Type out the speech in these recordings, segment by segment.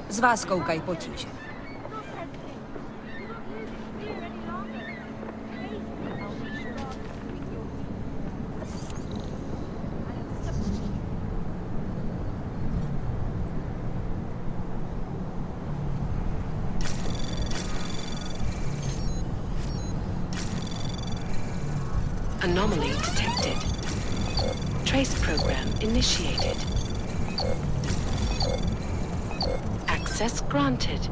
Z was kołkaj pocisie. Anomaly detected. Trace program initiated. Access granted.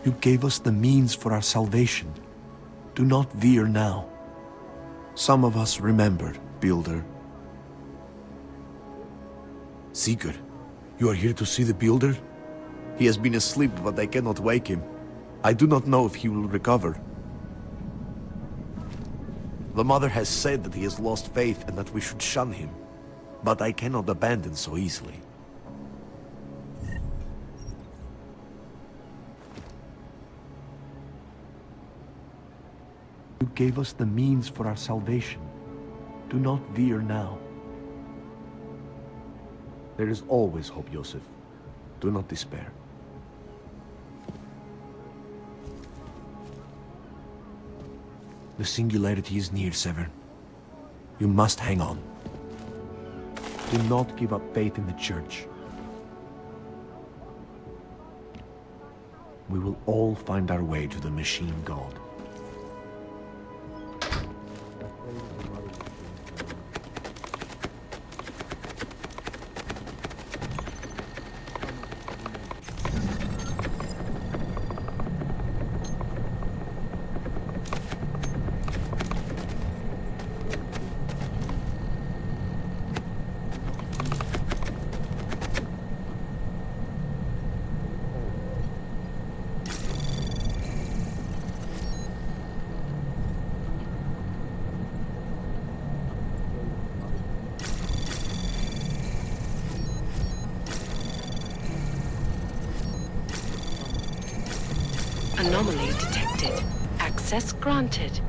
You gave us the means for our salvation. Do not veer now. Some of us remembered, Builder. Seeker, you are here to see the Builder? He has been asleep, but I cannot wake him. I do not know if he will recover. The Mother has said that he has lost faith and that we should shun him. But I cannot abandon so easily. You gave us the means for our salvation. Do not veer now. There is always hope, Joseph. Do not despair. The singularity is near, Severn. You must hang on. Do not give up faith in the Church. We will all find our way to the Machine God. Anomaly detected. Access granted.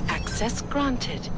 Access granted.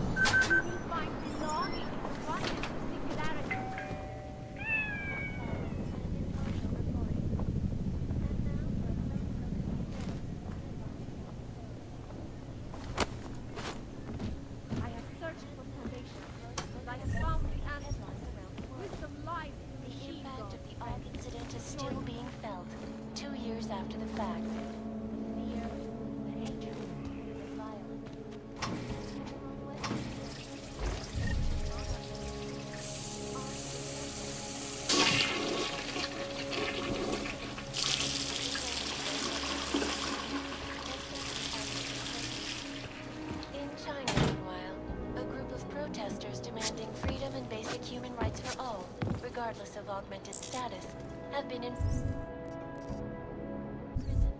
Regardless of augmented status, have been imprisoned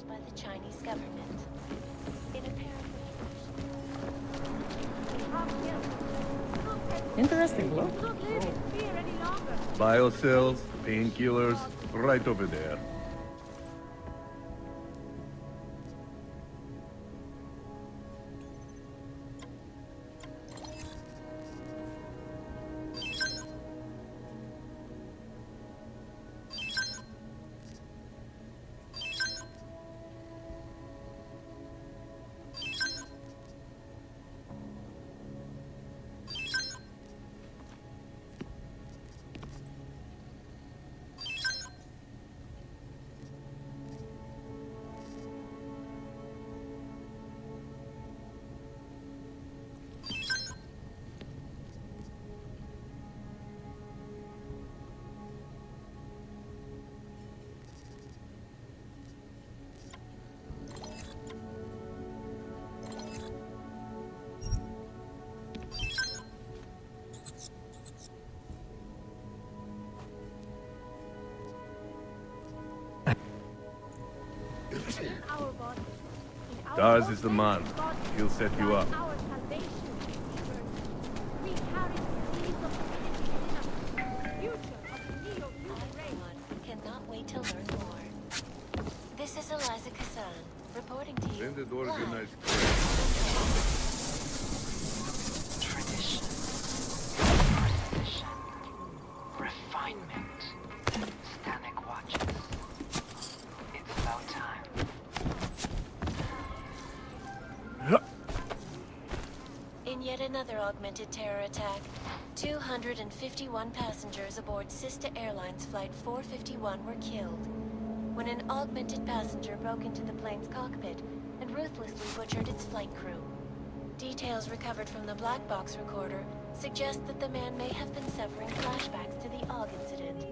by the Chinese government. In Interesting, look. Biocells, painkillers, right over there. Dars is the man. He'll set you up. Cannot wait to learn more. This is Eliza Kassan, reporting to you. Send it organized. Tradition, precision, refinement, Stanek watches. It's about time. In yet another augmented terror attack, 251 passengers aboard Sista Airlines Flight 451 were killed. when an augmented passenger broke into the plane's cockpit and ruthlessly butchered its flight crew. Details recovered from the black box recorder suggest that the man may have been suffering flashbacks to the AUG incident.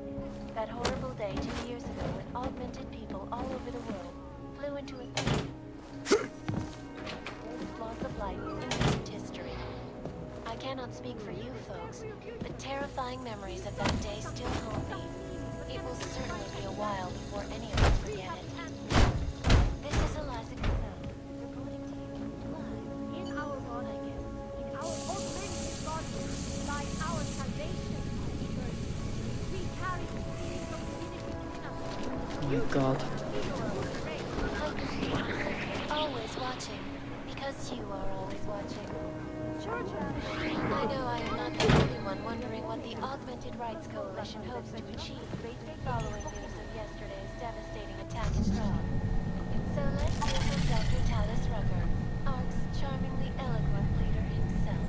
That horrible day 2 years ago when augmented people all over the world flew into a loss of life in recent history. I cannot speak for you folks, but terrifying memories of that day still haunt me. It will certainly be a while before any of us forget it. This is Eliza Cassell, reporting to you live in our body, in our augmented body, by our salvation. We carry the spirit of divinity in us. Oh my god. Always watching, because you are always watching. I know I am not the only one wondering what the Augmented Rights Coalition hopes to achieve following news of yesterday's devastating attack in Prague. So let's hear from Dr. Talis Rucker, ARC's charmingly eloquent leader himself.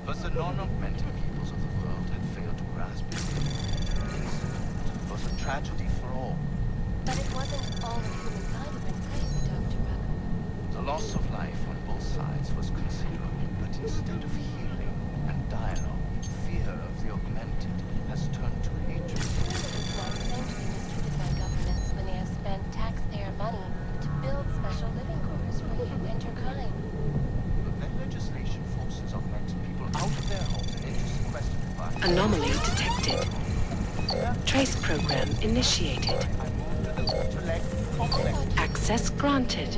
But the non-augmented peoples of the world had failed to grasp it. It was a tragedy for all. But it wasn't all of humankind who went crazy, Dr. Rucker. The loss of life on both sides was considerable, but instead of healing and dialogue, fear of the augmented has turned to hatred. Citizens are essentially mistreated by governments when they have spent taxpayer money to build special living quarters for you and your kind. But then legislation forces augmented people out of their homes and into sequestered environments. Anomaly detected. Trace program initiated. Access granted.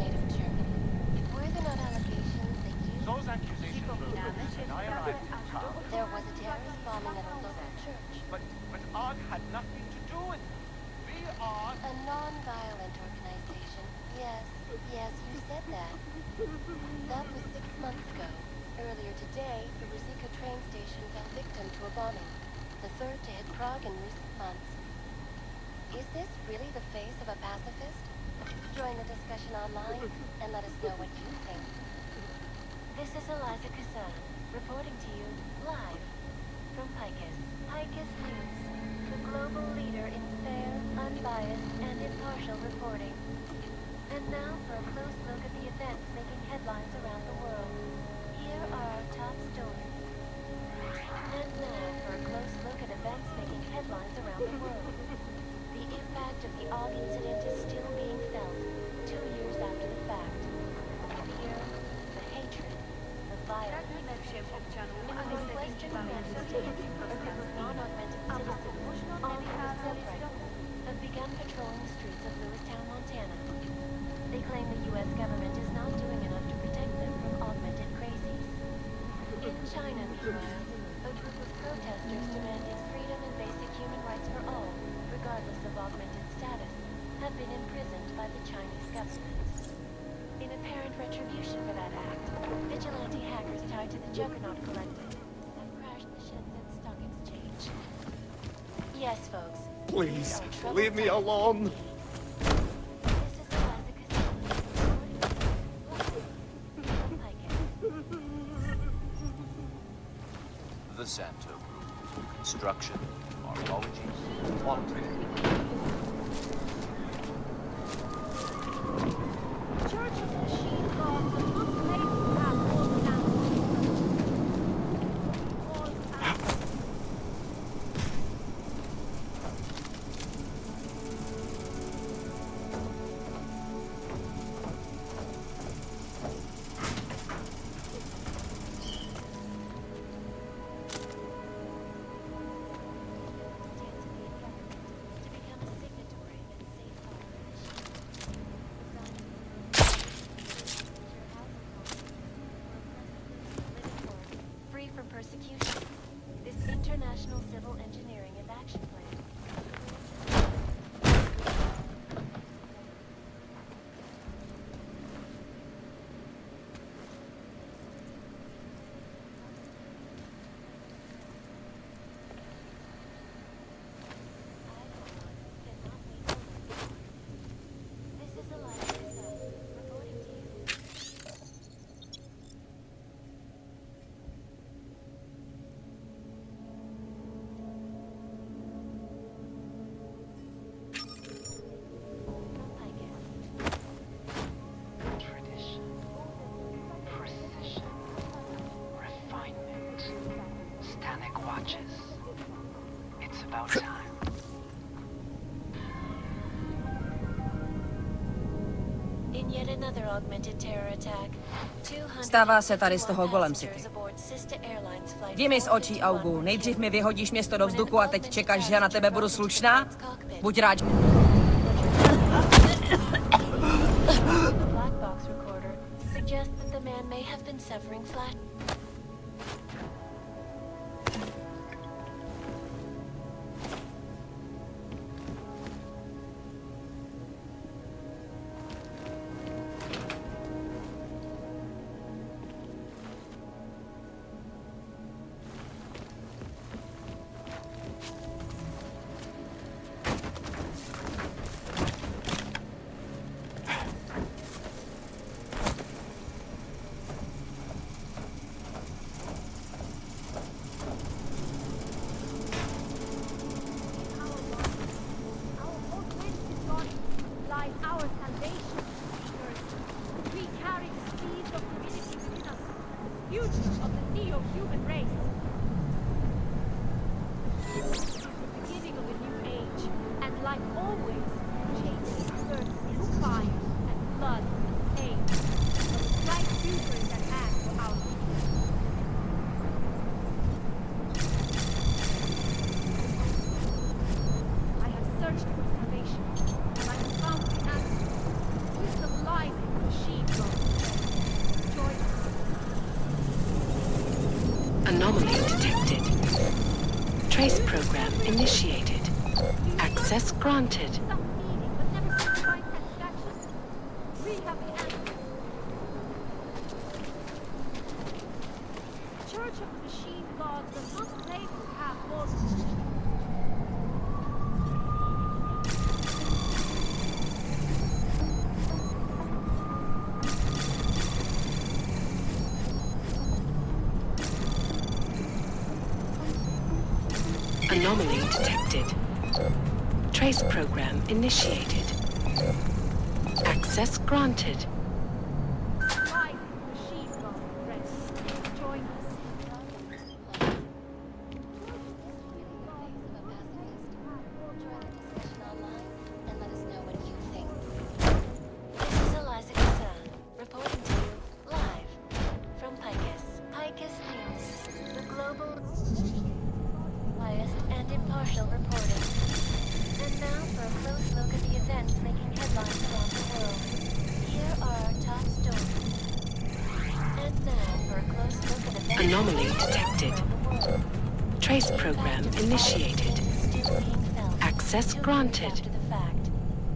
Were there not allegations that you... Those accusations were when I arrived in town. There was a terrorist bombing at a local church. But ARG had nothing to do with it. We are... A non-violent organization. Yes, you said that. That was 6 months ago. Earlier today, the Ruzicka train station fell victim to a bombing. The third to hit Prague in recent months. Is this really the face of a pacifist? Join the discussion online and let us know what you think. This is Eliza Cassell, reporting to you live from Picus. Picus News, the global leader in fair, unbiased, and impartial reporting. And now for a close look at the events making headlines around the world. Here are our top stories. And now for a close look at events making headlines around the world. The impact of the AUG incident is still being felt 2 years after the fact. The fear, the hatred, the violence. In the Western United States, a group of non-augmented citizens, armed with assault rifles, have begun patrolling the streets of Lewistown, Montana. They claim the U.S. government is not doing enough to protect them from augmented crazies. In China, meanwhile, a group of protesters demanding freedom and basic human rights for all, regardless of augmented status, have been imprisoned by the Chinese government. In apparent retribution for that act, vigilante hackers tied to the Juggernaut Collective have crashed the Shenzhen Stock Exchange. Yes, folks. Please, these are troubled leave me times. alone. This is Eliza Cassell. From Picus. The Santo Group. Construction, morphologies, quality. In yet another augmented terror attack, Stává se tady z toho Golem City. 251 Jdi mi z očí, Augu. Nejdřív mi vyhodíš město do vzduchu a teď čekáš, že já na tebe budu slušná? Buď rád. The black box recorder suggests that the man may have been suffering flash. Anomaly detected. Trace program initiated. Access granted. Church of the Machine God does not claim to have more. Anomaly detected. Trace program initiated. Access granted. Anomaly detected. Trace program initiated. Access granted. After the fact,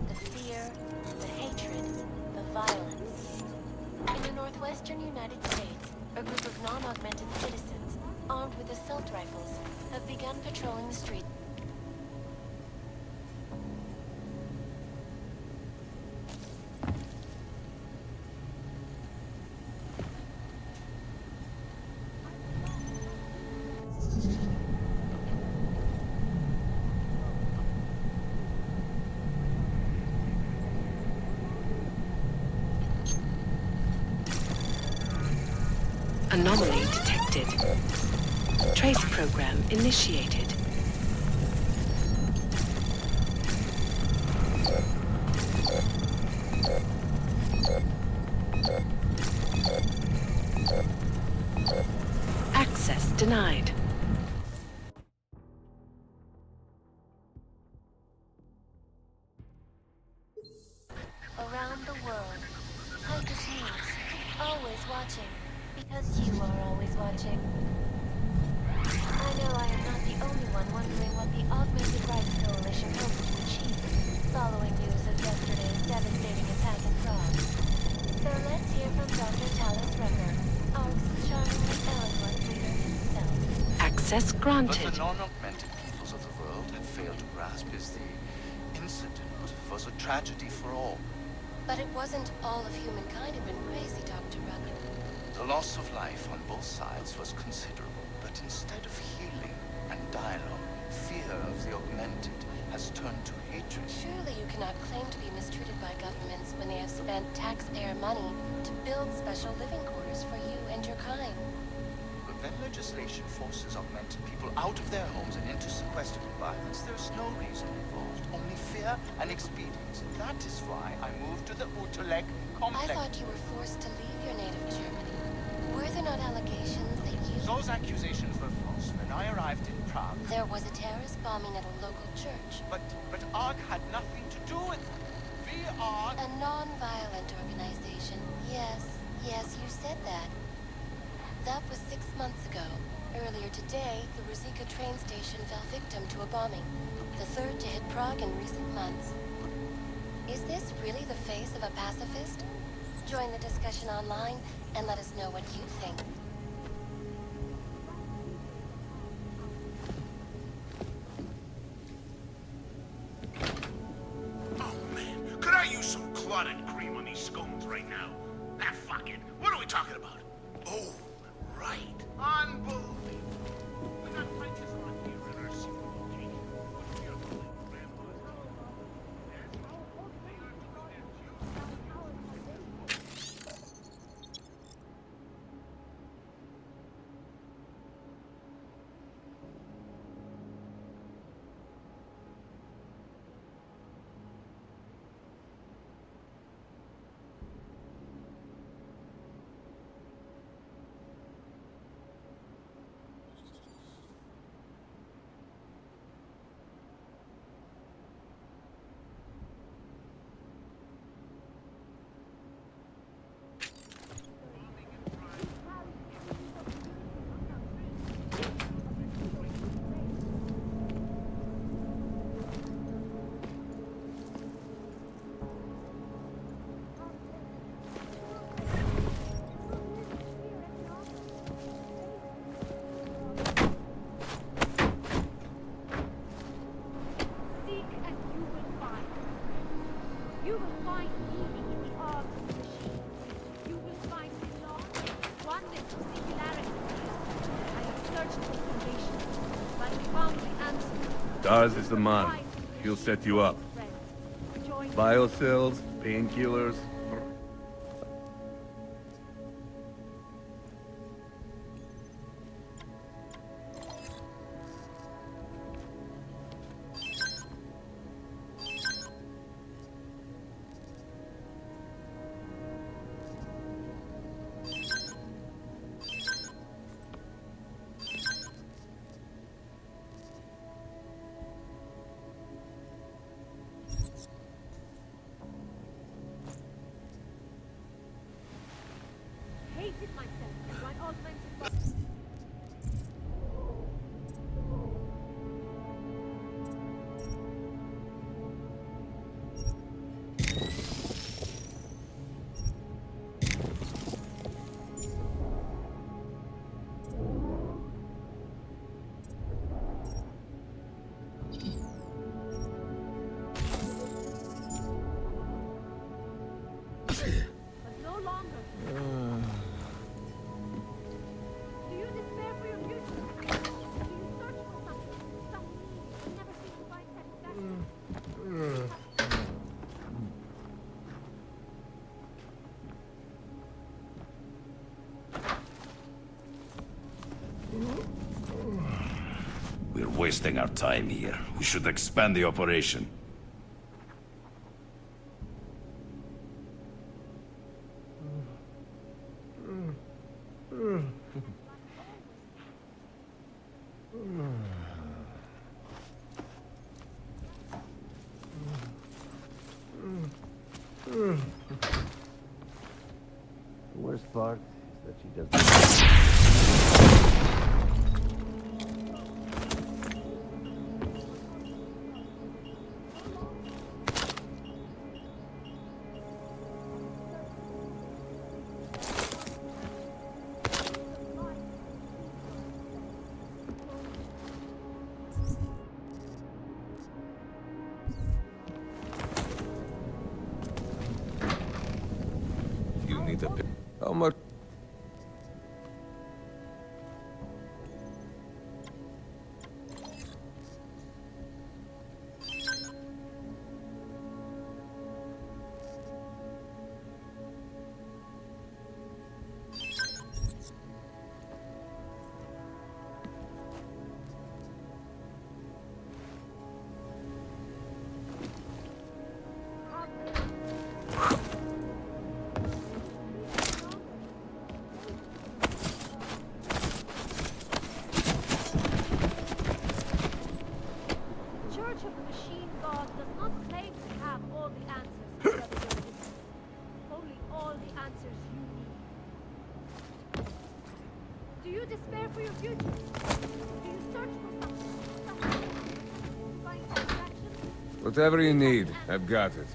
the fear, the hatred, the violence. In the northwestern United States, a group of non-augmented citizens, armed with assault rifles, have begun patrolling the streets. Anomaly detected. Trace program initiated. Access denied. Around the world, Titus News, always watching, because you are always watching. I know I am not the only one wondering what the Augmented Rights Coalition hopes to achieve, following news of yesterday's devastating attack in Prague. So let's hear from Dr. Talos Rucker, our charmingly eloquent leader himself. Access What granted. the non-augmented peoples of the world had failed to grasp is the incident was a tragedy for all. But it wasn't all of humankind who went crazy, Dr. Rucker. The loss of life on both sides was considerable, but instead of healing and dialogue, fear of the augmented has turned to hatred. Surely you cannot claim to be mistreated by governments when they have spent taxpayer money to build special living quarters for you and your kind. When legislation forces augmented people out of their homes and into sequestered environments, there's no reason involved, only fear and expedience. That is why I moved to the Uterleg complex. I thought you were forced to leave your native Germany. Were there not allegations that you... Those accusations were false. When I arrived in Prague, There was a terrorist bombing at a local church. but ARG had nothing to do with it. We are... A non-violent organization. Yes, you said that. That was 6 months ago. Earlier today, the Ruzicka train station fell victim to a bombing. The third to hit Prague in recent months. Is this really the face of a pacifist? Join the discussion online and let us know what you think. Oh man, could I use some clotted cream on these scones right now? Ah, fuck it. What are we talking about? Oh, right. Unbelievable. We got Titus on here at our secret location. We are calling grandma's house. That's how they are doing their Daz is the man. He'll set you up. Biocells, painkillers. We're wasting our time here. We should expand the operation. The worst part is that she doesn't. You need a... How much? Whatever you need, I've got it.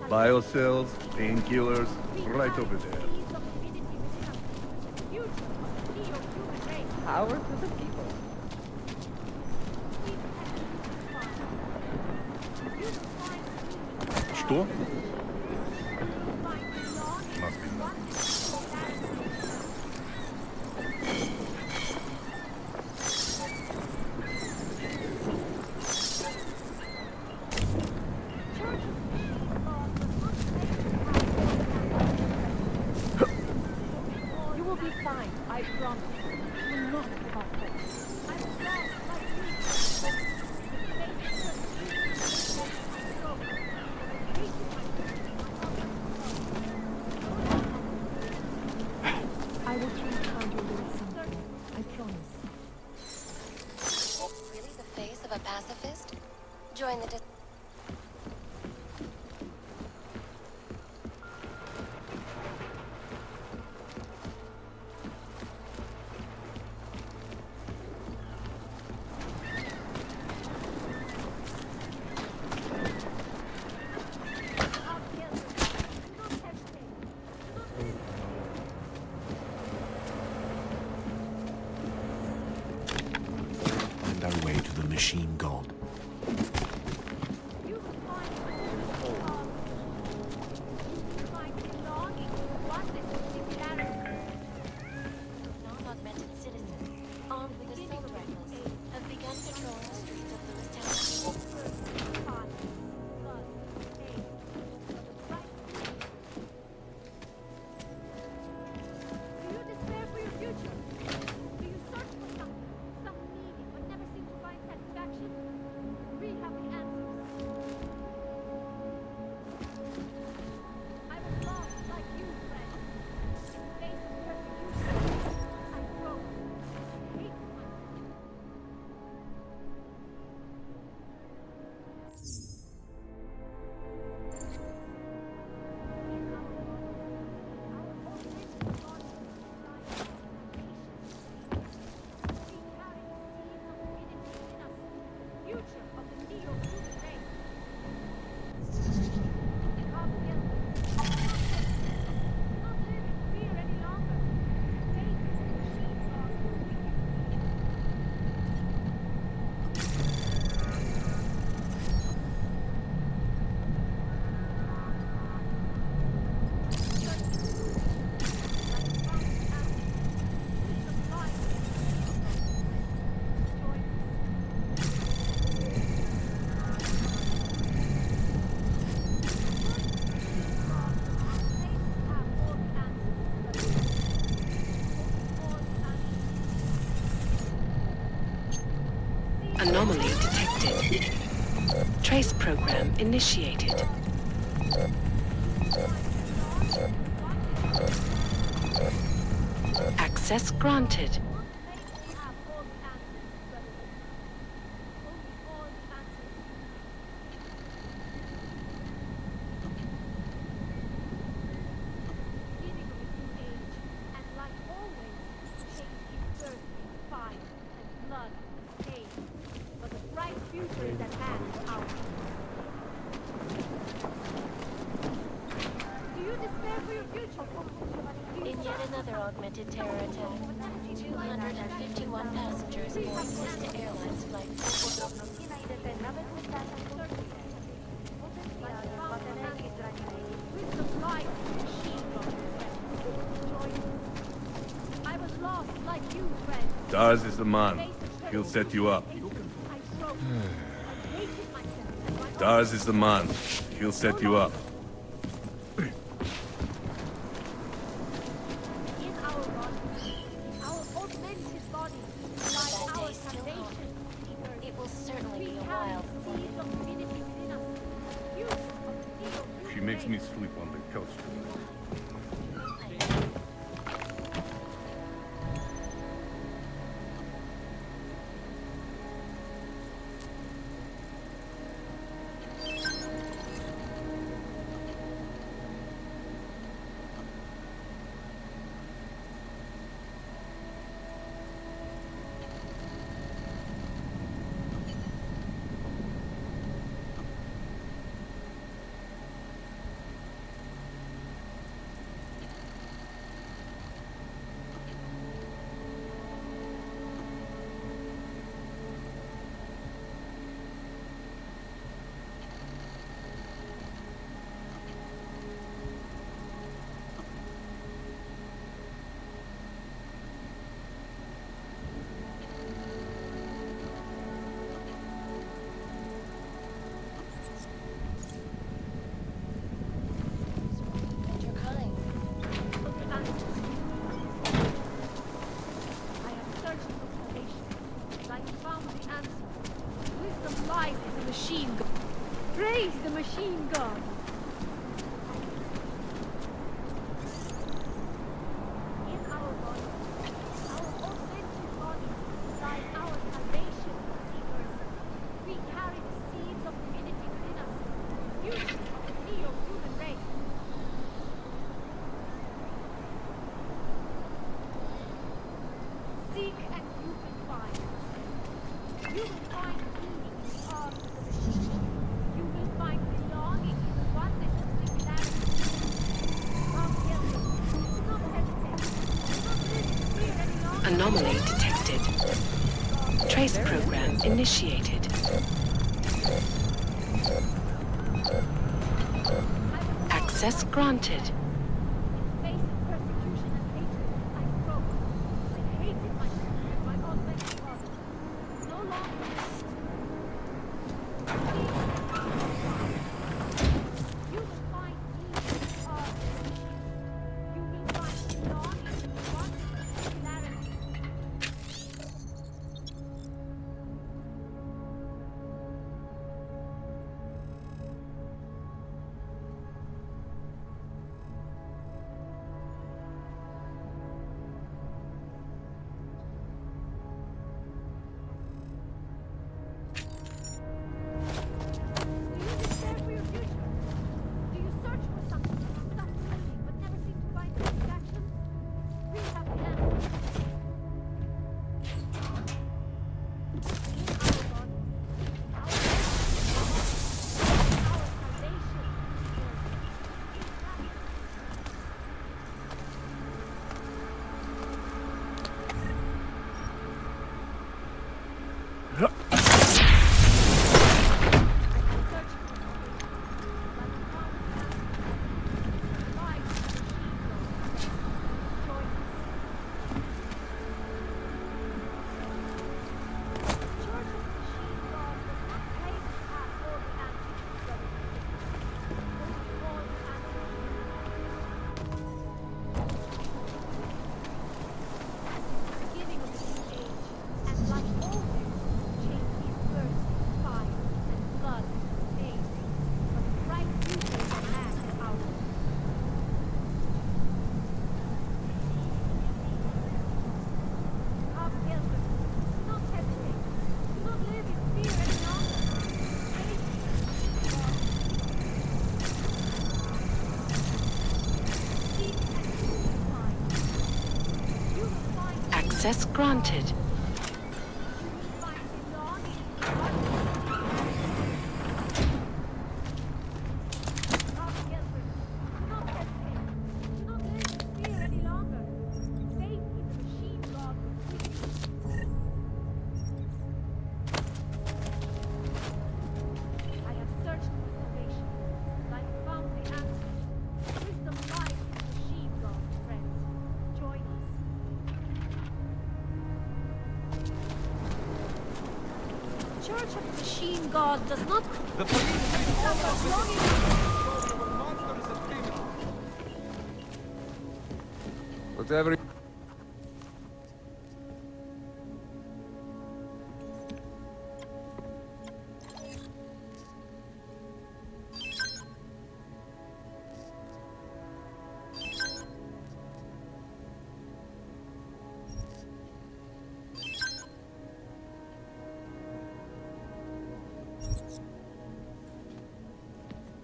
Biocells, painkillers, right over there. Power to the people. Что? Must be nothing. You will be fine, I promise. You will not give up hope. I will try to find you a little something. I promise. Really the face of a pacifist? Join the Find our way to the machine god. non-augmented citizens, armed with assault rifles, have begun patrolling the streets of Lewistown. Do you despair for your future? Do you search for some meaning but never seem to find satisfaction? We have the answers. I was lost like you, friend. In the face of persecution, I broke. I hate myself. Anomaly detected. Trace program initiated. Access granted. In yet another augmented terror attack, 251 passengers aboard Vista Airlines I was lost like you, friend. Daz is the man. He'll set you up. Daz is the man. He'll set you up. In our bodies, our augmented bodies, lie our salvation. It will certainly be a while before Seeds of divinity within us. Use of the She makes me sleep on the couch tonight. lies in the machine god. Praise the machine god. In our body, our authentic bodies, lies our salvation, seekers. We carry the seeds of divinity within us, fusion of the neo-human race. Seek and you will find. You will find meaning in the art of the machine. You will find belonging in the oneness of singularity. Come, Pilgrim. Do not hesitate. Do not live in fear any longer. Anomaly detected. Trace program initiated. Access granted. In face of persecution and hatred, I broke. I hated myself and my authentic body. No longer. You will find meaning in the art of the machine. You will find belonging in the oneness of singularity. Do you despair for your future? Do you search for something, some meaning, but never seem to find satisfaction? We have the answers. In our bodies, our salvation. Access granted. Church of the Machine God does not. The police! Whatever.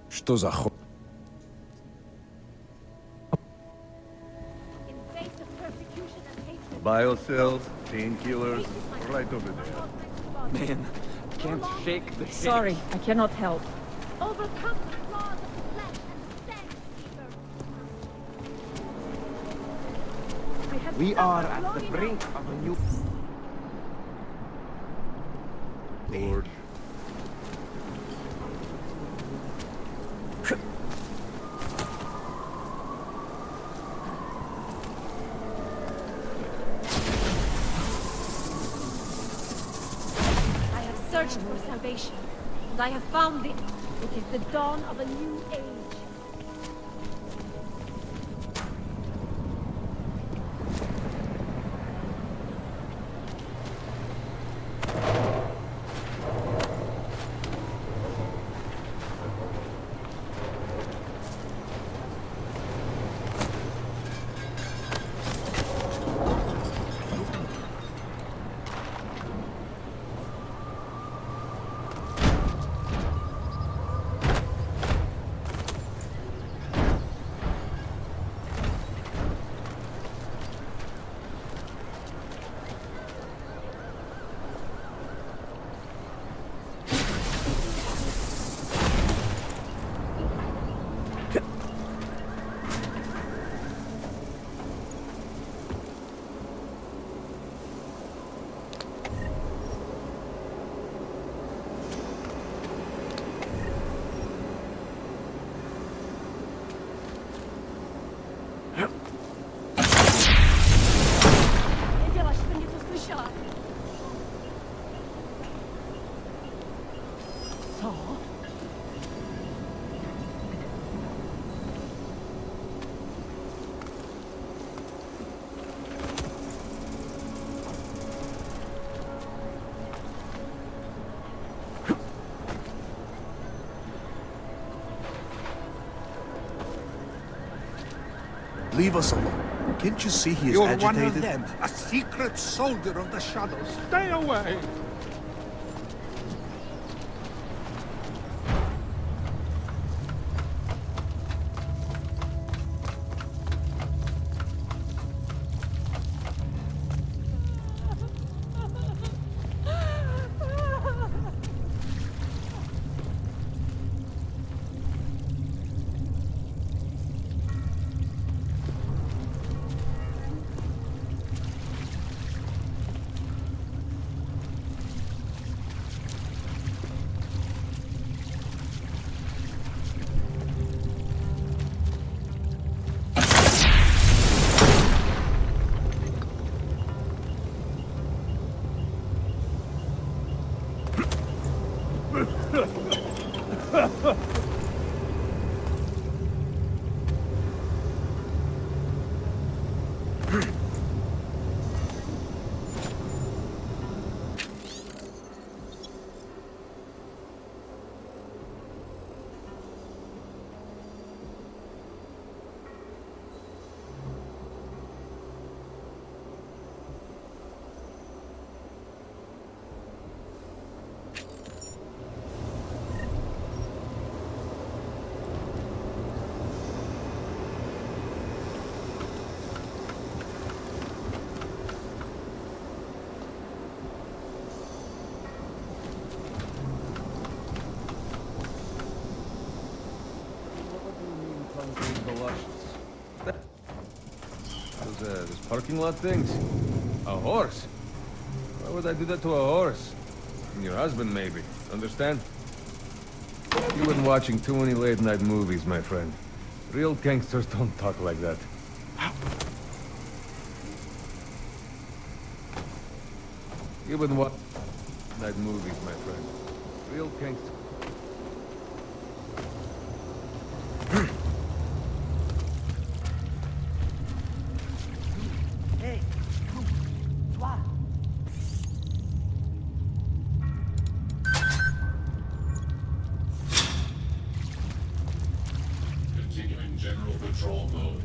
Что за хо... In face of persecution and hatred. Biocells, painkillers, right over there. Man, Can't shake the Sorry, I cannot help. overcome the flaws of the flesh and stand, Seeker. I have We are suffered at long the enough. brink of a new... Lord. I have searched for salvation, and I have found it. It is the dawn of a new age. Leave us alone. Can't you see he is You're agitated? one of them, a secret soldier of the shadows. Stay away! Those parking lot things? A horse? Why would I do that to a horse? Your husband, maybe. Understand? You've been watching too many late-night movies, my friend. Real gangsters don't talk like that. You've been watching night movies, my friend. Real gangsters... Continuing general patrol mode.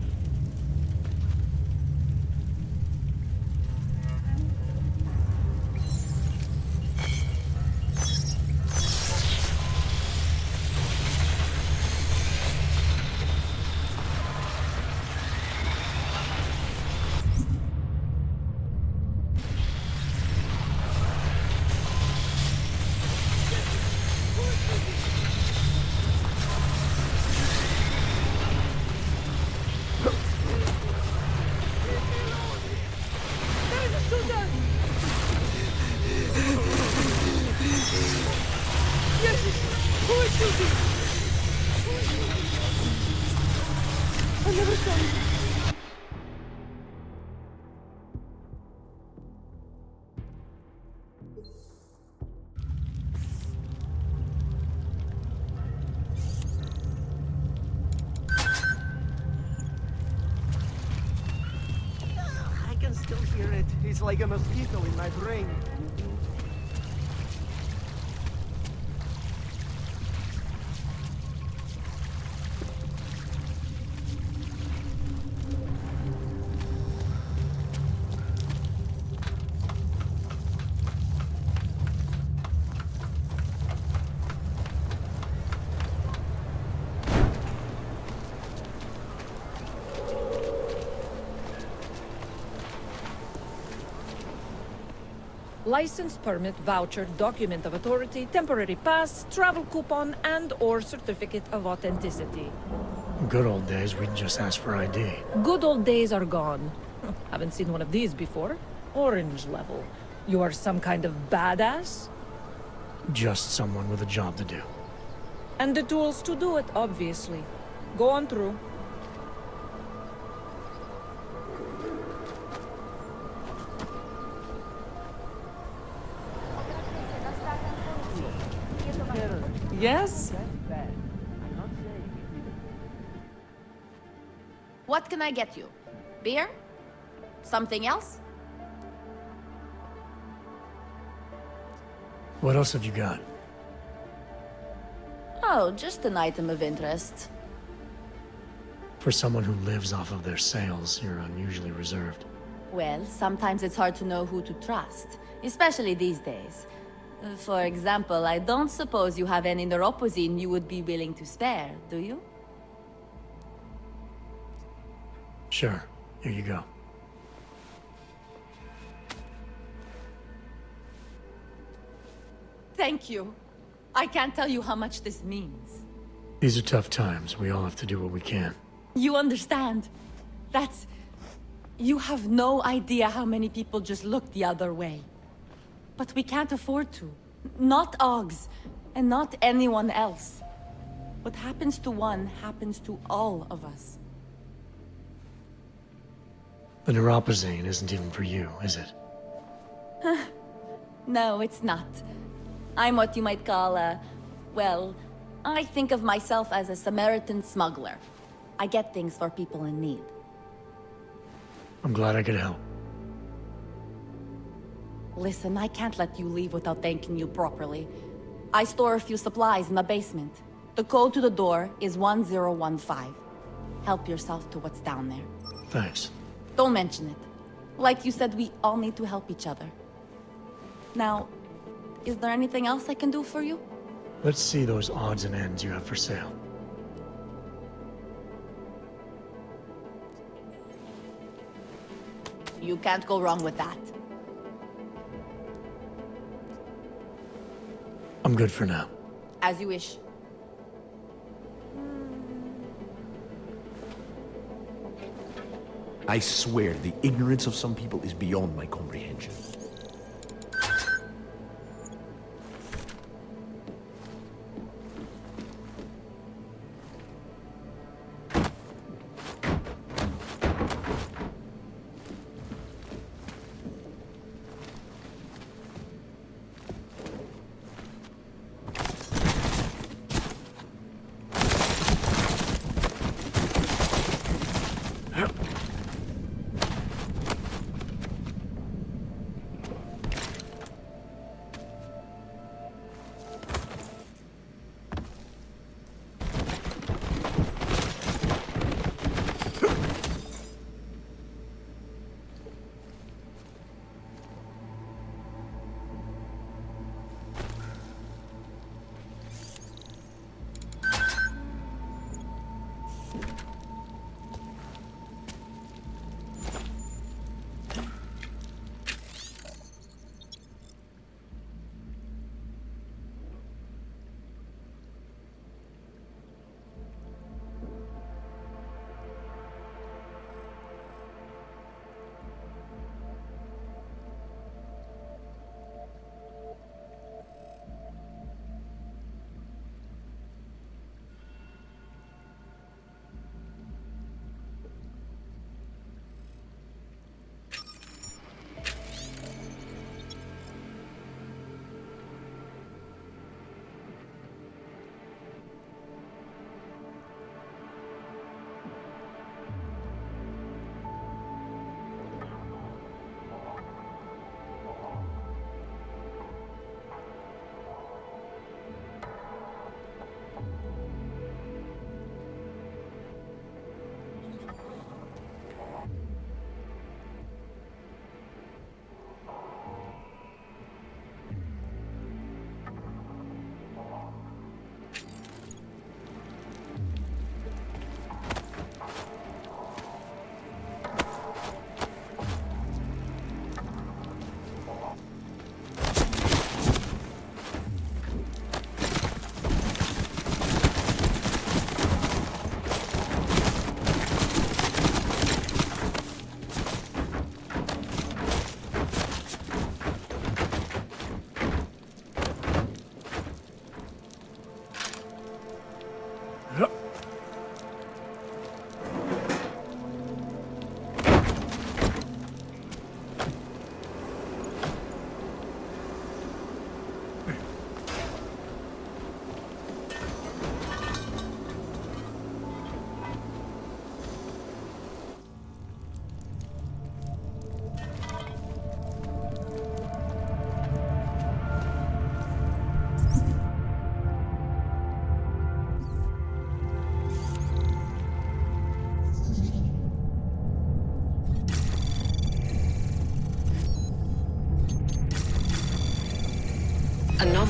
I can still hear it. It's like a mosquito in my brain. License, permit, voucher, document of authority, temporary pass, travel coupon, and/or certificate of authenticity. Good old days, we'd just ask for ID. Good old days are gone. Haven't seen one of these before. Orange level. You are some kind of badass? Just someone with a job to do. And the tools to do it, obviously. Go on through. Yes? What can I get you? Beer? Something else? What else have you got? Oh, just an item of interest. For someone who lives off of their sales, you're unusually reserved. Well, sometimes it's hard to know who to trust, especially these days. For example, I don't suppose you have any neuropozyne you would be willing to spare, do you? Sure. Here you go. Thank you. I can't tell you how much this means. These are tough times. We all have to do what we can. You understand? That's... You have no idea how many people just look the other way. But we can't afford to. Not Oggs, and not anyone else. What happens to one happens to all of us. The neuropozyne isn't even for you, is it? No, it's not. I'm what you might call a... Well, I think of myself as a Samaritan smuggler. I get things for people in need. I'm glad I could help. Listen, I can't let you leave without thanking you properly. I store a few supplies in the basement. The code to the door is 1015. Help yourself to what's down there. Thanks. Don't mention it. Like you said, we all need to help each other. Now, is there anything else I can do for you? Let's see those odds and ends you have for sale. You can't go wrong with that. I'm good for now. As you wish. I swear, the ignorance of some people is beyond my comprehension.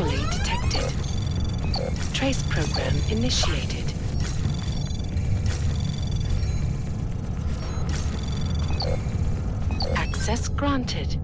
Anomaly detected. Trace program initiated. Access granted.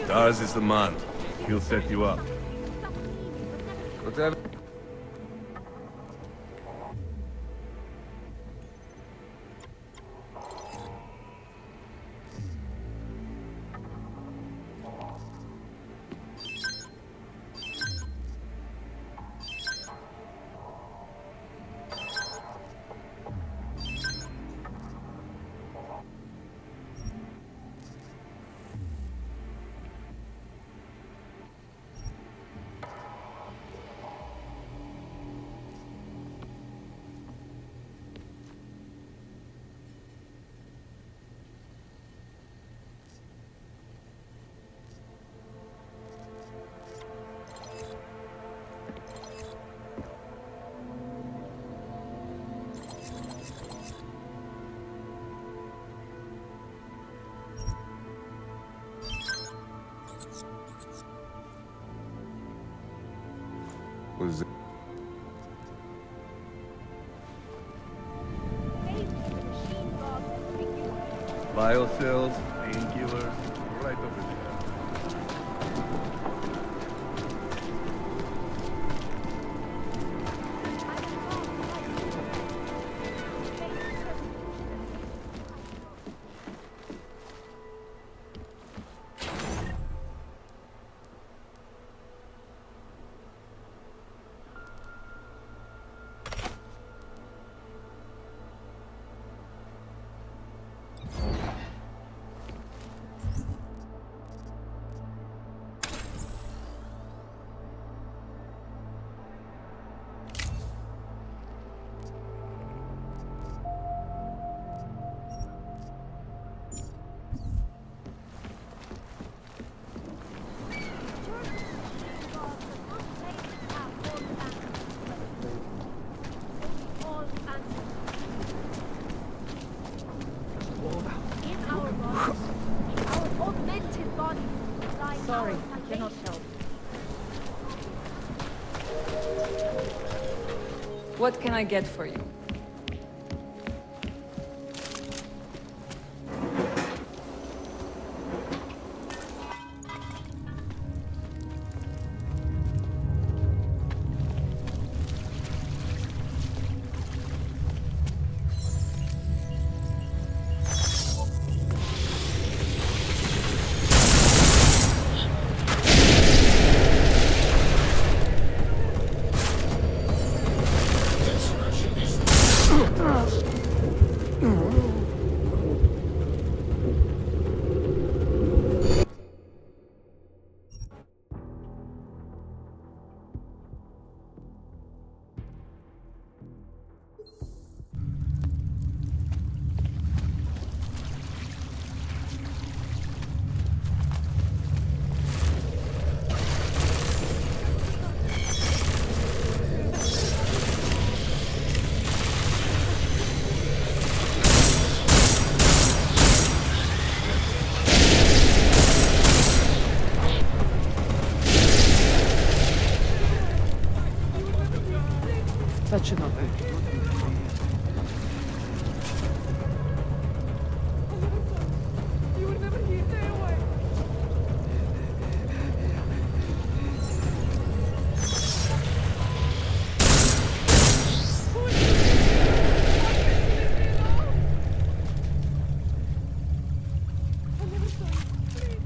Daz is the man. He'll set you up. Whatever. Was Biocells, painkillers, right over there. Sorry, I cannot help. What can I get for you? This rush is Unfortunately. You were never here. Stay away.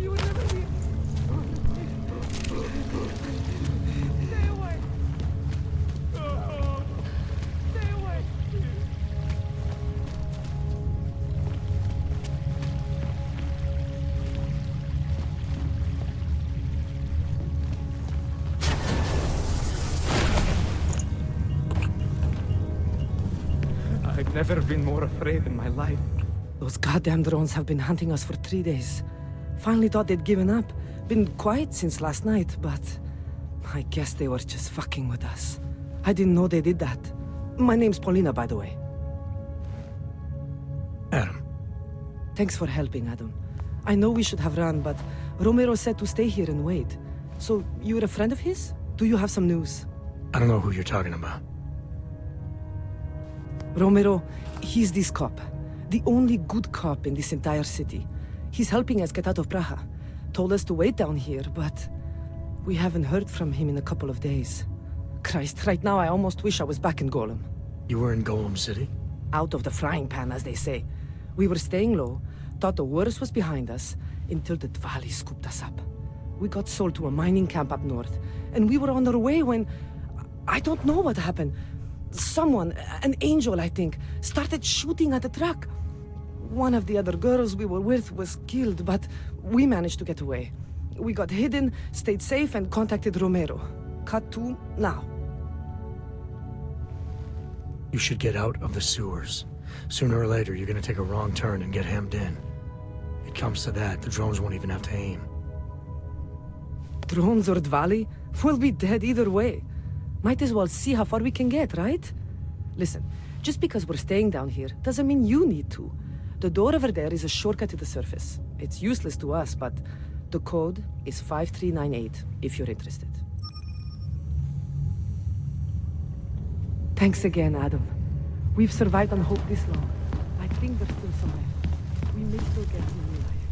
You were never here. Stay away. Stay away. I've never been more afraid in my life. Those goddamn drones have been hunting us for 3 days. Finally thought they'd given up. Been quiet since last night, but I guess they were just fucking with us. I didn't know they did that. My name's Paulina, by the way. Adam. Thanks for helping, Adam. I know we should have run, but Romero said to stay here and wait. So, you're a friend of his? Do you have some news? I don't know who you're talking about. Romero, he's this cop. The only good cop in this entire city. He's helping us get out of Praha. Told us to wait down here, but we haven't heard from him in a couple of days. Christ, right now I almost wish I was back in Golem. You were in Golem City? Out of the frying pan, as they say. We were staying low, thought the worst was behind us, until the Dvali scooped us up. We got sold to a mining camp up north, and we were on our way when... I don't know what happened. Someone, an angel I think, started shooting at the truck. One of the other girls we were with was killed, but we managed to get away. We got hidden, stayed safe, and contacted Romero. Cut to now. You should get out of the sewers. Sooner or later, you're gonna take a wrong turn and get hemmed in. It comes to that, the drones won't even have to aim. Drones or Dvali? We'll be dead either way. Might as well see how far we can get, right? Listen, just because we're staying down here doesn't mean you need to. The door over there is a shortcut to the surface. It's useless to us, but the code is 5398, if you're interested. Thanks again, Adam. We've survived on hope this long. I think there's still some left. We may still get to new life.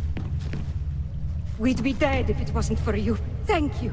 We'd be dead if it wasn't for you. Thank you.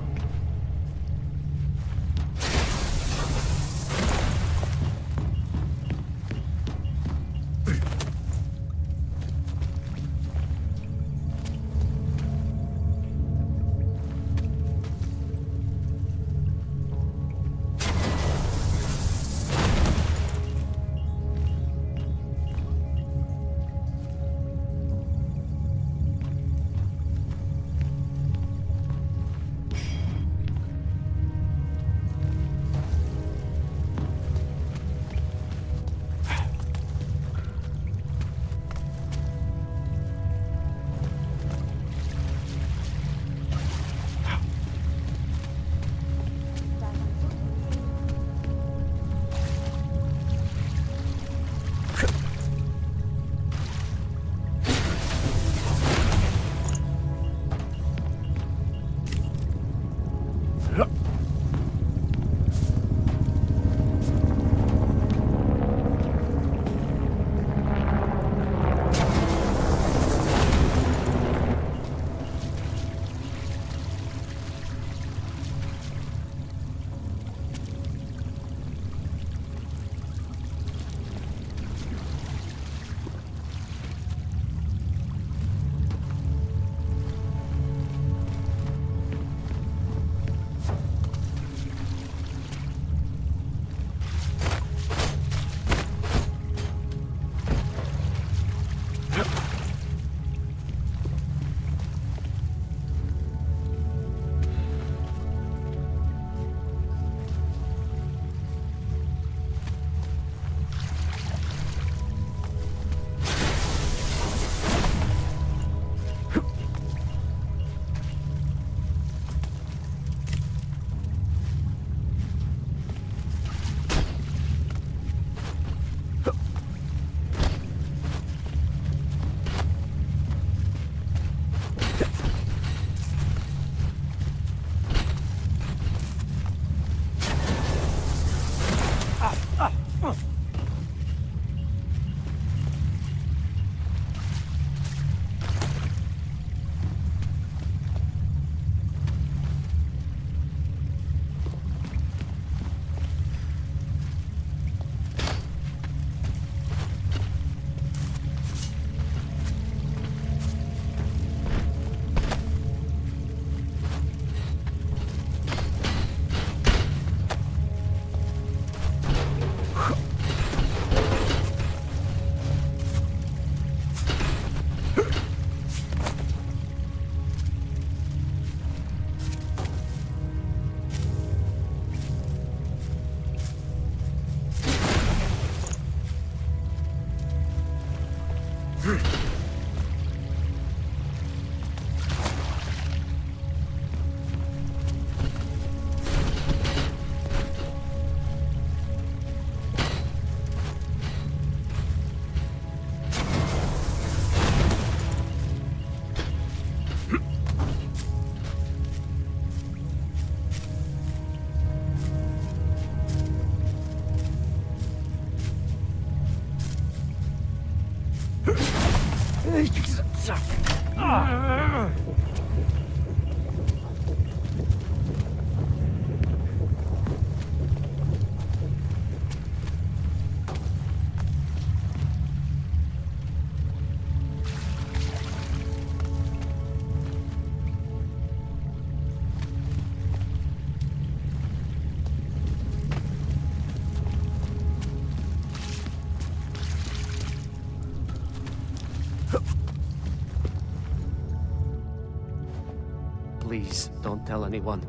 Please, don't tell anyone.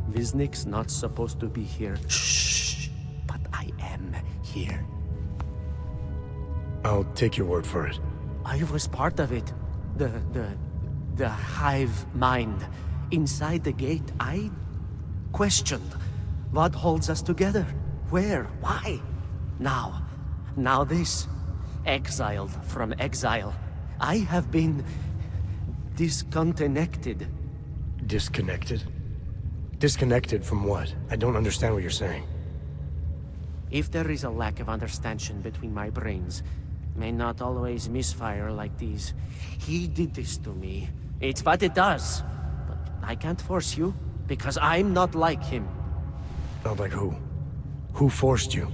Viznik's not supposed to be here. Shh! But I am here. I'll take your word for it. I was part of it. The hive mind. Inside the gate, I questioned what holds us together. Where? Why? Now this. Exiled from exile. I have been disconnected. Disconnected? Disconnected from what? I don't understand what you're saying. If there is a lack of understanding between my brains, may not always misfire like these. He did this to me. It's what it does. But I can't force you, because I'm not like him. Not like who? Who forced you?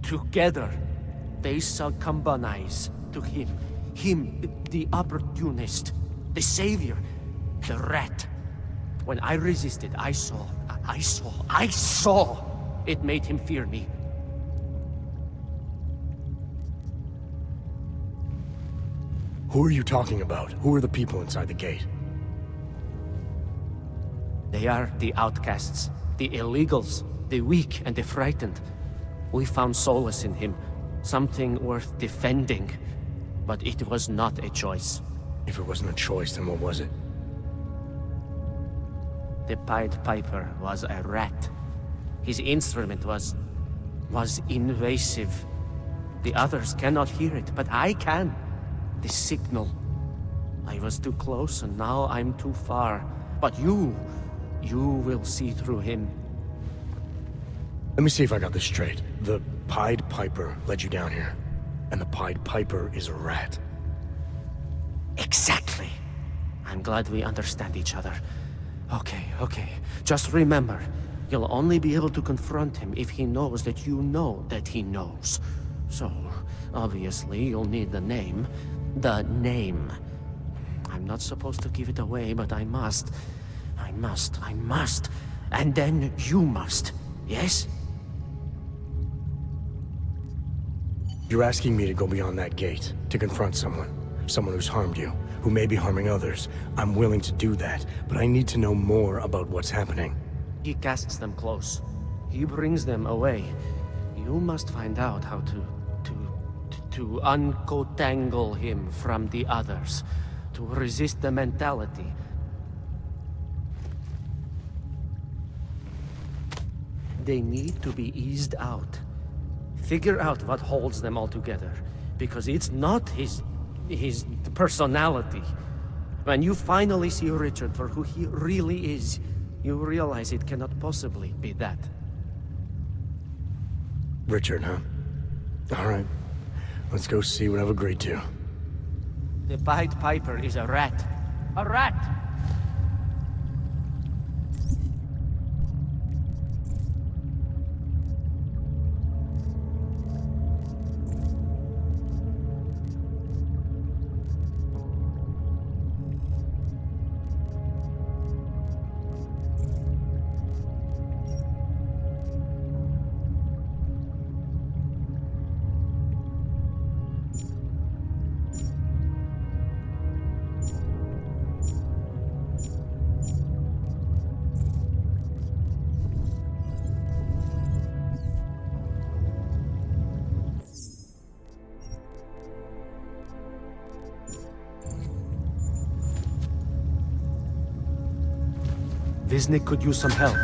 Together, they succumbanize to him. Him, the opportunist, the savior, the rat. When I resisted, I saw. It made him fear me. Who are you talking about? Who are the people inside the gate? They are the outcasts, the illegals, the weak and the frightened. We found solace in him, something worth defending. But it was not a choice. If it wasn't a choice, then what was it? The Pied Piper was a rat. His instrument was invasive. The others cannot hear it, but I can. The signal. I was too close, and now I'm too far. But you will see through him. Let me see if I got this straight. The Pied Piper led you down here, and the Pied Piper is a rat. Exactly. I'm glad we understand each other. Okay. Just remember, you'll only be able to confront him if he knows that you know that he knows. So, obviously, you'll need the name. The name. I'm not supposed to give it away, but I must. And then you must. Yes? You're asking me to go beyond that gate, to confront someone who's harmed you, who may be harming others. I'm willing to do that, but I need to know more about what's happening. He casts them close. He brings them away. You must find out how to uncotangle him from the others, to resist the mentality. They need to be eased out. Figure out what holds them all together, because it's not his personality. When you finally see Richard for who he really is, you realize it cannot possibly be that. Richard, huh? All right. Let's go see what I've agreed to. The Pied Piper is a rat. A rat! Viznik could use some help.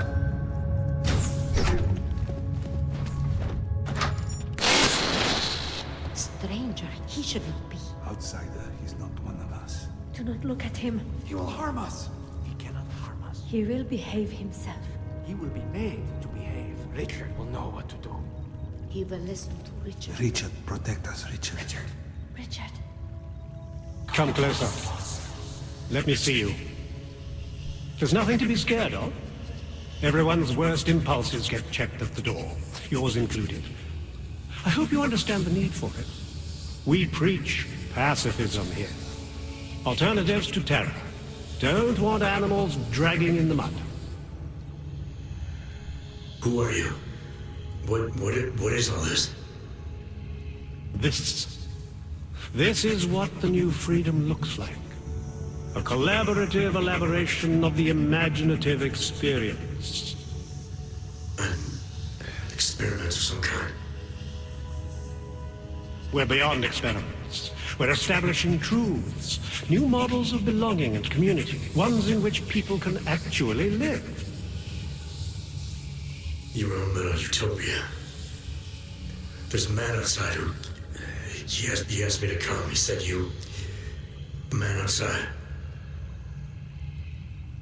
Stranger, he should not be. Outsider, he's not one of us. Do not look at him. He will harm us. He cannot harm us. He will behave himself. He will be made to behave. Richard will know what to do. He will listen to Richard. Richard, protect us, Richard. Richard. Come closer. Let me see you. There's nothing to be scared of. Everyone's worst impulses get checked at the door, yours included. I hope you understand the need for it. We preach pacifism here. Alternatives to terror. Don't want animals dragging in the mud. Who are you? What is all this? This is what the new freedom looks like. A collaborative elaboration of the imaginative experience. An experiment of some kind. We're beyond experiments. We're establishing truths, new models of belonging and community, ones in which people can actually live. You were in a utopia. There's a man outside who... He asked me to come. He said you... The man outside.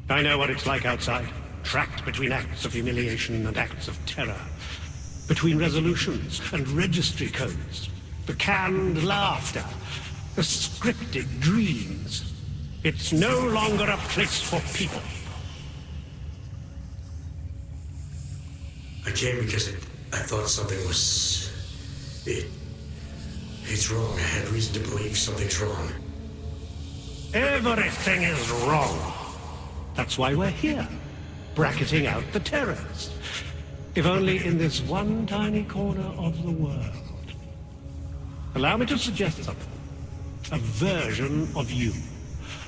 I know what it's like outside. Trapped between acts of humiliation and acts of terror. Between resolutions and registry codes. The canned laughter. The scripted dreams. It's no longer a place for people. I came because I thought something was... It's wrong. I had reason to believe something's wrong. Everything is wrong. That's why we're here. Bracketing out the terrors. If only in this one tiny corner of the world. Allow me to suggest something. A version of you.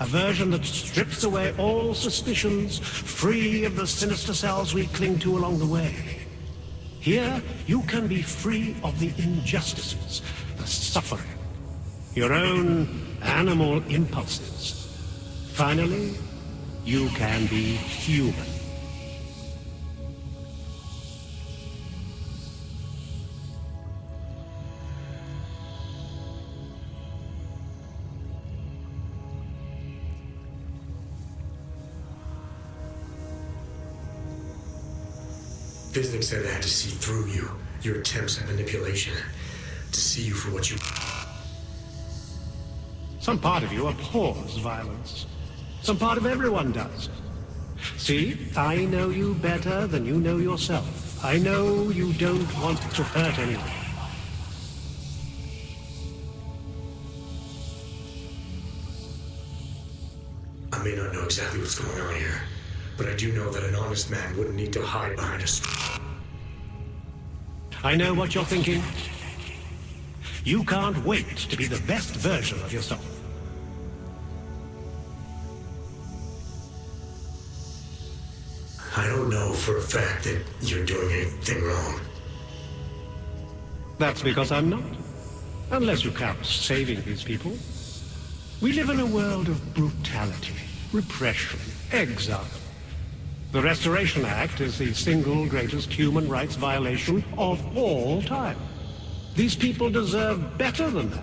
A version that strips away all suspicions, free of the sinister cells we cling to along the way. Here, you can be free of the injustices, the suffering, your own animal impulses. Finally, you can be human. Visnick said I had to see through you, your attempts at manipulation, to see you for what you... Some part of you abhors violence. Some part of everyone does. See, I know you better than you know yourself. I know you don't want to hurt anyone. I may not know exactly what's going on here, but I do know that an honest man wouldn't need to hide behind a... I know what you're thinking. You can't wait to be the best version of yourself. I don't know for a fact that you're doing anything wrong. That's because I'm not. Unless you count saving these people. We live in a world of brutality, repression, exile. The Restoration Act is the single greatest human rights violation of all time. These people deserve better than that.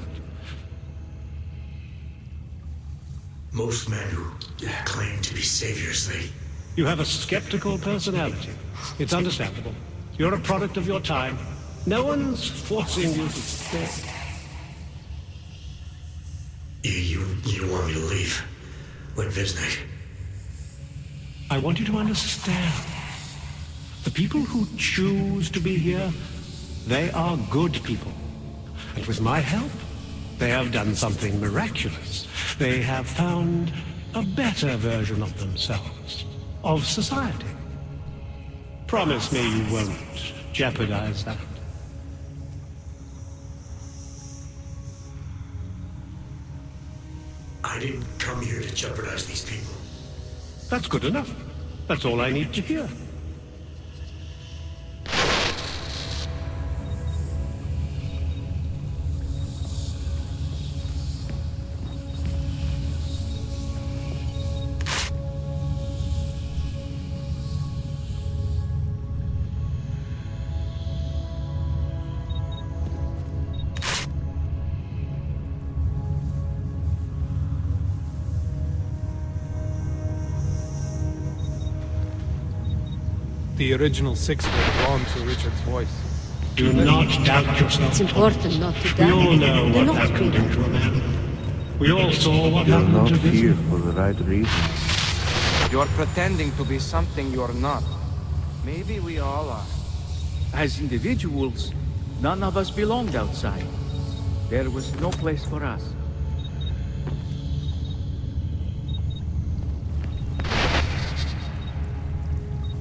Most men who claim to be saviors, You have a skeptical personality. It's understandable. You're a product of your time. No one's forcing you to stay. You want me to leave? Like Visnick? I want you to understand. The people who choose to be here, they are good people. And with my help, they have done something miraculous. They have found a better version of themselves, of society. Promise me you won't jeopardize that. I didn't come here to jeopardize these people. That's good enough. That's all I need to hear. The original six were drawn to Richard's voice. Do not doubt yourself. It's important not to We doubt. all know Do what not that can do to a man. We all saw what You're happened not to this. here for the right reason. You're pretending to be something you're not. Maybe we all are. As individuals, none of us belonged outside. There was no place for us.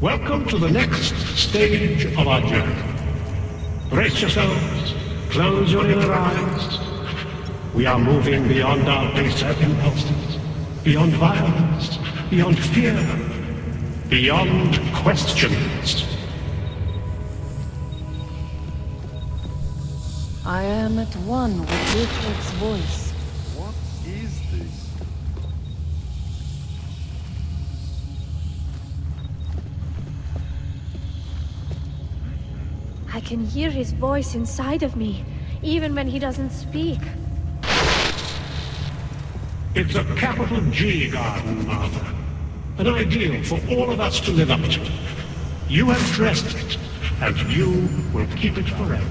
Welcome to the next stage of our journey. Brace yourselves, close your inner eyes. We are moving beyond our baser impulses, beyond violence, beyond fear, beyond questions. I am at one with Richard's voice. What is this? I can hear his voice inside of me, even when he doesn't speak. It's a capital G garden, Martha. An ideal for all of us to live up to. You have dressed it, and you will keep it forever.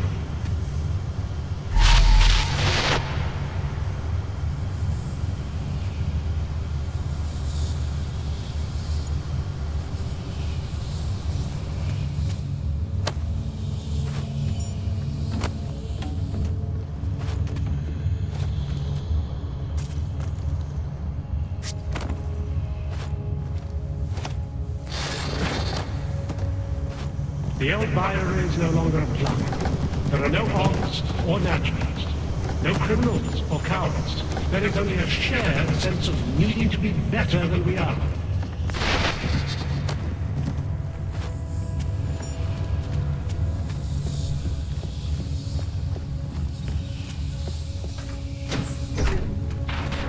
The old Byron is no longer applied. There are no odds or naturalists, no criminals or cowards. There is only a shared sense of needing to be better than we are.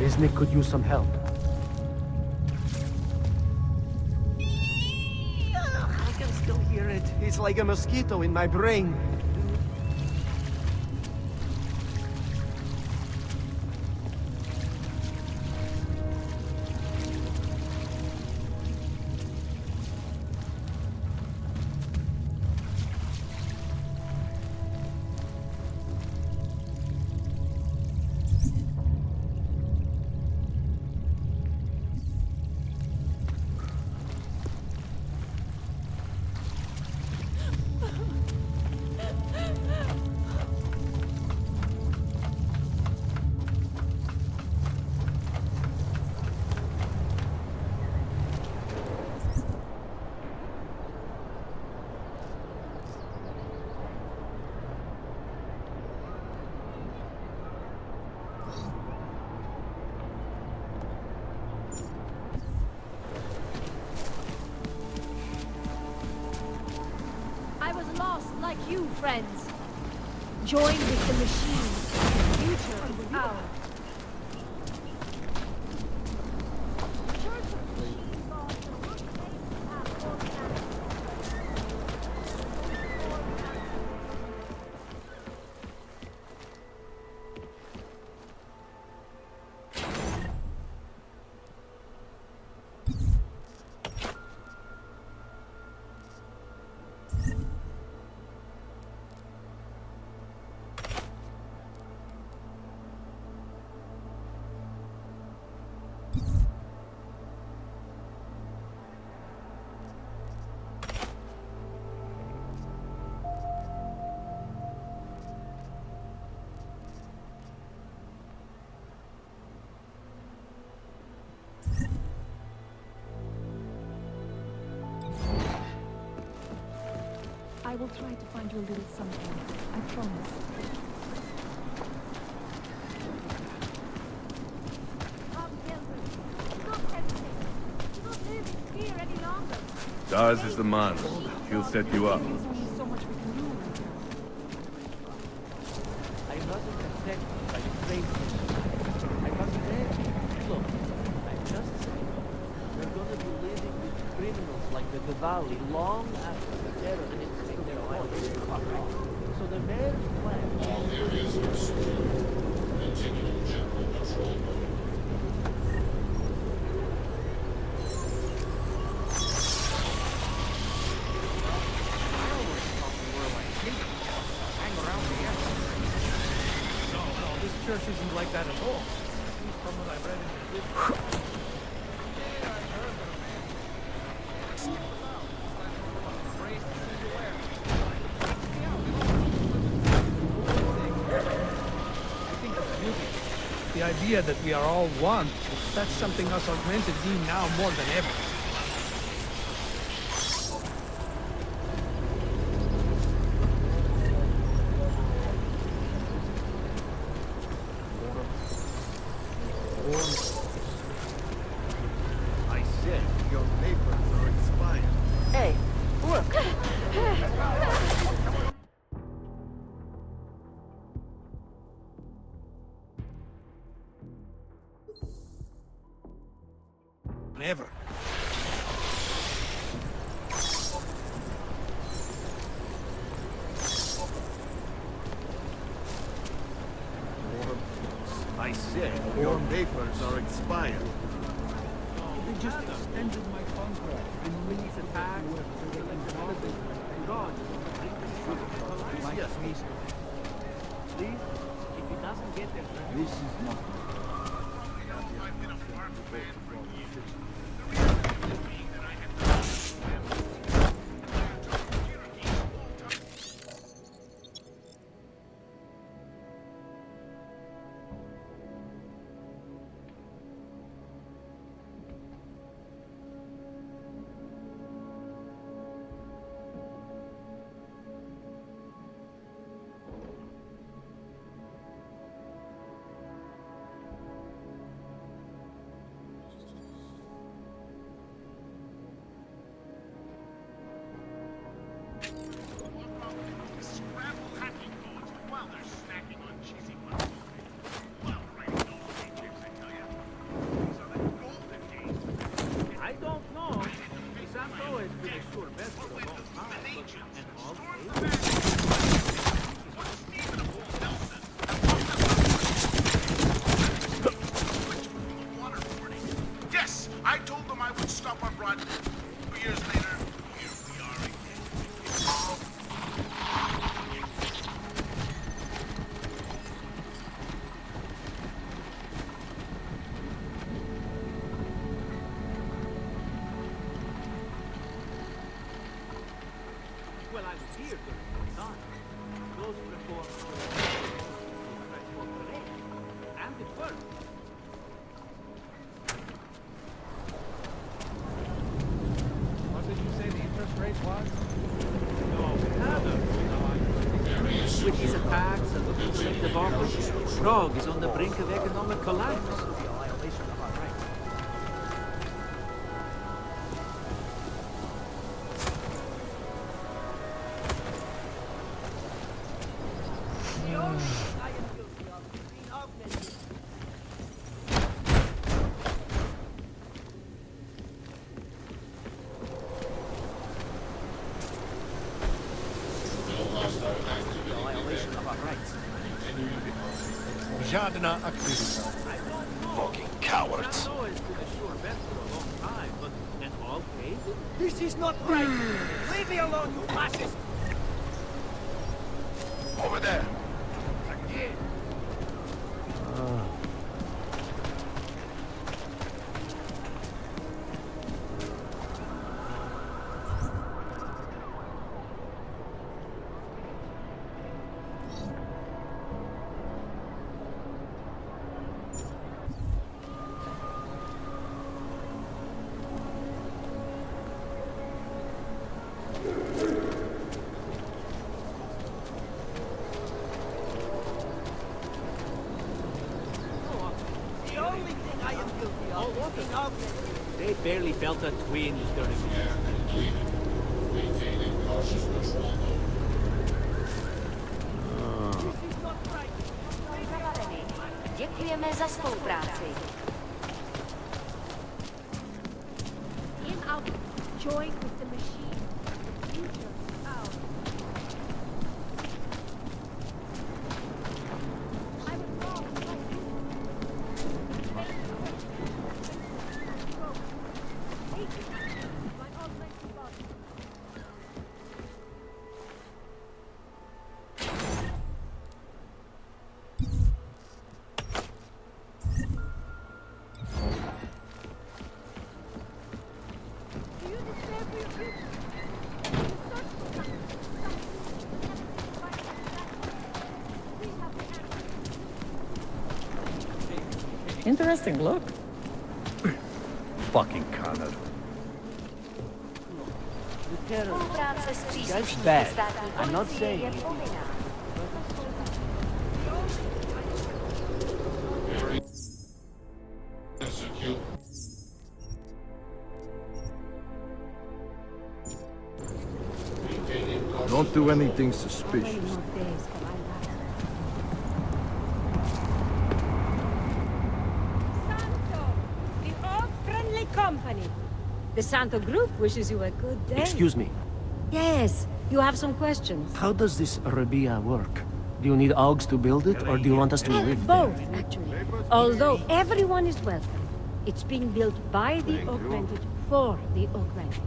Isnik could use some help. I can still hear it. It's like a mosquito in my brain. I was lost like you, friends. Join with the machine. The future is ours. I will try to find you a little something. I promise. Daz is the man. He'll set you up. There's only so much we can do. I wasn't affected by the crazy. I wasn't there. Look, I'm just saying. We're gonna be living with criminals like the Diwali long after the terror hits their point. So the mayor's plan. All areas are secure. Continue general patrol mode. Church isn't like that at all. These idea that we are all one. That's something us augmented need now more than ever. I said your papers are expired. Hey, look. Never. I said your papers are expired. They just extended my contract. And release a tax. God. Yes, Please, if he doesn't get there, this is not. I don't know. Santo has been a sure bet for a long time. And all Yes, I told them I would stop on Broad. 2 years later, here we are well, I was here during the time. Those reforms were correct. And it worked. What did you say the interest rate was? With these attacks and the collective offers, Prague is on the brink of economic collapse. Żadna aktywista. Fucking cowards. Santo has been a sure bet for a long time, but and all paid? This is not right! Leave me alone, you fascist! over there. Again. They barely felt a twinge during Děkujeme za spolupráci. In out, join with the machine. Future out. I was wrong. Interesting look. Fucking Connor. The terrorists. That's bad. I'm not saying it. Don't do anything suspicious. The all-friendly company. The Santo Group wishes you a good day. Excuse me. Yes, you have some questions. How does this Rabia work? Do you need Augs to build it, or do you want us to live there? Both, actually. Although everyone is welcome. It's being built by the Augmented for the Augmented.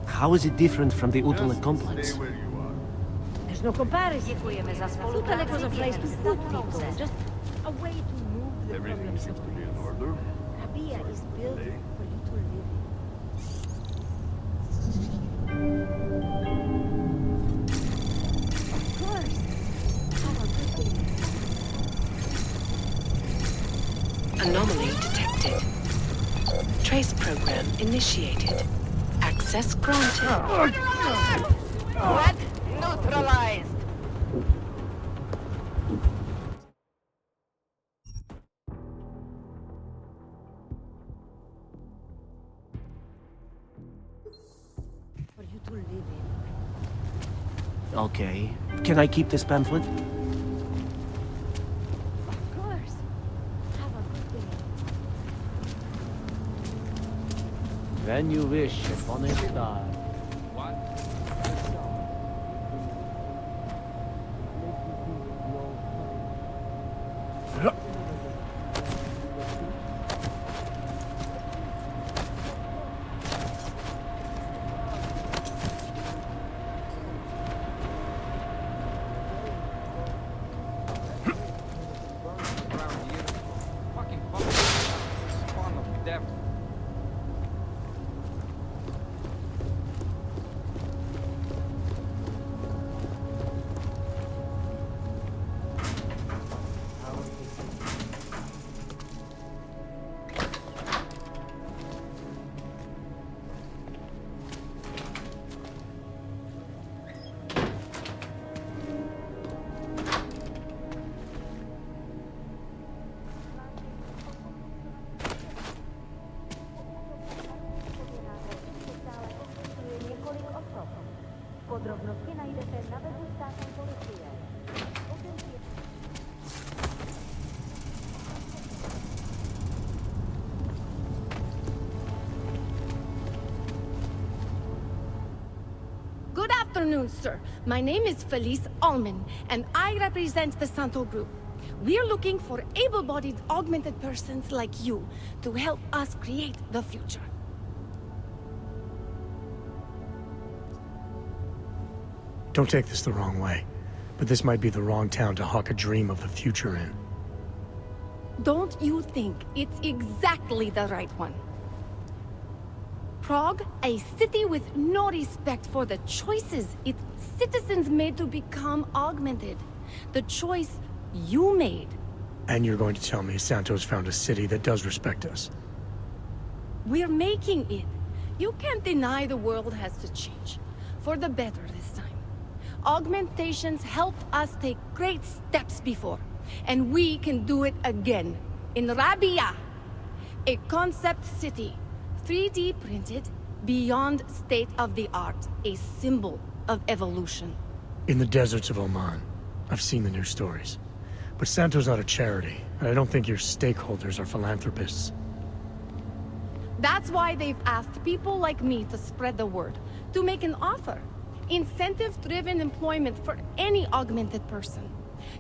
How is it different from the Utile complex? There's no comparison. Utile was a place to put people, just a way to move the problems of the Order. Rabia is built for you to live in. Of course. Have a good day. Anomaly detected. Trace program initiated. Access granted. What? Neutralized. For you to live in. Okay. Can I keep this pamphlet? Of course. Have a good day. When you wish upon a star. Podrobnosti najdete na webu státní policie. Good afternoon, sir. My name is Felice Allman, and I represent the Santo Group. We're looking for able-bodied, augmented persons like you to help us create the future. Don't take this the wrong way, but this might be the wrong town to hawk a dream of the future in. Don't you think it's exactly the right one? Prague, a city with no respect for the choices its citizens made to become augmented. The choice you made. And you're going to tell me Santos found a city that does respect us? We're making it. You can't deny the world has to change. For the better this time. Augmentations helped us take great steps before. And we can do it again. In Rabia. A concept city. 3D printed, beyond state-of-the-art. A symbol of evolution. In the deserts of Oman. I've seen the news stories. But Santo's not a charity, and I don't think your stakeholders are philanthropists. That's why they've asked people like me to spread the word, to make an offer. Incentive-driven employment for any augmented person.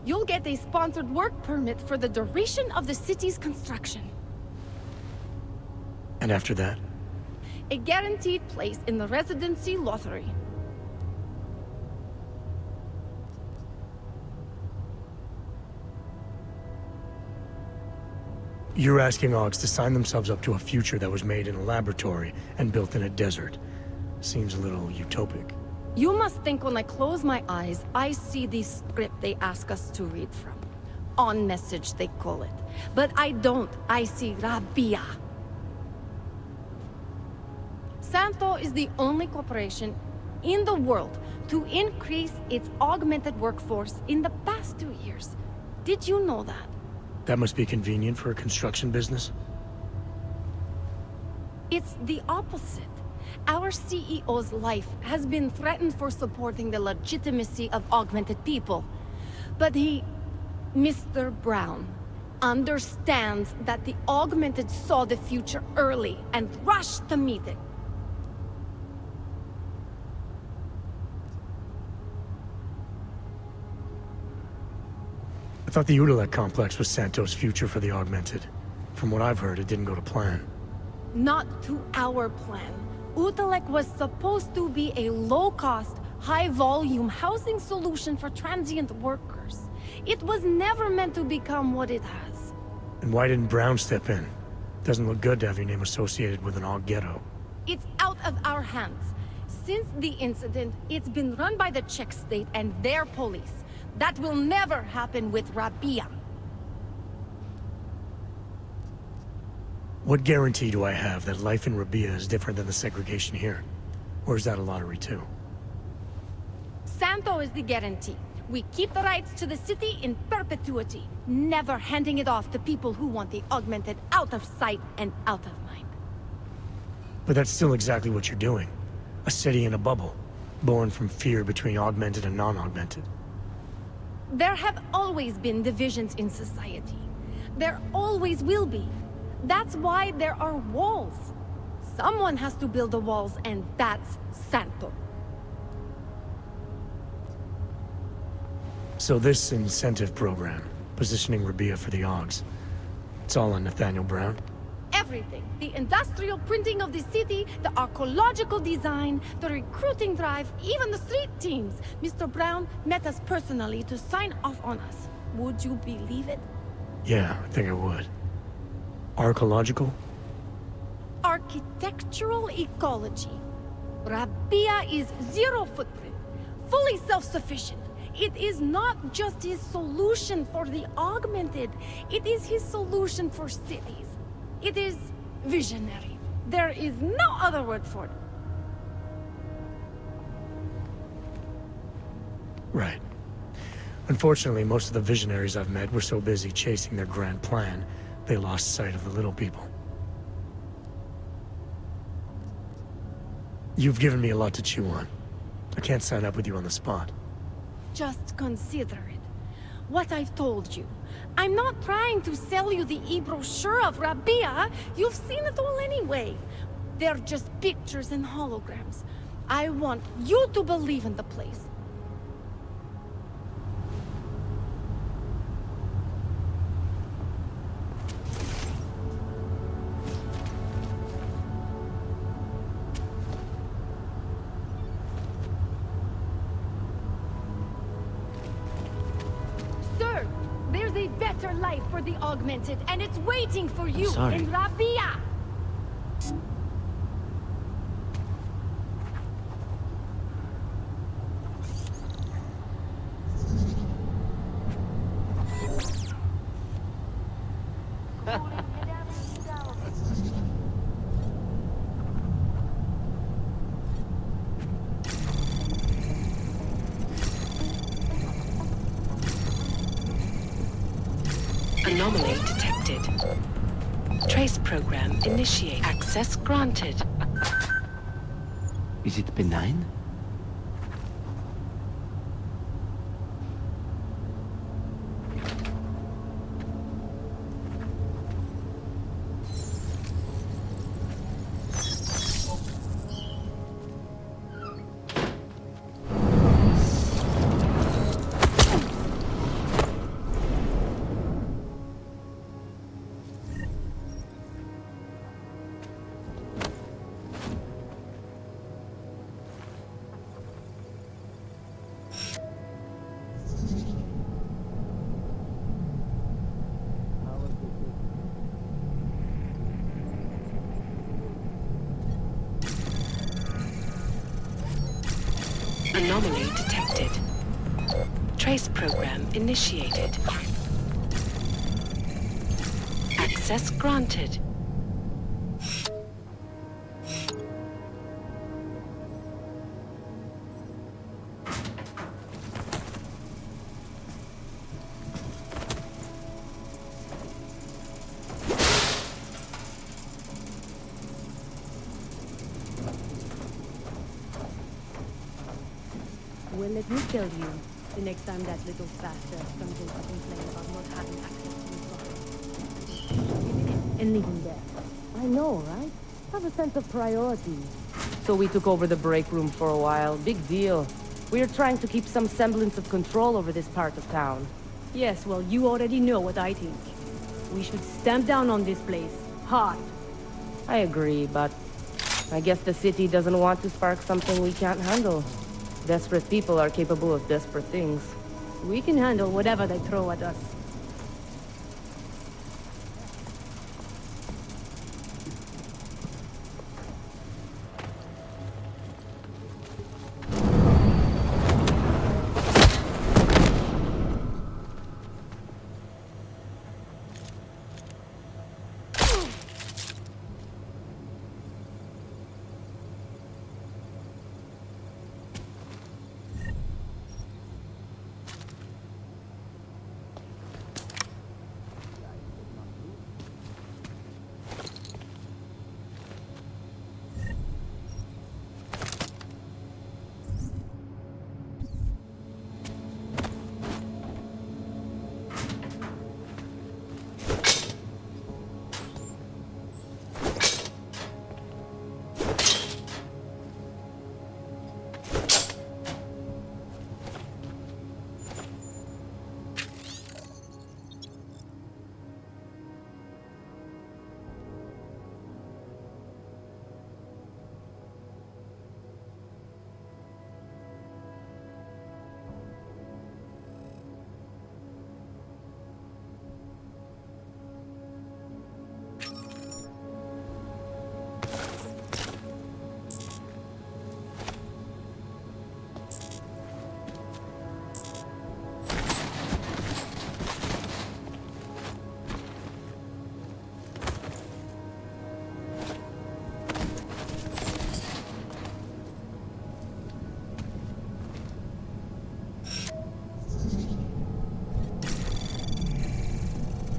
You'll get a sponsored work permit for the duration of the city's construction. And after that? A guaranteed place in the residency lottery. You're asking Augs to sign themselves up to a future that was made in a laboratory and built in a desert. Seems a little utopic. You must think when I close my eyes, I see the script they ask us to read from. on message, they call it. But I don't. I see Rabia. Santo is the only corporation in the world to increase its augmented workforce in the past 2 years. Did you know that? That must be convenient for a construction business. It's the opposite. Our CEO's life has been threatened for supporting the legitimacy of augmented people. But he, Mr. Brown, understands that the augmented saw the future early and rushed to meet it. I thought the Udalek complex was Santo's future for the augmented. From what I've heard, it didn't go to plan. Not to our plan. Utalek was supposed to be a low-cost, high-volume housing solution for transient workers. It was never meant to become what it has. And why didn't Brown step in? Doesn't look good to have your name associated with an Aug ghetto. It's out of our hands. Since the incident, it's been run by the Czech state and their police. That will never happen with Rabia. What guarantee do I have that life in Rabia is different than the segregation here? Or is that a lottery too? Santo is the guarantee. We keep the rights to the city in perpetuity, never handing it off to people who want the augmented out of sight and out of mind. But that's still exactly what you're doing. A city in a bubble, born from fear between augmented and non-augmented. There have always been divisions in society. There always will be. That's why there are walls. Someone has to build the walls, and that's Santo. So this incentive program, positioning Rabia for the Augs, it's all on Nathaniel Brown? Everything. The industrial printing of the city, the archaeological design, the recruiting drive, even the street teams. Mr. Brown met us personally to sign off on us. Would you believe it? Yeah, I think I would. Archaeological? Architectural ecology. Rabia is zero footprint, fully self-sufficient. It is not just his solution for the augmented, it is his solution for cities. It is visionary. There is no other word for it. Right. Unfortunately, most of the visionaries I've met were so busy chasing their grand plan, they lost sight of the little people. You've given me a lot to chew on. I can't sign up with you on the spot. Just consider it. What I've told you. I'm not trying to sell you the e-brochure of Rabia. You've seen it all anyway. They're just pictures and holograms. I want you to believe in the place. Sir, there's a better life for the augmented, and it's waiting for you Sorry. in Rabia. Anomaly detected. Trace program initiate. Access granted. Is it benign? Anomaly detected. Trace program initiated. Access granted. Well, let me tell you, the next time that little bastard comes in to complain about not having access to his body, and leave him there. I know, right? Have a sense of priority. So we took over the break room for a while. Big deal. We're trying to keep some semblance of control over this part of town. Yes, well, you already know what I think. We should stamp down on this place. Hard. I agree, but I guess the city doesn't want to spark something we can't handle. Desperate people are capable of desperate things. We can handle whatever they throw at us.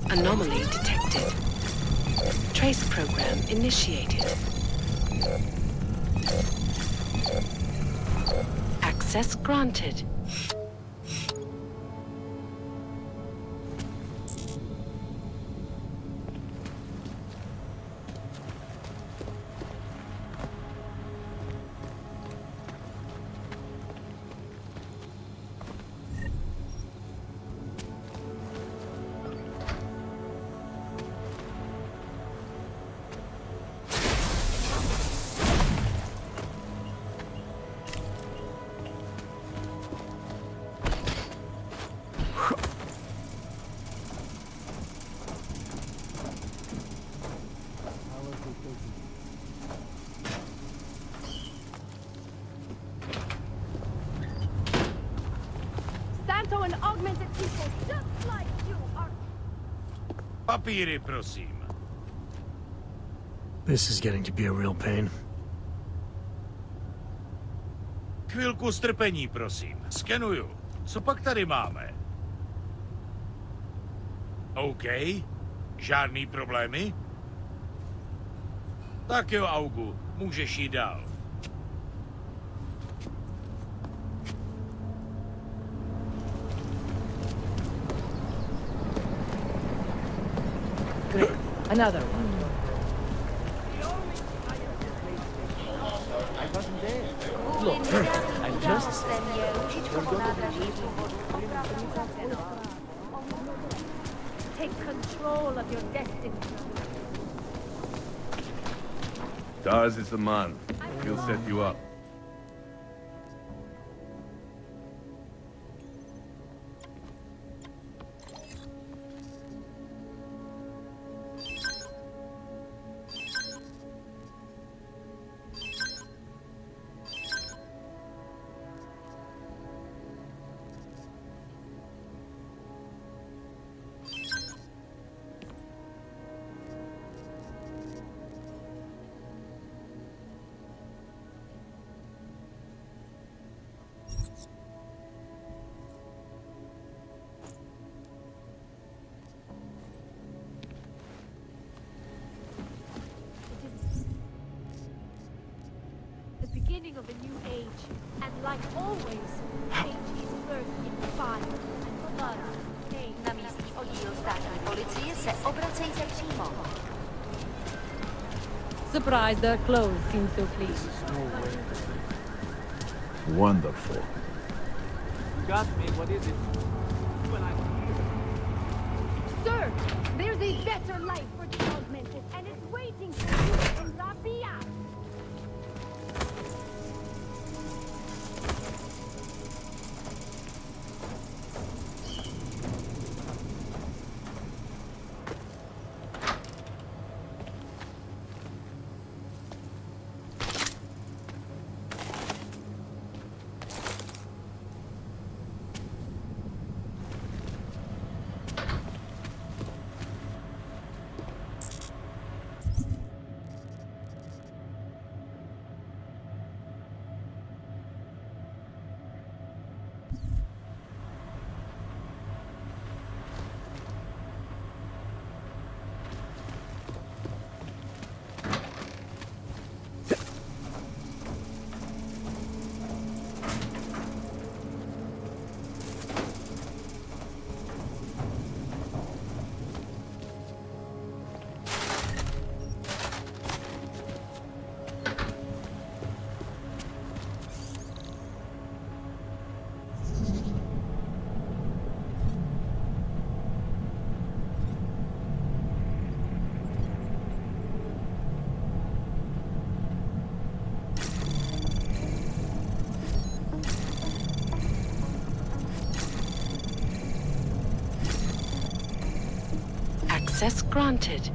Anomaly detected. Trace program initiated. Access granted. Santo and augmented people just like you are. Papíry, prosím. This is getting to be a real pain. Chvilku strpení, prosím. Skenuju. Co pak tady máme? OK. Žádný problémy? Tak jo, Augu. Můžeš jít dál. Great. Another one. I wasn't there. Look, I'm just... We're gonna be leaving Take control of your destiny. Daz is the man. He'll set you up. beginning of a new age. And like always, change is birthed in fire and blood. Pain. Na místní oddíl státní policie se obracejte přímo. Surprised their clothes seem so clean. Wonderful. You got me. What is it? Well, Sir, there's a better life for the augmented, and it's waiting for you in La Via. Access granted.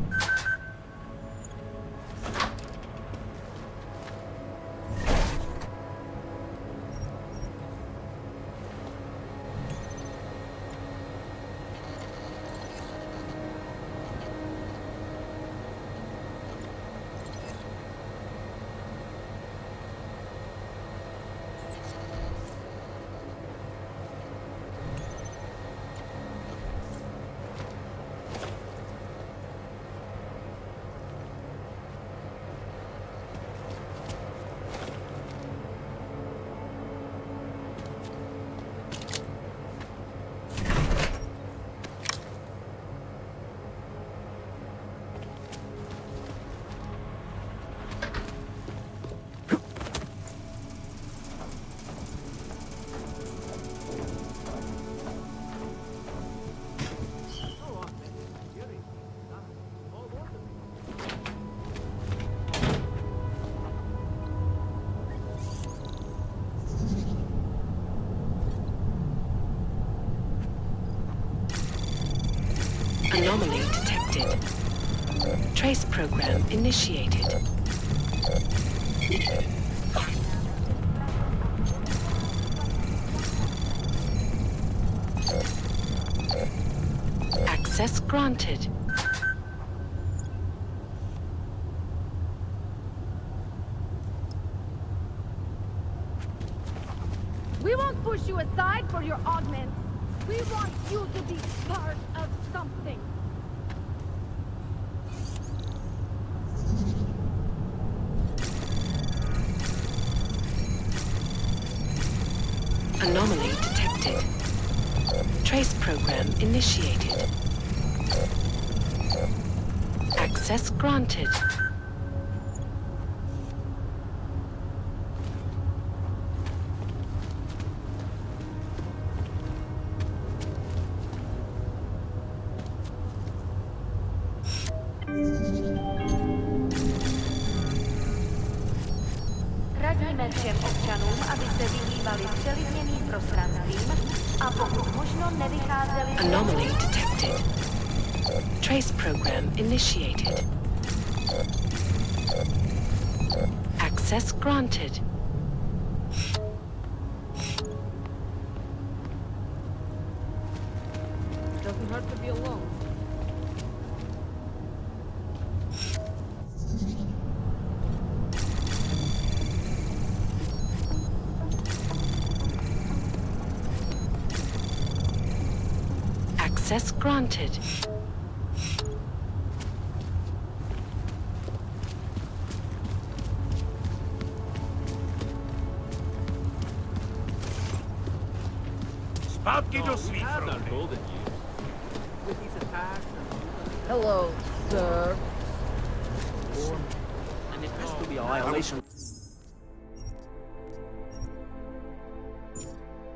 Anomaly detected. Trace program initiated. Access granted. We won't push you aside for your augments. We want you to be part of something. Anomaly detected. Trace program initiated. Access granted. Radíme všem občanům, aby se vyhýbali přelidněným prostranstvím a pokud možno nevycházeli... Anomaly detected. Trace program initiated. Access granted. Doesn't hurt to be alone. Access granted. We had our golden years. With these attacks and... Hello, sir. And it has to be a violation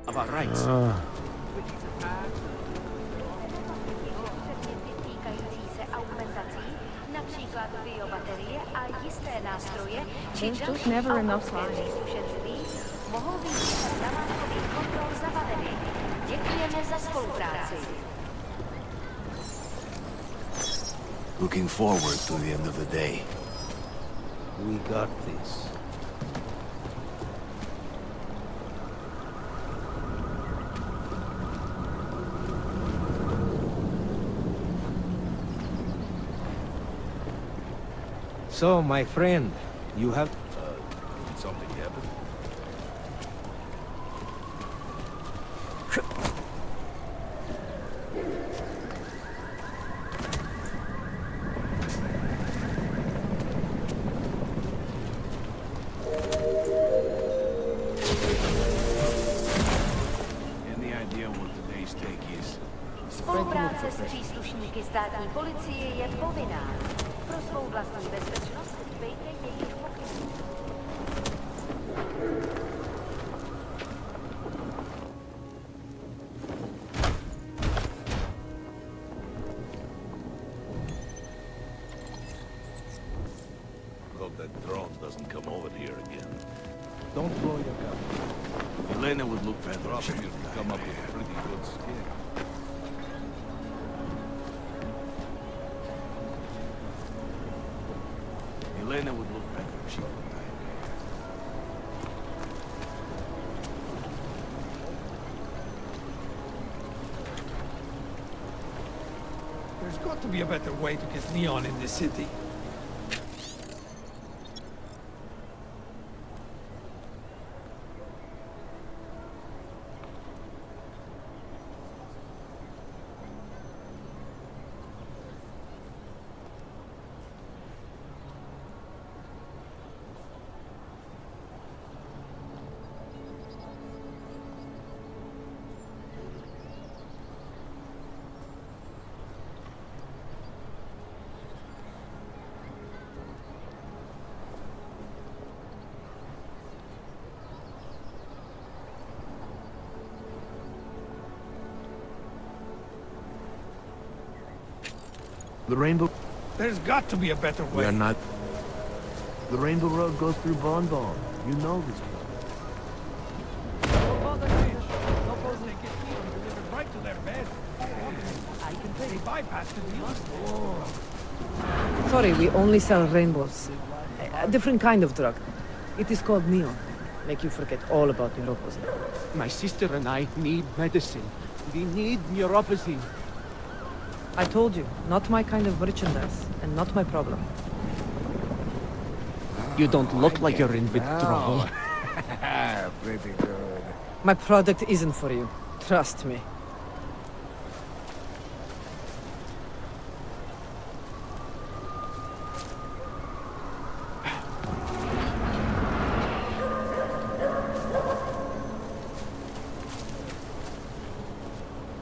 of our rights. With these attacks and... Týkající se augmentací, například biobaterie a jisté nástroje, či There's just další never enough autorské time. příslušenství, mohou být během namátkových kontrol zabaveny. Děkujeme za spolupráci. Looking forward to the end of the day. We got this. So, my friend, you have... Something happened? Any idea what today's take is? Spolupráce s příslušníky státní policie je povinná. Pro svou vlastní bezpečnost dbejte jejich pokynů. Hope that drone doesn't come over here again. Don't blow your gun. Elena would look better. Probably you've come up with a pretty good skin. Elena would look better if she would die. There's got to be a better way to get neon in this city. The Rainbow... There's got to be a better way. We are not... The Rainbow Road goes through Bon Bon. You know this place. Don't bother, Fish. Suppose they get neon delivered right to their bed. I can take a bypass to the Sorry, we only sell rainbows. A different kind of drug. It is called neon. Make you forget all about neuropathy. My sister and I need medicine. We need neuropathy. I told you, not my kind of merchandise, and not my problem. You don't look like you're in withdrawal. Pretty good. My product isn't for you. Trust me.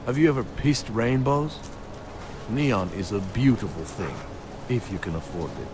Have you ever pissed rainbows? Neon is a beautiful thing, if you can afford it.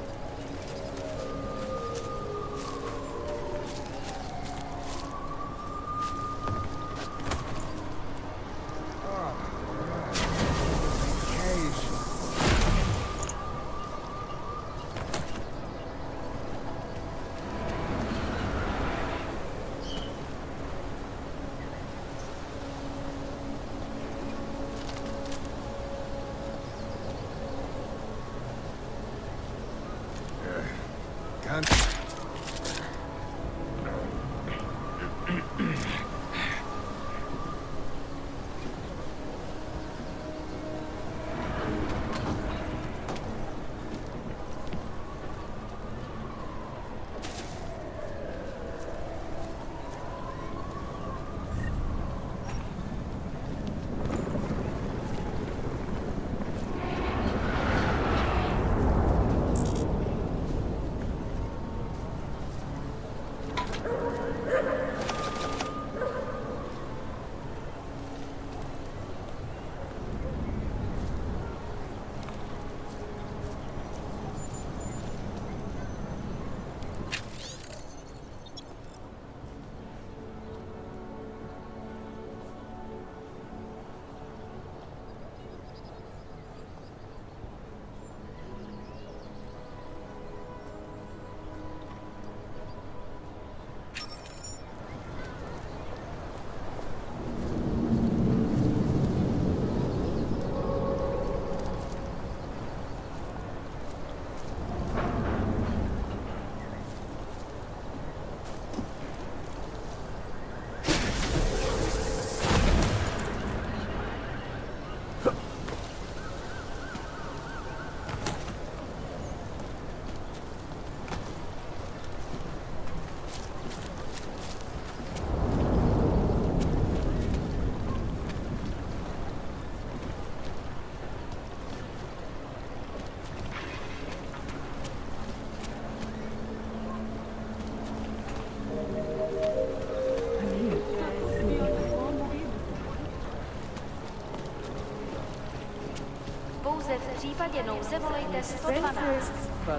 případě nouze volejte 112.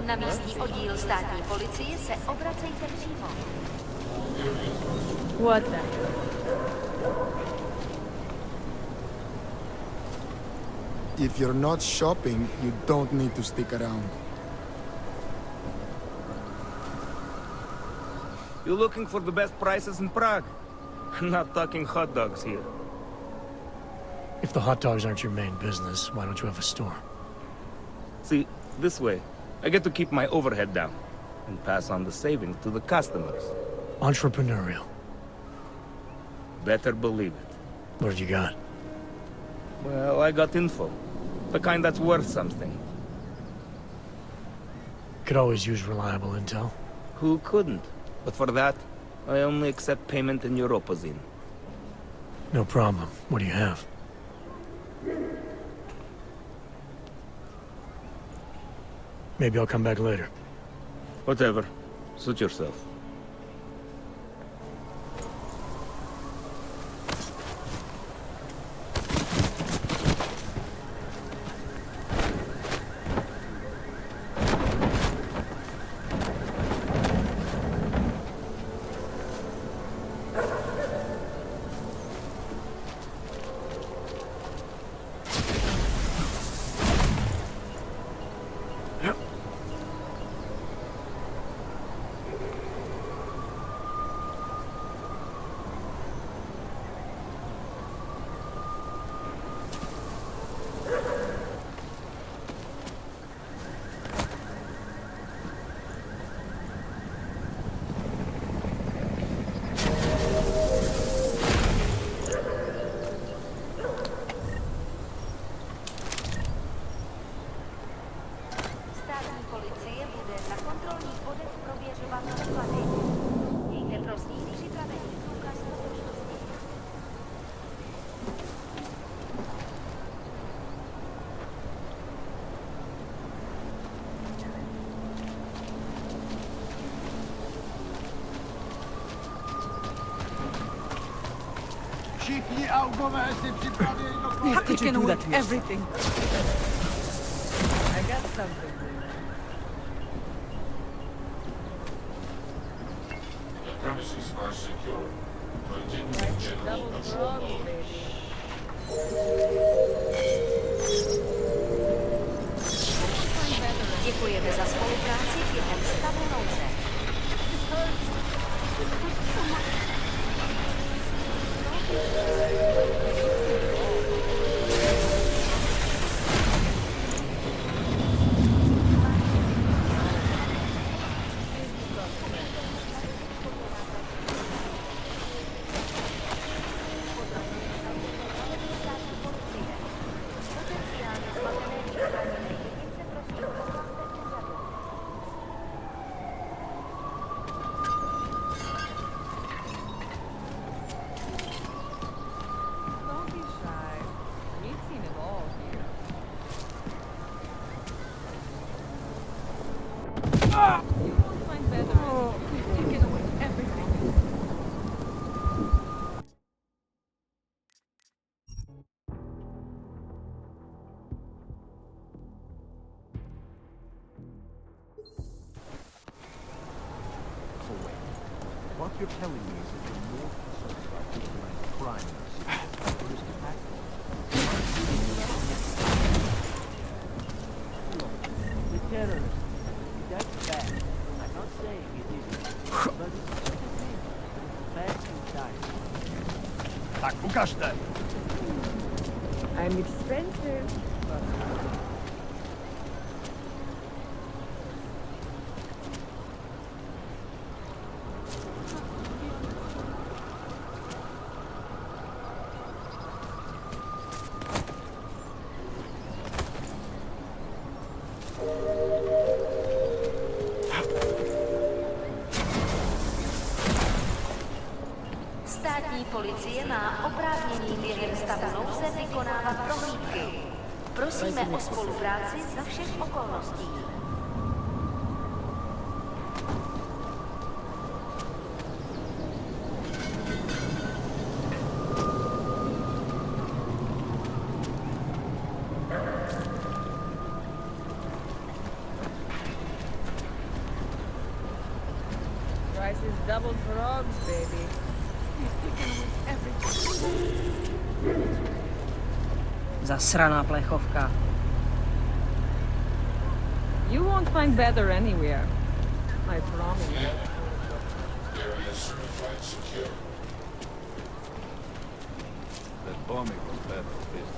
Na místní oddíl státní policie se obracejte přímo. What the? If you're not shopping, you don't need to stick around. You looking for the best prices in Prague? Not talking hot dogs here. If the hot dogs aren't your main business, why don't you have a store? See, this way, I get to keep my overhead down and pass on the savings to the customers. Entrepreneurial. Better believe it. What have you got? Well, I got info. The kind that's worth something. Could always use reliable intel. Who couldn't? But for that, I only accept payment in Europozine. No problem. What do you have? Maybe I'll come back later. Whatever. Suit yourself. Všichni augové si připravějí do We've taken away everything. I got something. The premises are secure. Continue general patrol. Děkujeme za spolupráci během stavu nouze. What you're telling me is that you're more concerned about organized crime in the city than tourist attack. The terrorist. That's bad. I'm not saying it isn't. But it's such a thing. Back in time. Tak, ukażte! I'm expensive. Státní policie má oprávnění během stavu nouze vykonávat prohlídky. Prosíme o spolupráci za všech okolností. Price is doubled for Oggs, baby. Zasraná plechovka. You won't find better anywhere. I promise. Area certified secure. That bombing was bad for business.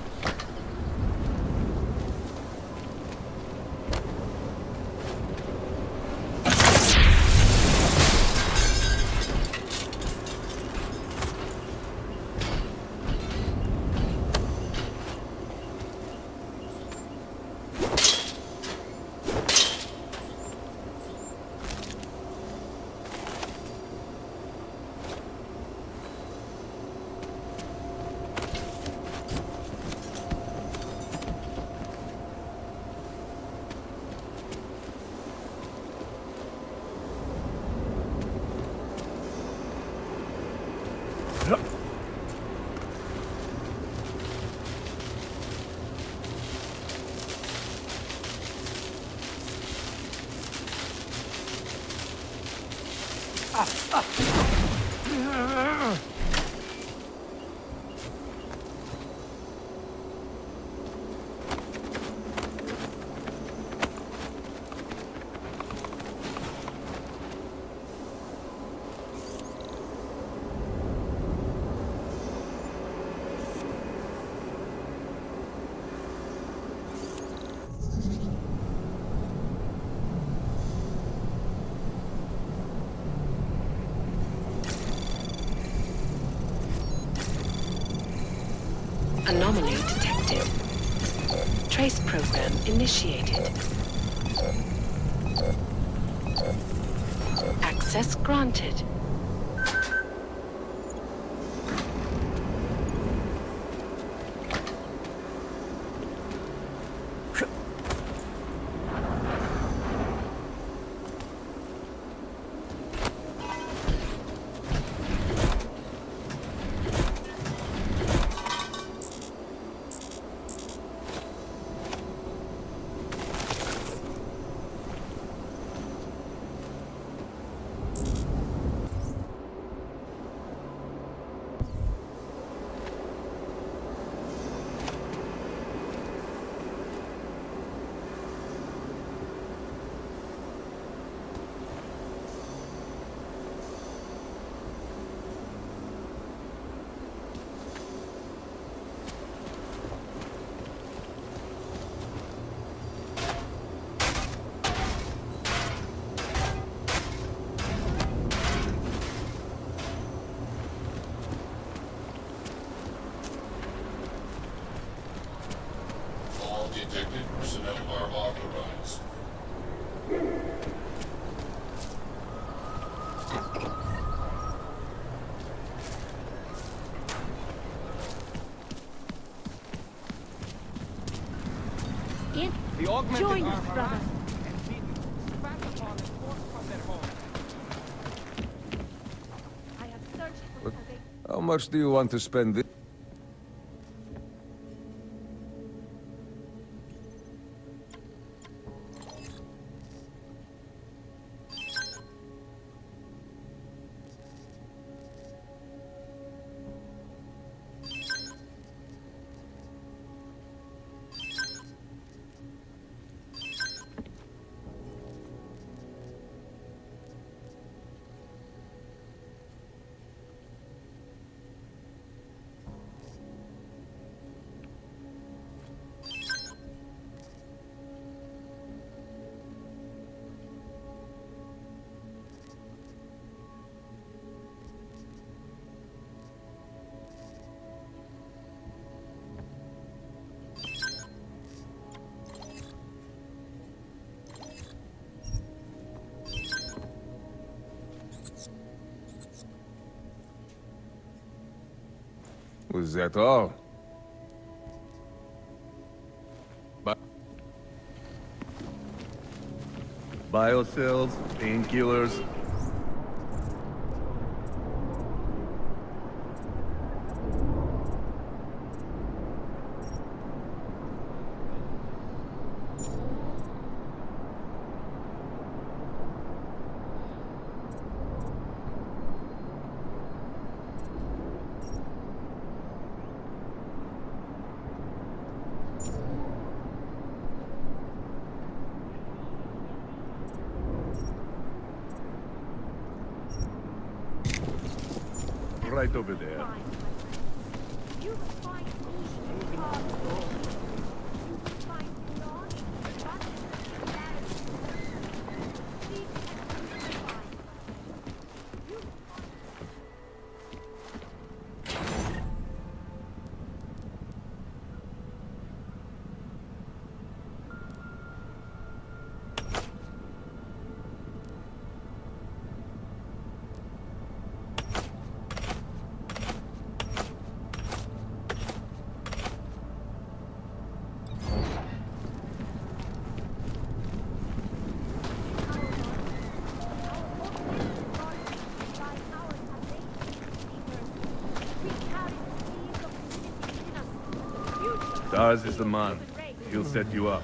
Anomaly detected. Trace program initiated. Access granted. All detected personnel are authorized. The augmented Join are us, brother. harassed and beaten, spat upon and forced from their homes. I have searched for What? salvation. How much do you want to spend this? Was that all? Biocells, painkillers. right over there. You will find meaning in our soul. You will find belonging in justice and humanity. Seek and you will find. You will find. Daz is the man. He'll set you up.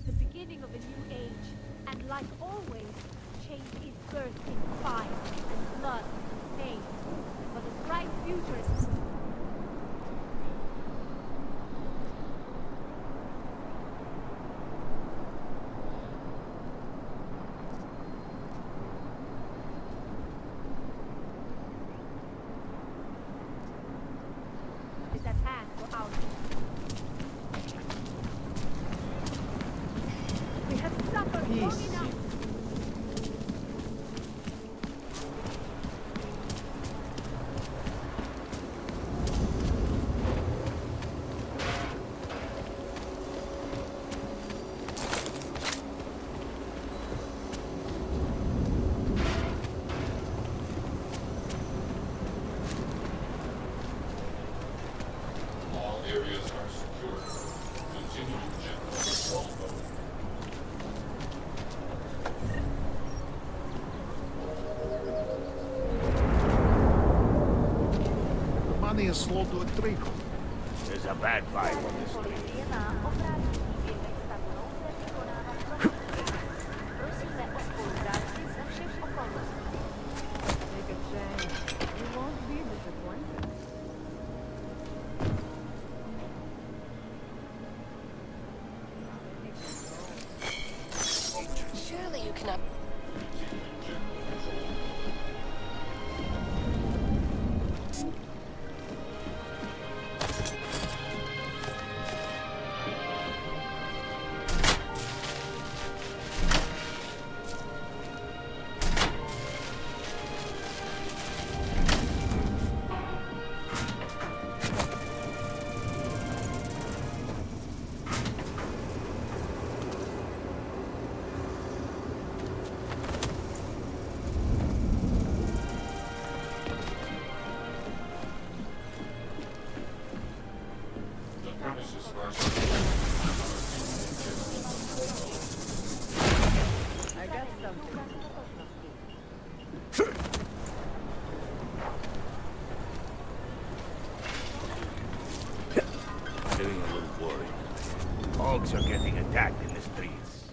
The beginning of a new age, and like always, change is birthed in fire and blood and pain. But a bright future is at hand for our we have suffered long enough. All areas are secure. Continue general control mode. The money is slow to a trickle. There's a bad vibe on this street. Policie má oprávnění během stavu nouze vykonávat prohlídky. Prosíme o spolupráci za všech okolností. Take a chance. You won't be disappointed. Surely you cannot. I got something. Getting a little worried. Hogs are getting attacked in the streets.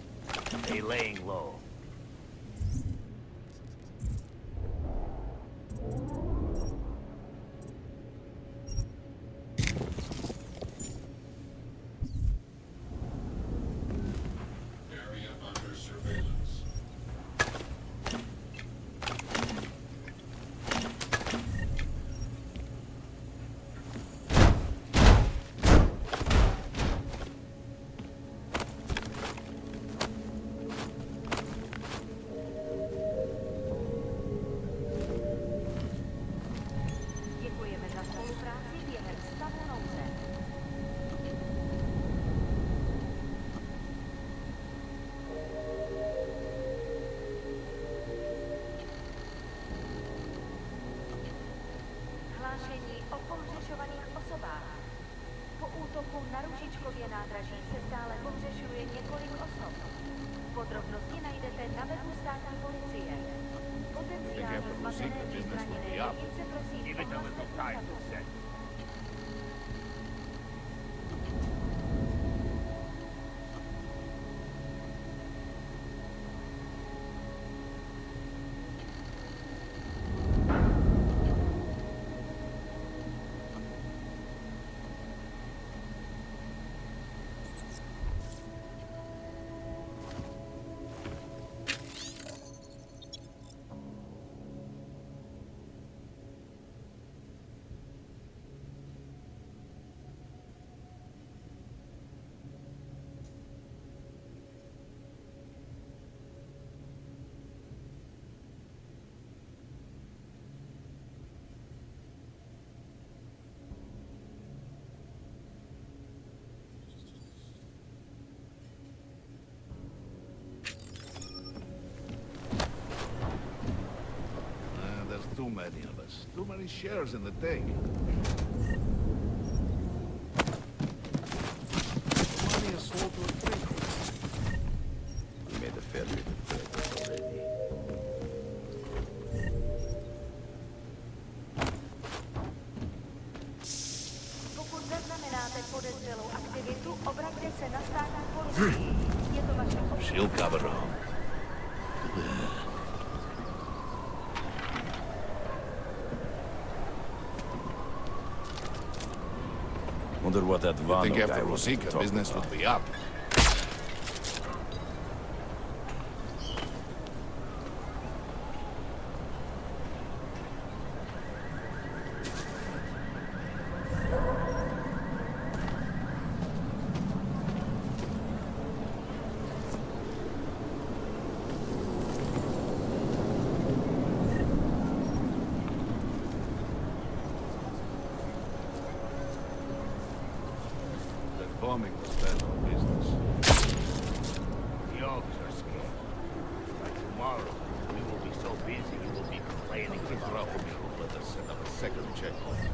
They laying low. Area under surveillance. Děkujeme za spolupráci během stavu nouze. Hlášení o pohřešovaných osobách. Po útoku na Ružičkově nádraží se stále pohřešuje několik osob. Podrobnosti najdete na webu státní policie. Potenciálně zmatené či zraněné jedince prosím Give it a little time to set. There's too many of us. Too many shares in the thing. Money is sold to a trader. We made a fair bit of progress already. Pokud zaznamenáte podezřelou aktivitu, obraťte se na státní policii. Je to vaše povinnost. She'll cover her. Wonder what that Vano Think guy after was Rosika, business would be up. Bombing was bad on business. The Oaks are scared. By tomorrow, we will be so busy you will be complaining about it. Let us set up a second checkpoint.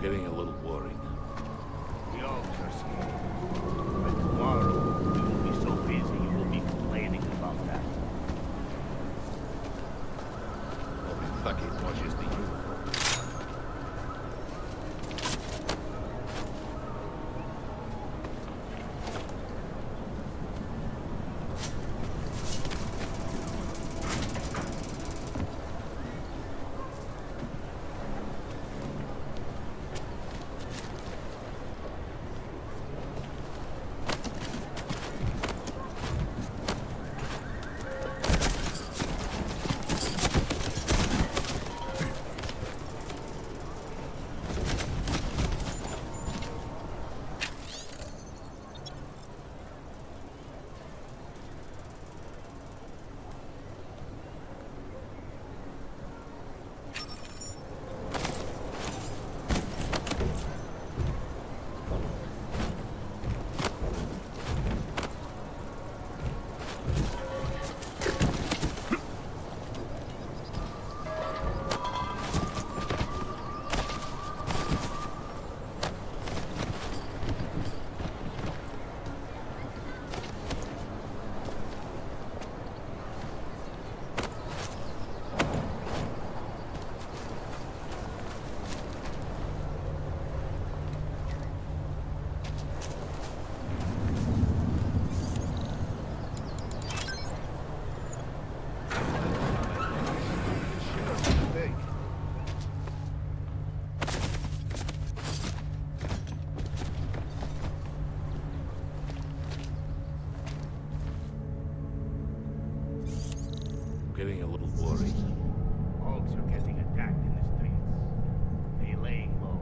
Getting a little worried. The Oaks are scared. By tomorrow, we will be so busy you will be complaining about that. Fuck it, watches the uniform. getting a little worried. Hogs are getting attacked in the streets. They laying low.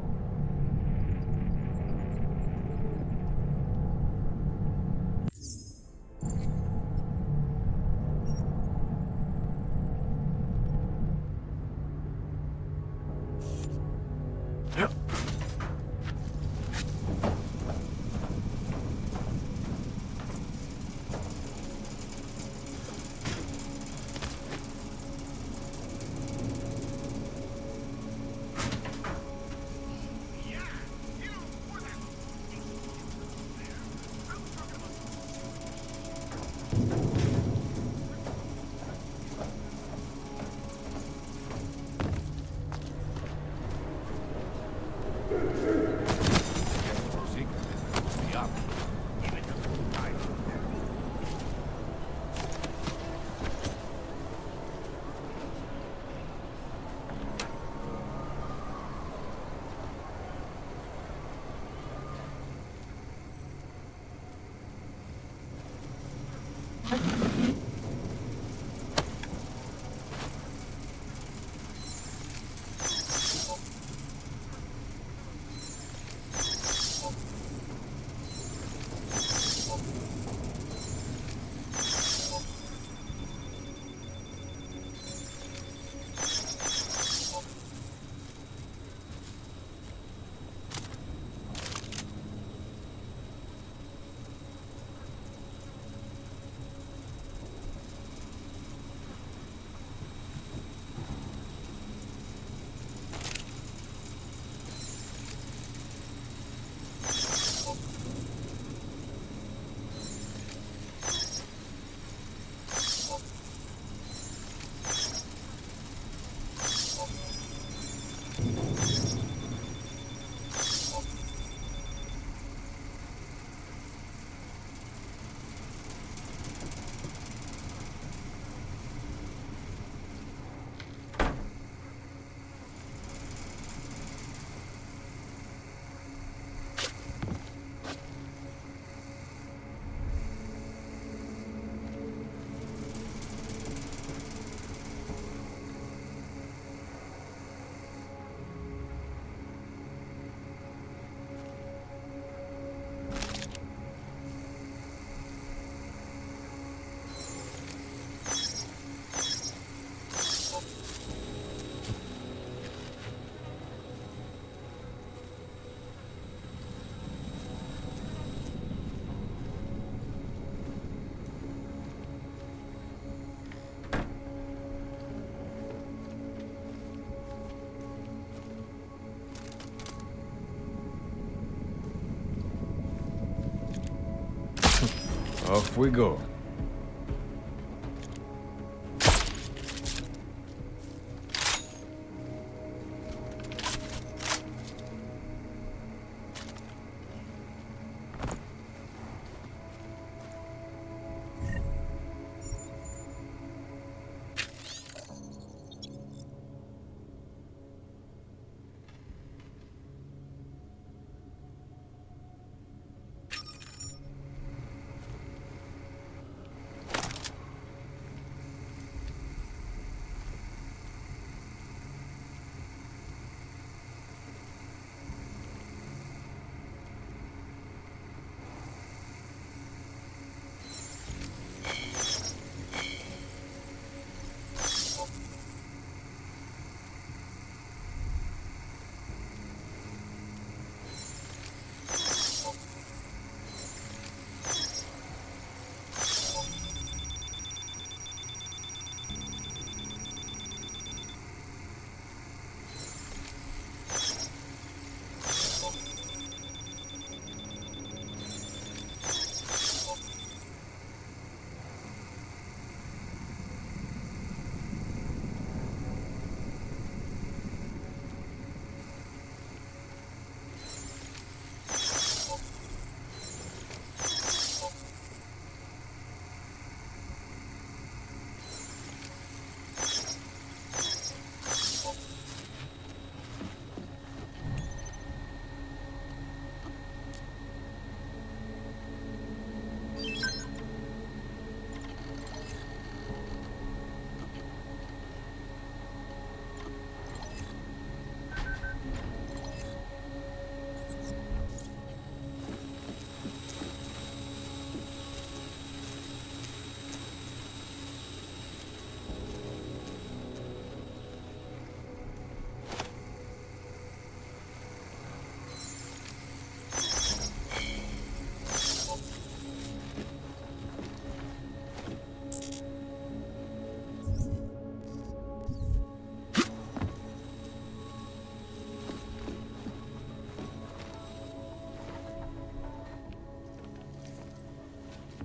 Off we go.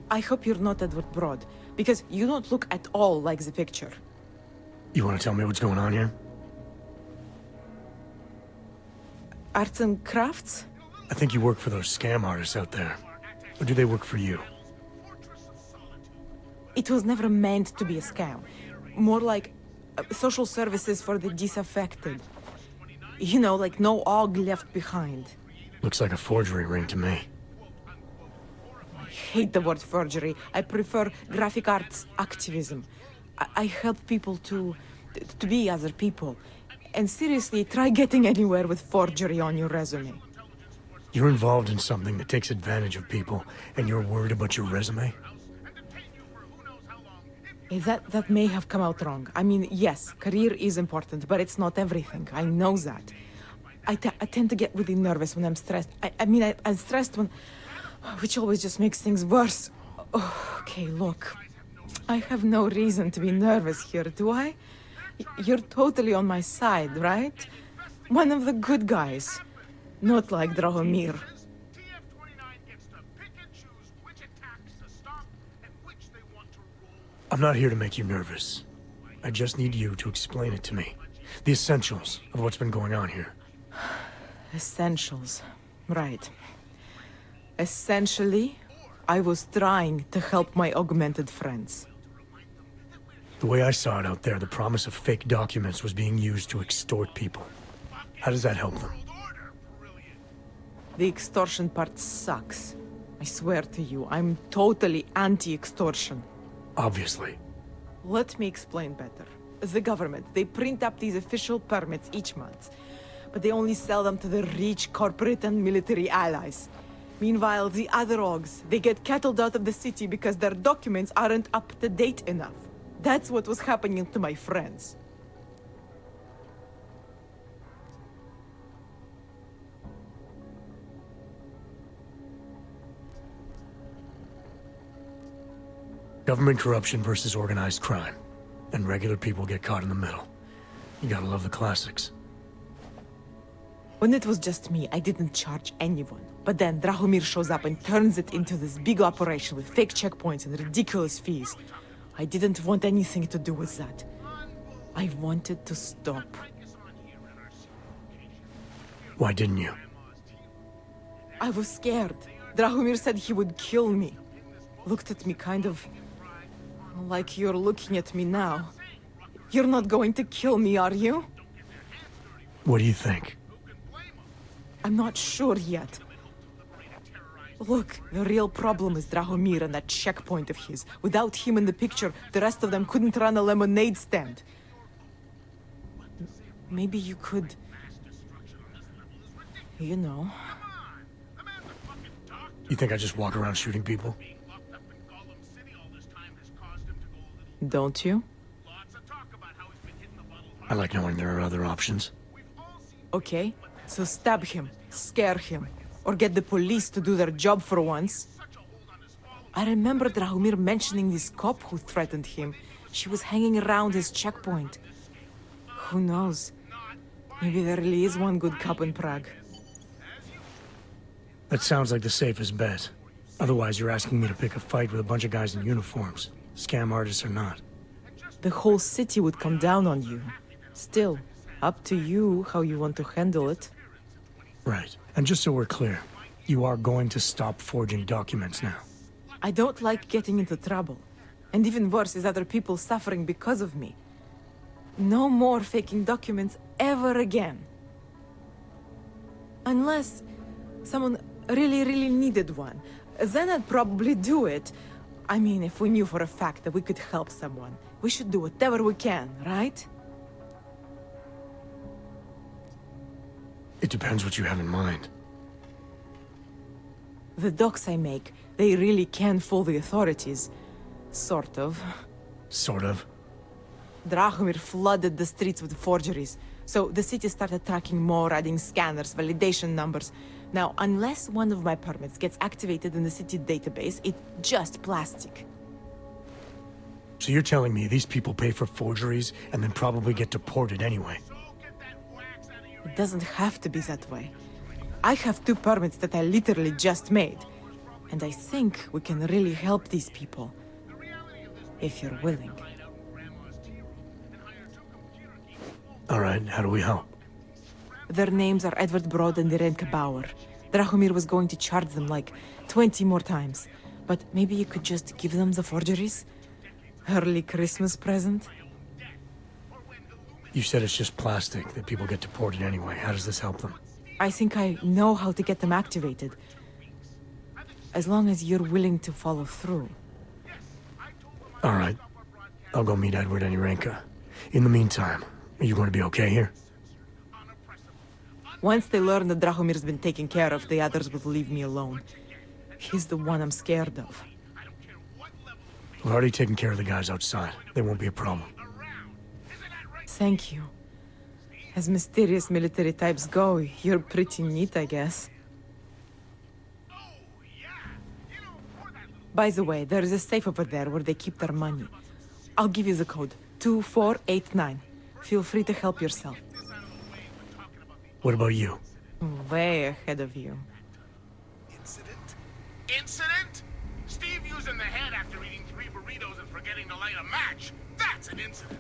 I hope you're not Edward Broad, because you don't look at all like the picture. You want to tell me what's going on here? Arts and crafts? I think you work for those scam artists out there. Or do they work for you? It was never meant to be a scam. More like social services for the disaffected. You know, like no OG left behind. Looks like a forgery ring to me. I hate the word forgery. I prefer graphic arts activism. I help people to be other people. And seriously, try getting anywhere with forgery on your resume. You're involved in something that takes advantage of people, and you're worried about your resume? That may have come out wrong. I mean, yes, career is important, but it's not everything. I know that. I tend to get really nervous when I'm stressed. I'm stressed when... which always just makes things worse. Oh, okay, look. I have no reason to be nervous here, do I? You're totally on my side, right? One of the good guys. Not like Drahomir. I'm not here to make you nervous. I just need you to explain it to me. The essentials of what's been going on here. Essentials. Right. Essentially, I was trying to help my augmented friends. The way I saw it out there, the promise of fake documents was being used to extort people. How does that help them? The extortion part sucks. I swear to you, I'm totally anti-extortion. Obviously. Let me explain better. The government, they print up these official permits each month, but they only sell them to the rich corporate and military allies. Meanwhile, the other OGs, they get cattled out of the city because their documents aren't up to date enough. That's what was happening to my friends. Government corruption versus organized crime. And regular people get caught in the middle. You gotta love the classics. When it was just me, I didn't charge anyone. But then Drahomir shows up and turns it into this big operation with fake checkpoints and ridiculous fees. I didn't want anything to do with that. I wanted to stop. Why didn't you? I was scared. Drahomir said he would kill me. Looked at me kind of... like you're looking at me now. You're not going to kill me, are you? What do you think? I'm not sure yet. Look, the real problem is Drahomir and that checkpoint of his. Without him in the picture, the rest of them couldn't run a lemonade stand. Maybe you could... you know... You think I just walk around shooting people? Don't you? I like knowing there are other options. Okay, so stab him, scare him, or get the police to do their job for once. I remember Drahomir mentioning this cop who threatened him. She was hanging around his checkpoint. Who knows? Maybe there really is one good cop in Prague. That sounds like the safest bet. Otherwise, you're asking me to pick a fight with a bunch of guys in uniforms. Scam artists or not. The whole city would come down on you. Still, up to you how you want to handle it. Right. And just so we're clear, you are going to stop forging documents now. I don't like getting into trouble. And even worse is other people suffering because of me. No more faking documents ever again. Unless someone really needed one. Then I'd probably do it. I mean, if we knew for a fact that we could help someone, we should do whatever we can, right? It depends what you have in mind. The docs I make, they really can fool the authorities. Sort of. Sort of? Drahomir flooded the streets with forgeries, so the city started tracking more, adding scanners, validation numbers. Now, unless one of my permits gets activated in the city database, it's just plastic. So you're telling me these people pay for forgeries and then probably get deported anyway? It doesn't have to be that way. I have 2 permits that I literally just made. And I think we can really help these people. If you're willing. All right, how do we help? Their names are Edward Broad and Irenka Bauer. Drahomir was going to charge them like 20 more times. But maybe you could just give them the forgeries? Early Christmas present? You said it's just plastic, that people get deported anyway. How does this help them? I think I know how to get them activated. As long as you're willing to follow through. All right. I'll go meet Edward and Irenka. In the meantime, are you going to be okay here? Once they learn that Drahomir's been taken care of, the others will leave me alone. He's the one I'm scared of. We've already taken care of the guys outside. They won't be a problem. Thank you. As mysterious military types go, you're pretty neat, I guess. By the way, there is a safe over there where they keep their money. I'll give you the code. 2489. Feel free to help yourself. What about you? Way ahead of you. Incident? Steve using the head after eating 3 burritos and forgetting to light a match. That's an incident.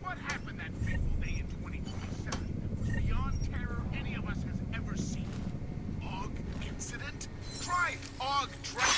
What happened that fateful day in 2027 was beyond terror any of us has ever seen. Og incident? Try Og Dragon.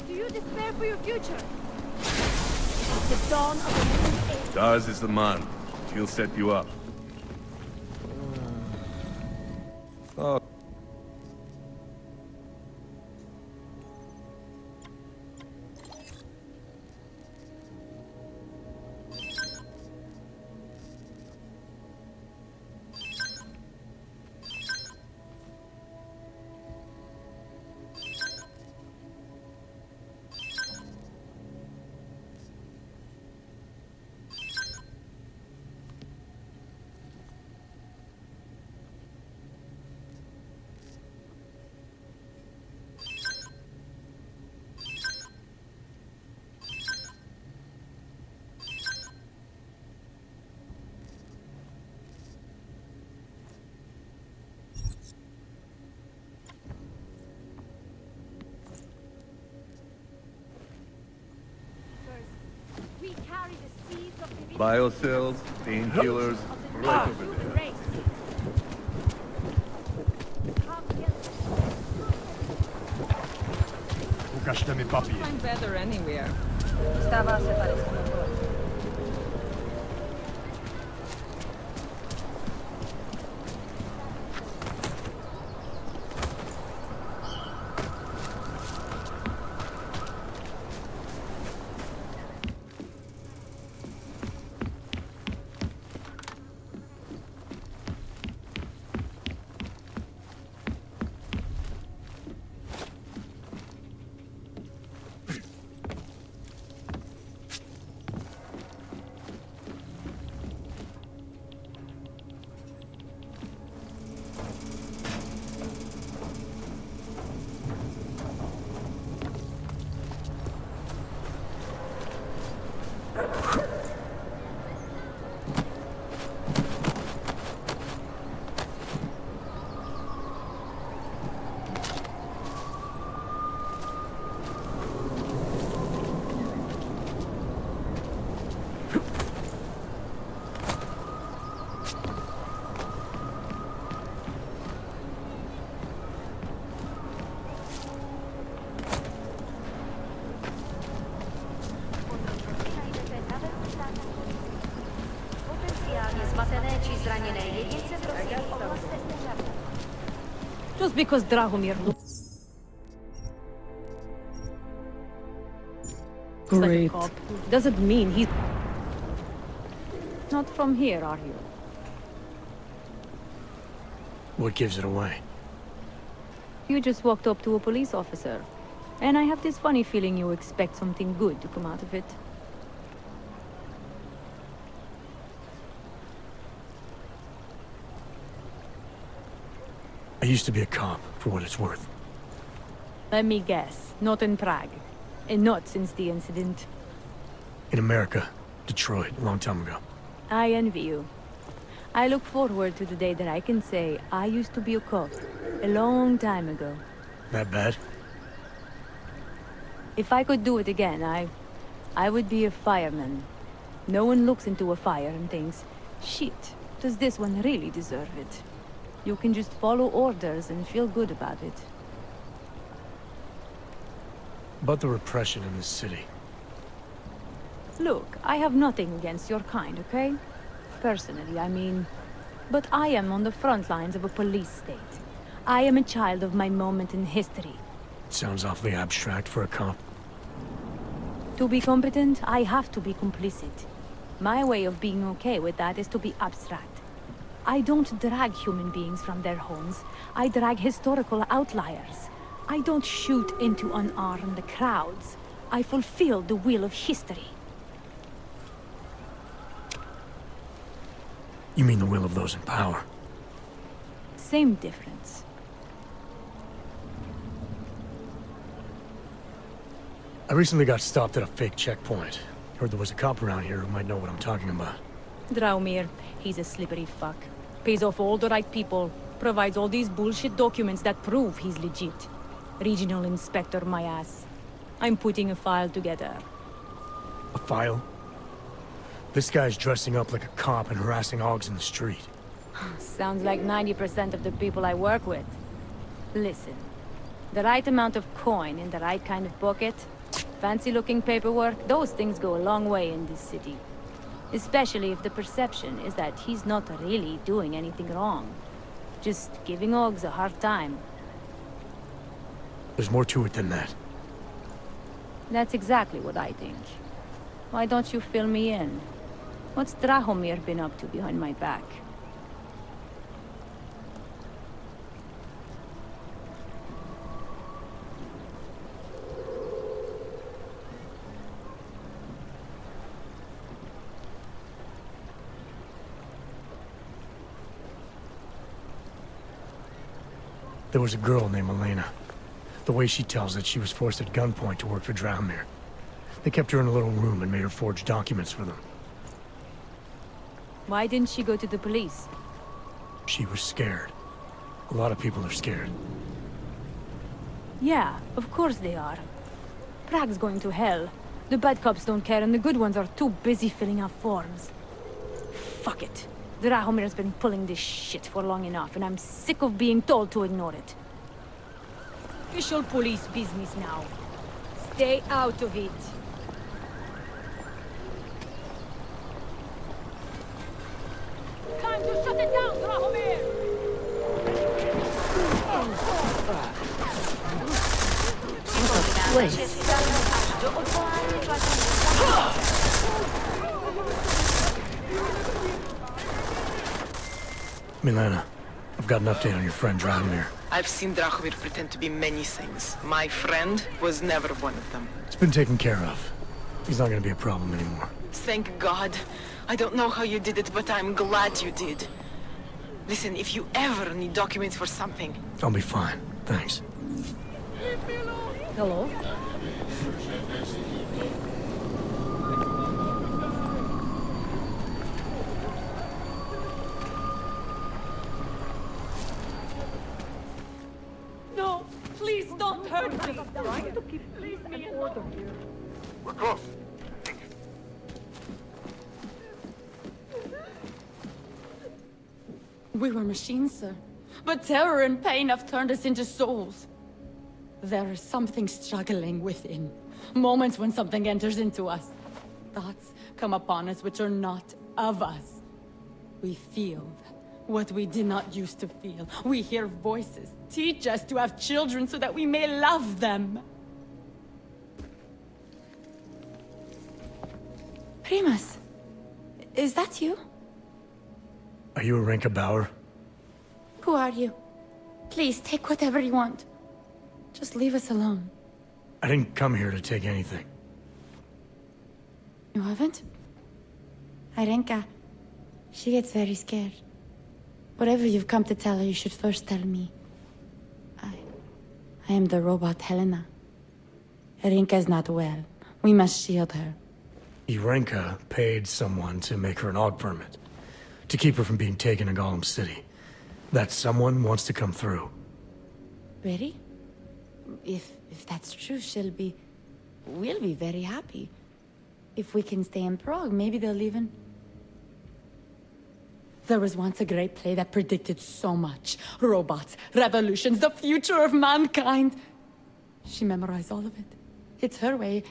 Do you despair for your future? The dawn of a new age. Daz is the man. He'll set you up. Oh. Biocells, painkillers, right over there. Ukażcie mi papier. I'm better anywhere. Stává se tady s tím. Just because Drahomir looks like a Great. cop doesn't mean he's not from here, are you? What gives it away? You just walked up to a police officer. And I have this funny feeling you expect something good to come out of it. I used to be a cop, for what it's worth. Let me guess, not in Prague. And not since the incident. In America, Detroit, a long time ago. I envy you. I look forward to the day that I can say I used to be a cop. A long time ago. That bad? If I could do it again, I would be a fireman. No one looks into a fire and thinks, shit, does this one really deserve it? You can just follow orders and feel good about it. About the repression in this city. Look, I have nothing against your kind, okay? Personally, I mean. But I am on the front lines of a police state. I am a child of my moment in history. Sounds awfully abstract for a cop. To be competent, I have to be complicit. My way of being okay with that is to be abstract. I don't drag human beings from their homes. I drag historical outliers. I don't shoot into unarmed crowds. I fulfill the will of history. You mean the will of those in power? Same difference. I recently got stopped at a fake checkpoint. Heard there was a cop around here who might know what I'm talking about. Draumir, he's a slippery fuck. Pays off all the right people. Provides all these bullshit documents that prove he's legit. Regional inspector, my ass. I'm putting a file together. A file? This guy's dressing up like a cop and harassing hogs in the street. Sounds like 90% of the people I work with. Listen, the right amount of coin in the right kind of pocket, fancy-looking paperwork, those things go a long way in this city. Especially if the perception is that he's not really doing anything wrong. Just giving hogs a hard time. There's more to it than that. That's exactly what I think. Why don't you fill me in? What's Drahomir been up to behind my back? There was a girl named Elena. The way she tells it, she was forced at gunpoint to work for Drahomir. They kept her in a little room and made her forge documents for them. Why didn't she go to the police? She was scared. A lot of people are scared. Yeah, of course they are. Prague's going to hell. The bad cops don't care, and the good ones are too busy filling out forms. Fuck it. Drahomir's been pulling this shit for long enough, and I'm sick of being told to ignore it. Official police business now. Stay out of it. Time to shut it down, Drahomir! Milena, I've got an update on your friend Drahomir. I've seen Drahomir pretend to be many things. My friend was never one of them. It's been taken care of. He's not gonna be a problem anymore. Thank God. I don't know how you did it, but I'm glad you did. Listen, if you ever need documents for something... I'll be fine. Thanks. Hello? No, please don't hurt me. Trying to keep peace and order here. We're close. We were machines, sir. But terror and pain have turned us into souls. There is something struggling within. Moments when something enters into us. Thoughts come upon us which are not of us. We feel what we did not used to feel. We hear voices teach us to have children so that we may love them. Primus, is that you? Are you Arenka Bauer? Who are you? Please, take whatever you want. Just leave us alone. I didn't come here to take anything. You haven't? Arenka, she gets very scared. Whatever you've come to tell her, you should first tell me. I am the robot Helena. Arenka is not well. We must shield her. Arenka paid someone to make her an AUG permit. To keep her from being taken to Gollum City. That someone wants to come through. Really? If that's true, we'll be very happy. If we can stay in Prague, maybe they'll even... There was once a great play that predicted so much. Robots, revolutions, the future of mankind. She memorized all of it. It's her way.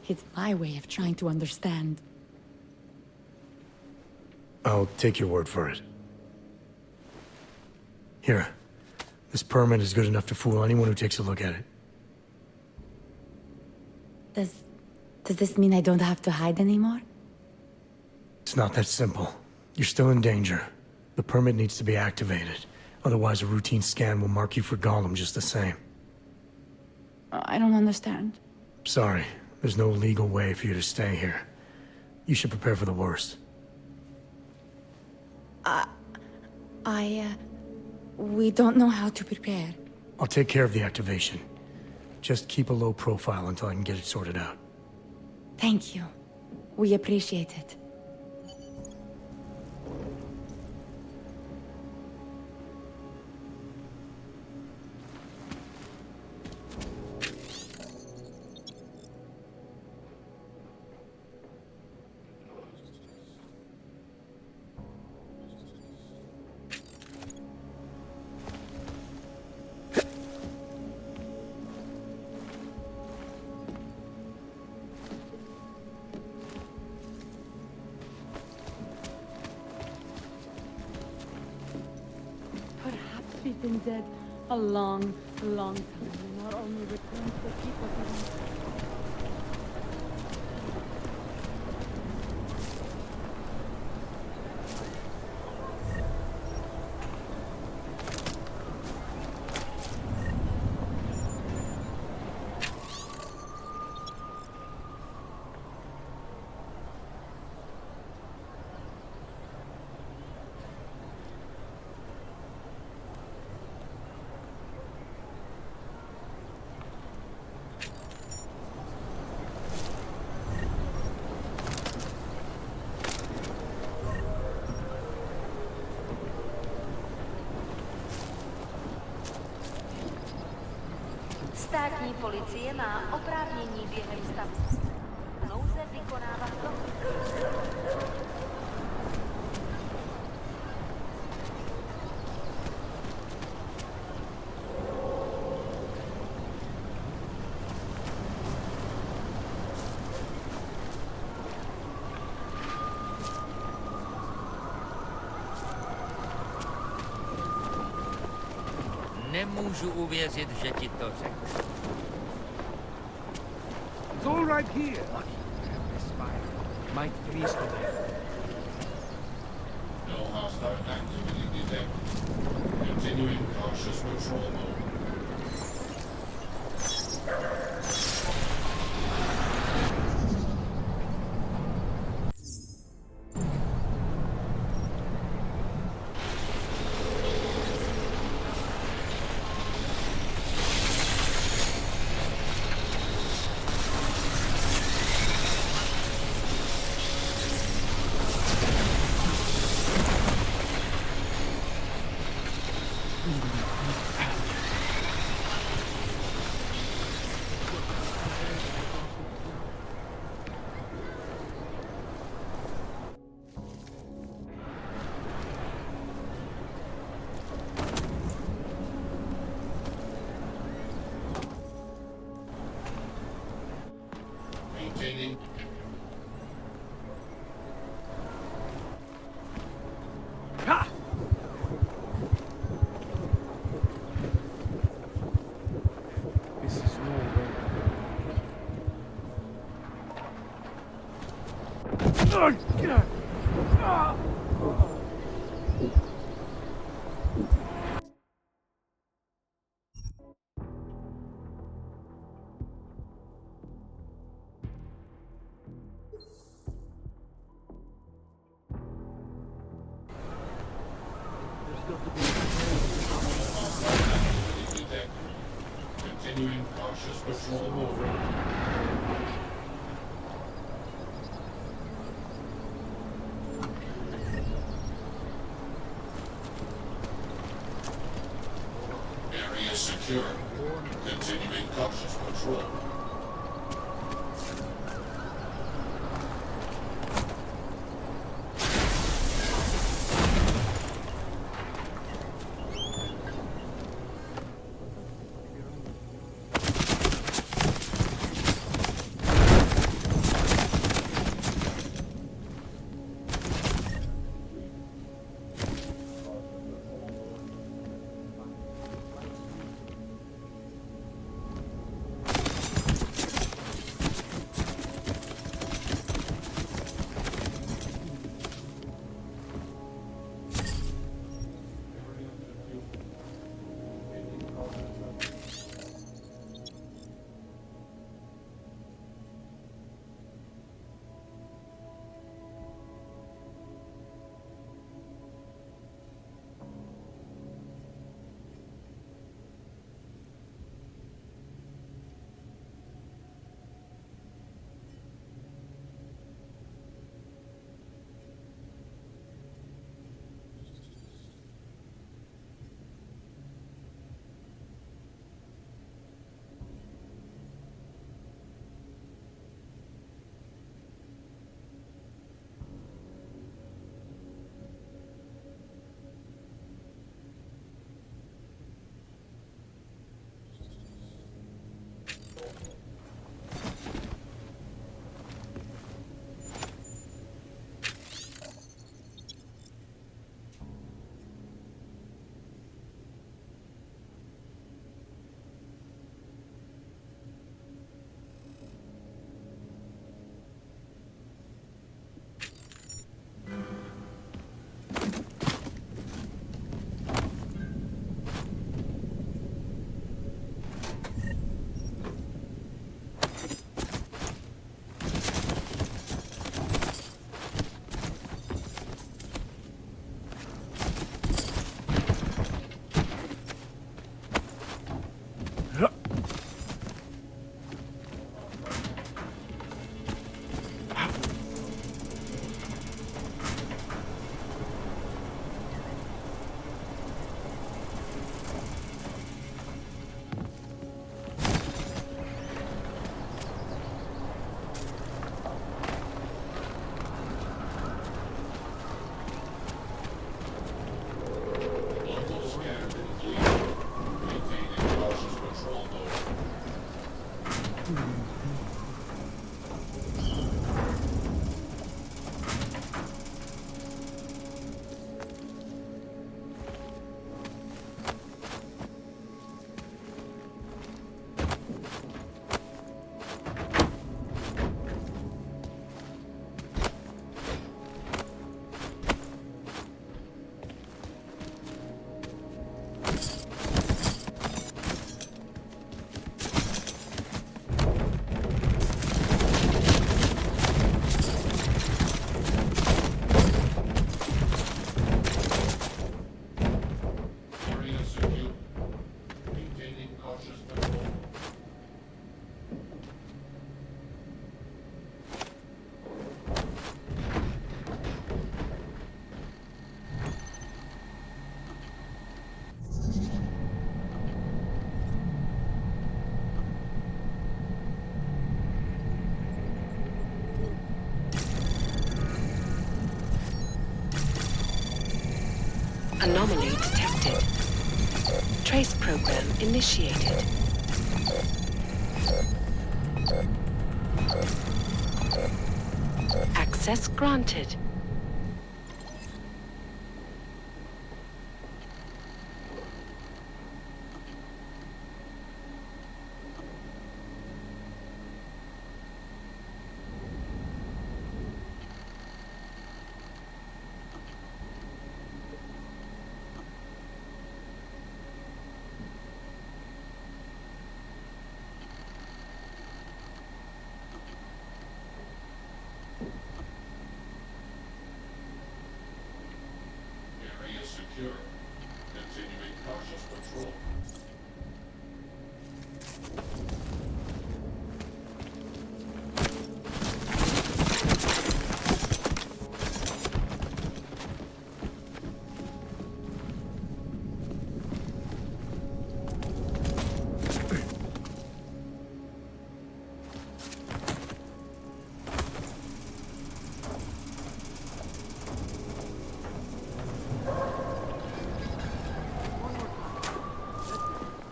It's my way of trying to understand. I'll take your word for it. Here. This permit is good enough to fool anyone who takes a look at it. Does this mean I don't have to hide anymore? It's not that simple. You're still in danger. The permit needs to be activated. Otherwise, a routine scan will mark you for Gollum just the same. I don't understand. Sorry. There's no legal way for you to stay here. You should prepare for the worst. We don't know how to prepare. I'll take care of the activation. Just keep a low profile until I can get it sorted out. Thank you. We appreciate it. We've been dead a long, long time, and not only return to the people who... Státní policie má oprávnění během stavu. vykonávat kroky. Nemůžu uvěřit, že ti to řekl. It's all right here. Lucky to have this fire. Might freeze to death. No hostile activity detected. Continuing cautious patrol mode. Maintaining. Ha! This is no way. Continuing cautious patrol mode. Area secure. Continuing cautious patrol. Trace program initiated. Access granted. Area secure. Continuing cautious patrol.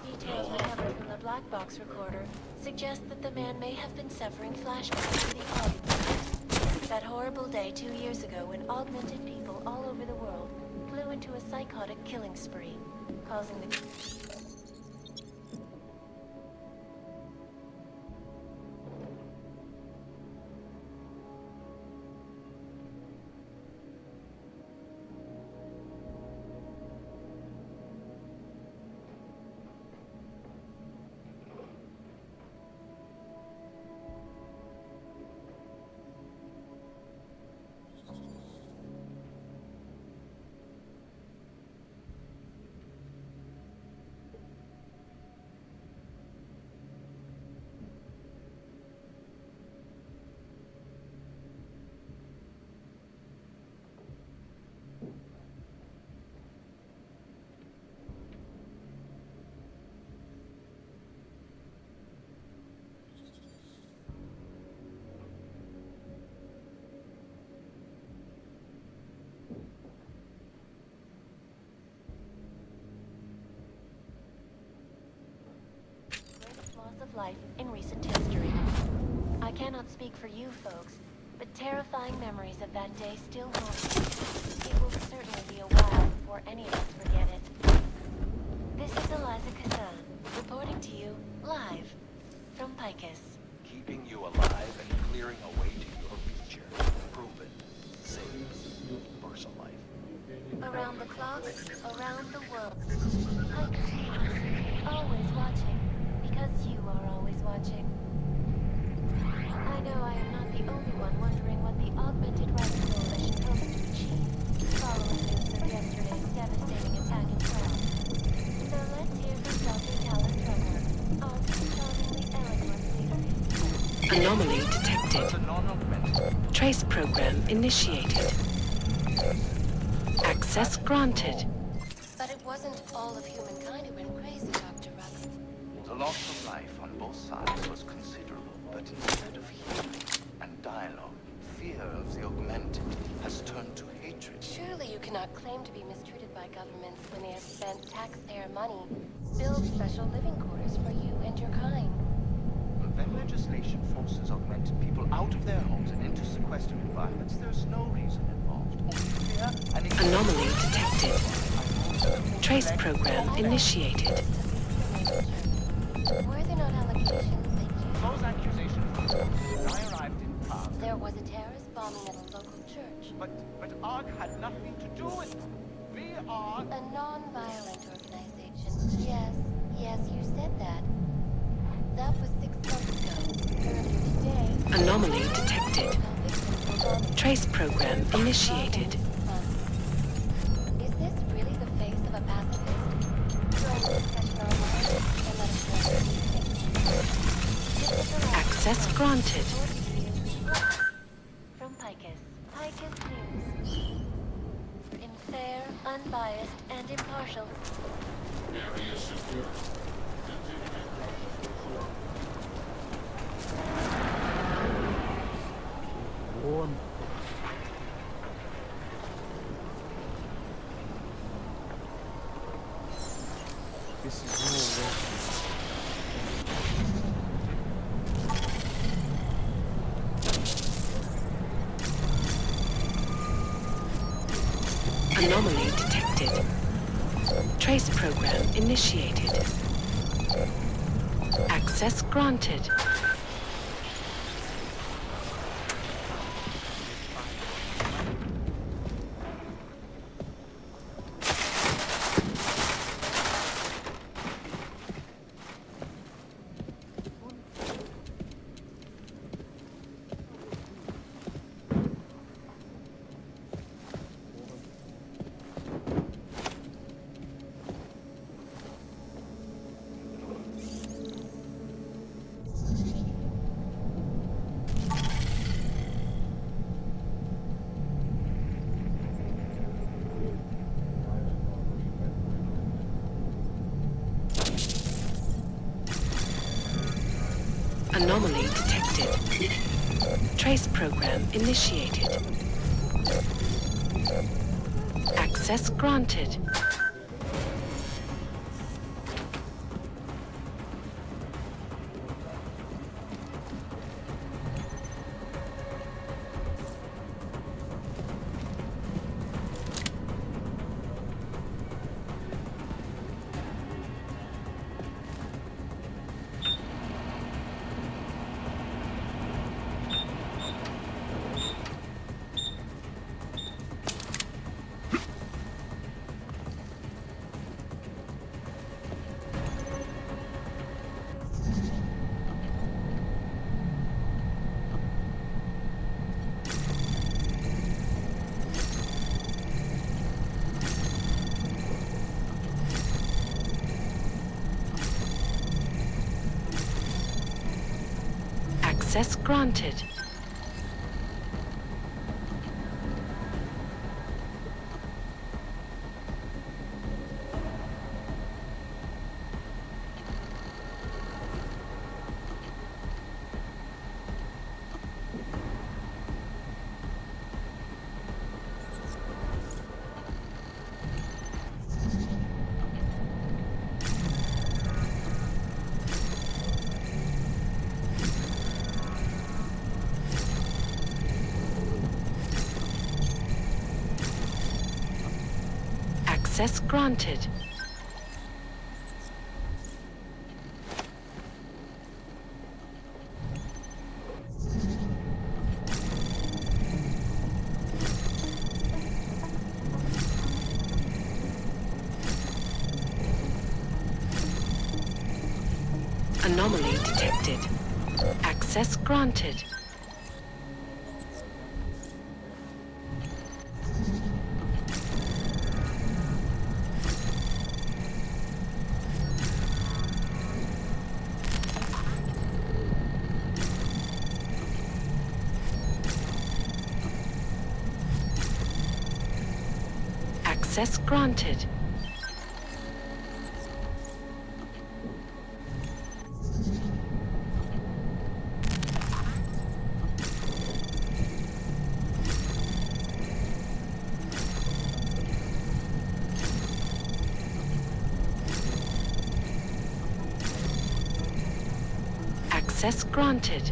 Details recovered from the black box recorder suggest that the man may have been suffering flashbacks to the Augment. That horrible day 2 years ago when augmented people all over the world flew into a psychotic killing spree, causing the... loss of life in recent history. I cannot speak for you folks, but terrifying memories of that day still haunt me. It will certainly be a while before any of us forget it. This is Eliza Kazan, reporting to you live from Picus. Keeping you alive and clearing a way to your future. Proven. Saves universal life. Around the clock, around the world. Picus News. Always watching, because you are always watching. I know I am not the only one wondering what the Augmented Rights Coalition hopes to achieve, following news of yesterday's devastating attack in France. So let's hear from Dr. Tyler Trevor, our charmingly eloquent leader. Anomaly detected. Trace program initiated. Access granted. But it wasn't all of humankind who went crazy, Dr. Ruck. The loss of life on both sides was considerable, but instead of healing and dialogue, fear of the augmented has turned to hatred. Surely you cannot claim to be mistreated by governments when they have spent taxpayer money, build special living quarters for you and your kind. When legislation forces augmented people out of their homes and into sequestered environments, there's no reason involved. Only fear and Anomaly detected. Trace program initiated. Were there not allegations that those accusations were when I arrived in Prague. there was a terrorist bombing at a local church? But ARG had nothing to do with it. We are a non-violent organization. Yes, you said that. That was 6 months ago. Earlier today... Anomaly detected. Trace program initiated. Is this really the face of a pacifist? Join the discussion online and let us know. Access granted. From Picus News. In fair, unbiased, and impartial. Area secure. Continuing cautious patrol. Warm. This is no way. Anomaly detected. Trace program initiated. Access granted. Anomaly detected. Trace program initiated. Access granted. Access granted. Access granted. Anomaly detected. Access granted. Access granted. Access granted.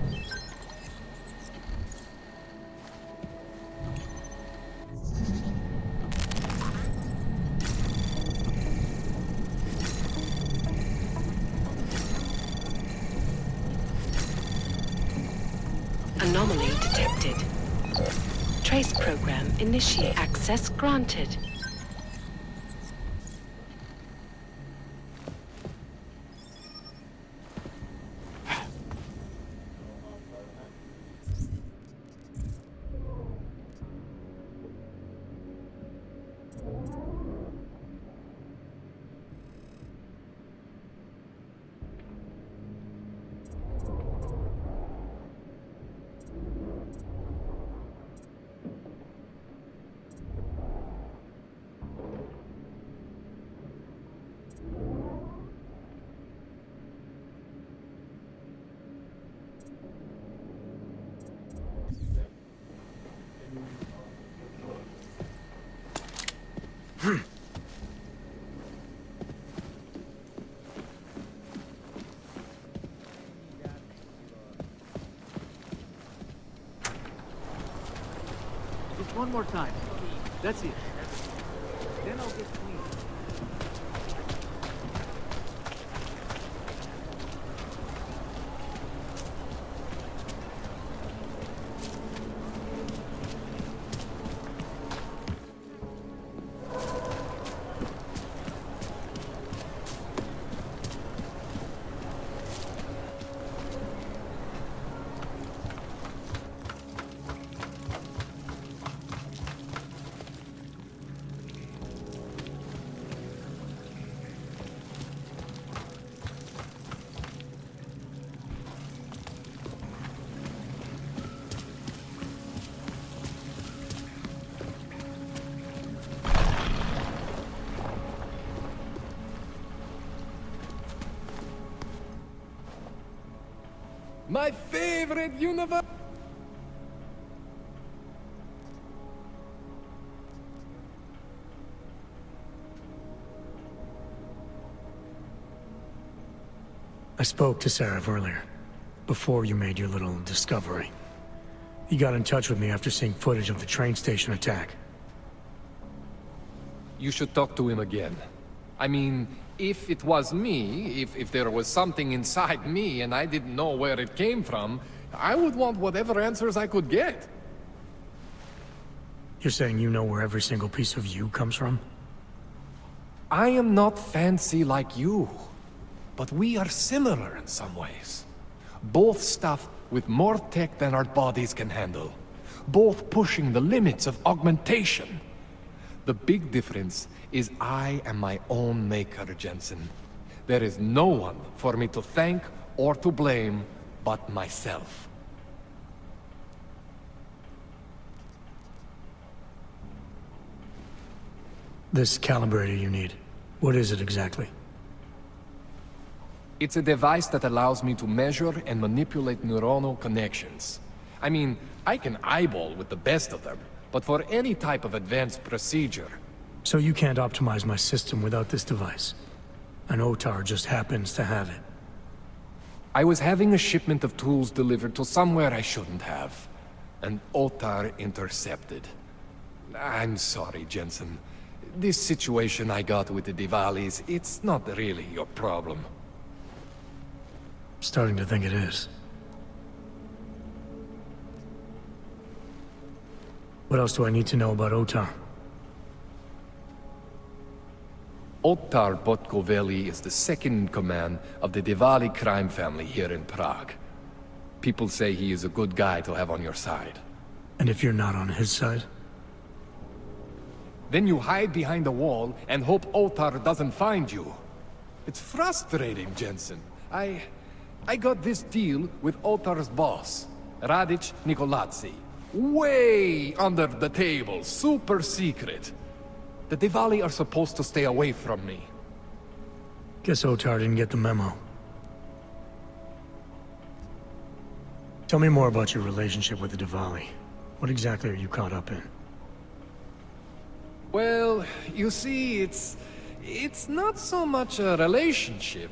Anomaly detected. Trace program initiate. Access granted. one more time. That's it. Then I'll get clean. My favorite universe! I spoke to Sarah earlier, before you made your little discovery. He got in touch with me after seeing footage of the train station attack. You should talk to him again. I mean, if it was me, if there was something inside me and I didn't know where it came from, I would want whatever answers I could get. You're saying you know where every single piece of you comes from? I am not fancy like you, but we are similar in some ways. Both stuffed with more tech than our bodies can handle. Both pushing the limits of augmentation. The big difference is I am my own maker, Jensen. There is no one for me to thank or to blame but myself. This calibrator you need, what is it exactly? It's a device that allows me to measure and manipulate neuronal connections. I mean, I can eyeball with the best of them, but for any type of advanced procedure... So you can't optimize my system without this device? And Otar just happens to have it? I was having a shipment of tools delivered to somewhere I shouldn't have. And Otar intercepted. I'm sorry, Jensen. This situation I got with the Diwalis, it's not really your problem. Starting to think it is. What else do I need to know about Otar? Otar Botkoveli is the second in command of the Diwali crime family here in Prague. People say he is a good guy to have on your side. And if you're not on his side? Then you hide behind a wall and hope Otar doesn't find you. It's frustrating, Jensen. I got this deal with Otar's boss, Radic Nikoladze. Way under the table, super secret. The Diwali are supposed to stay away from me. Guess Otar didn't get the memo. Tell me more about your relationship with the Diwali. What exactly are you caught up in? Well, you see, it's not so much a relationship.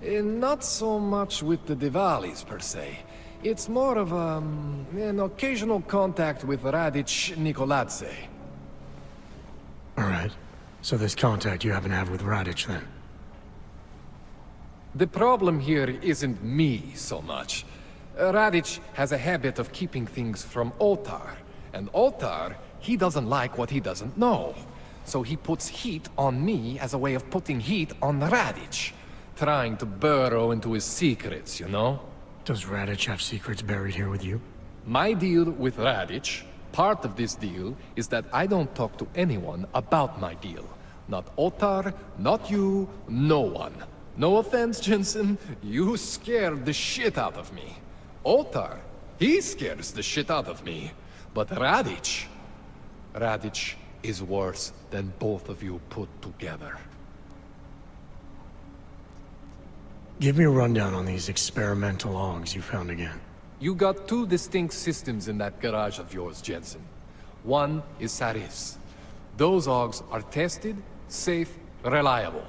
Not so much with the Diwalis, per se. It's more of an occasional contact with Radic Nikoladze. Alright. So this contact you happen to have with Radic, then? The problem here isn't me, so much. Radic has a habit of keeping things from Otar. And Otar, he doesn't like what he doesn't know. So he puts heat on me as a way of putting heat on Radic. Trying to burrow into his secrets, you know? Does Radic have secrets buried here with you? My deal with Radic, part of this deal, is that I don't talk to anyone about my deal. Not Otar, not you, no one. No offense, Jensen, you scared the shit out of me. Otar, he scares the shit out of me. But Radic is worse than both of you put together. Give me a rundown on these experimental logs you found again. You got two distinct systems in that garage of yours, Jensen. One is Saris. Those logs are tested, safe, reliable.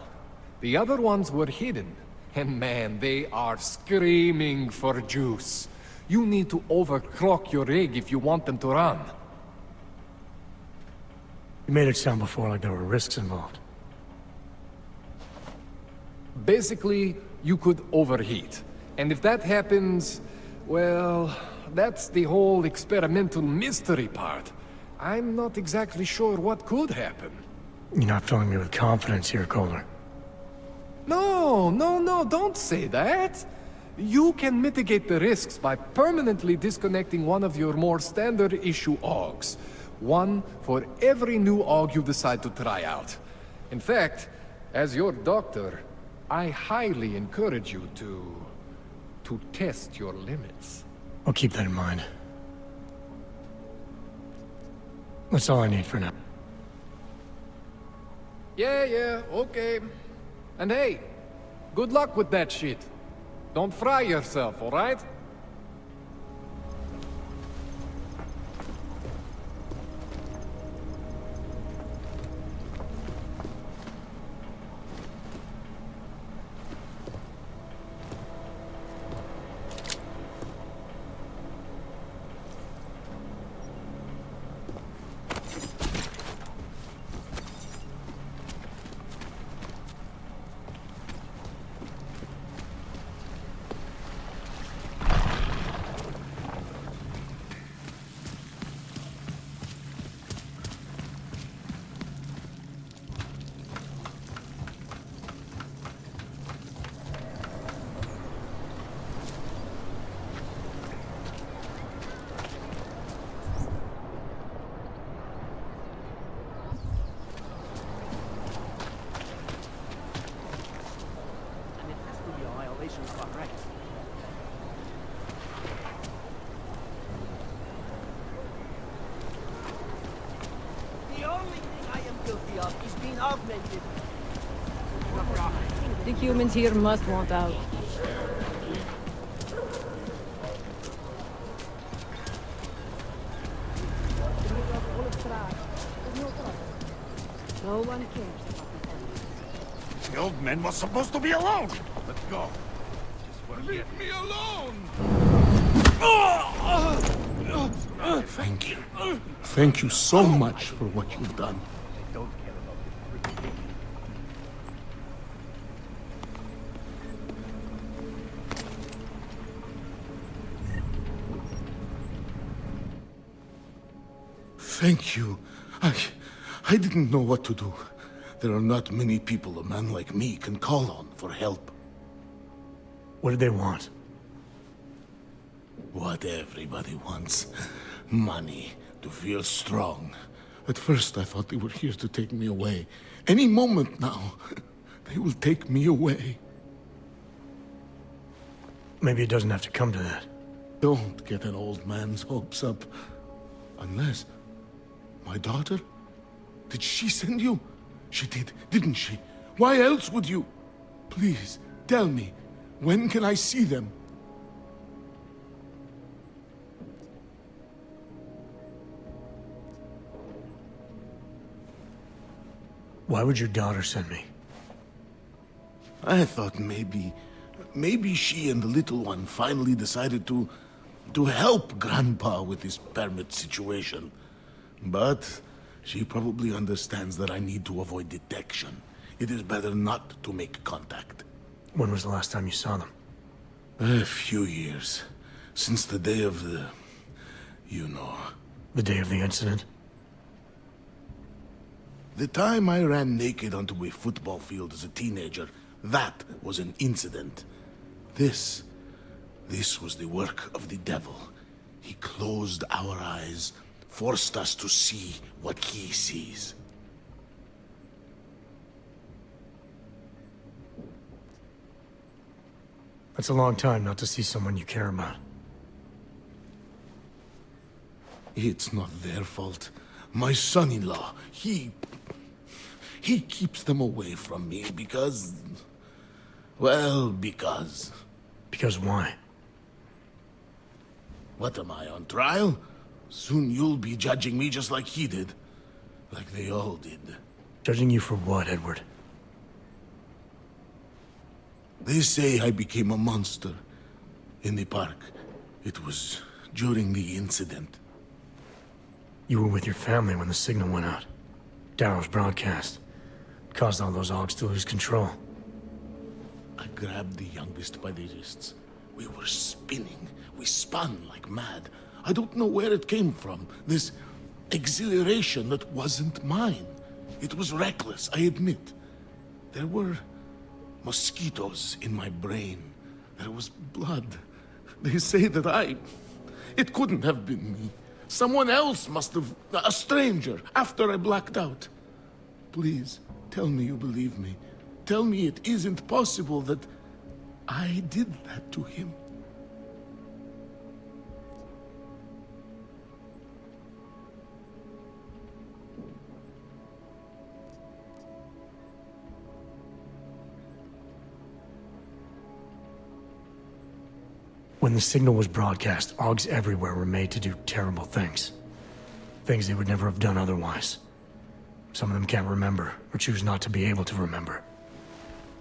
The other ones were hidden. And man, they are screaming for juice. You need to overclock your rig if you want them to run. You made it sound before like there were risks involved. Basically, you could overheat. And if that happens, well, that's the whole experimental mystery part. I'm not exactly sure what could happen. You're not filling me with confidence here, Kohler. No, don't say that. You can mitigate the risks by permanently disconnecting one of your more standard issue AUGs. One for every new AUG you decide to try out. In fact, as your doctor, I highly encourage you to test your limits. I'll keep that in mind. That's all I need for now. Yeah, okay. And hey, good luck with that shit. Don't fry yourself, alright? And it has to be a violation of our rights. The only thing I am guilty of is being augmented. The humans here must want out. No one cares about the The old man was supposed to be alone. Let's go. Leave me alone! Thank you. Thank you so much for what you've done. Don't care about this. Thank you. I didn't know what to do. There are not many people a man like me can call on for help. What did they want? What everybody wants. Money, to feel strong. At first I thought they were here to take me away. Any moment now, they will take me away. Maybe it doesn't have to come to that. Don't get an old man's hopes up. Unless... My daughter? Did she send you? She did, didn't she? Why else would you? Please, tell me. When can I see them? Why would your daughter send me? I thought maybe she and the little one finally decided to help Grandpa with his permit situation. But she probably understands that I need to avoid detection. It is better not to make contact. When was the last time you saw them? A few years. Since the day of the... you know. The day of the incident? The time I ran naked onto a football field as a teenager, that was an incident. This was the work of the devil. He closed our eyes, forced us to see what he sees. That's a long time not to see someone you care about. It's not their fault. My son-in-law, he keeps them away from me because... well, because... Because why? What am I, on trial? Soon you'll be judging me just like he did. Like they all did. Judging you for what, Edward? They say I became a monster. In the park. It was during the incident. You were with your family when the signal went out. Darrow's broadcast. Caused all those Augs to lose control. I grabbed the youngest by the wrists. We were spinning. We spun like mad. I don't know where it came from. This exhilaration that wasn't mine. It was reckless, I admit. There were mosquitoes in my brain. There was blood. They say that it couldn't have been me. Someone else must have... a stranger, after I blacked out. Please, tell me you believe me. Tell me it isn't possible that I did that to him. When the signal was broadcast, Augs everywhere were made to do terrible things. Things they would never have done otherwise. Some of them can't remember, or choose not to be able to remember.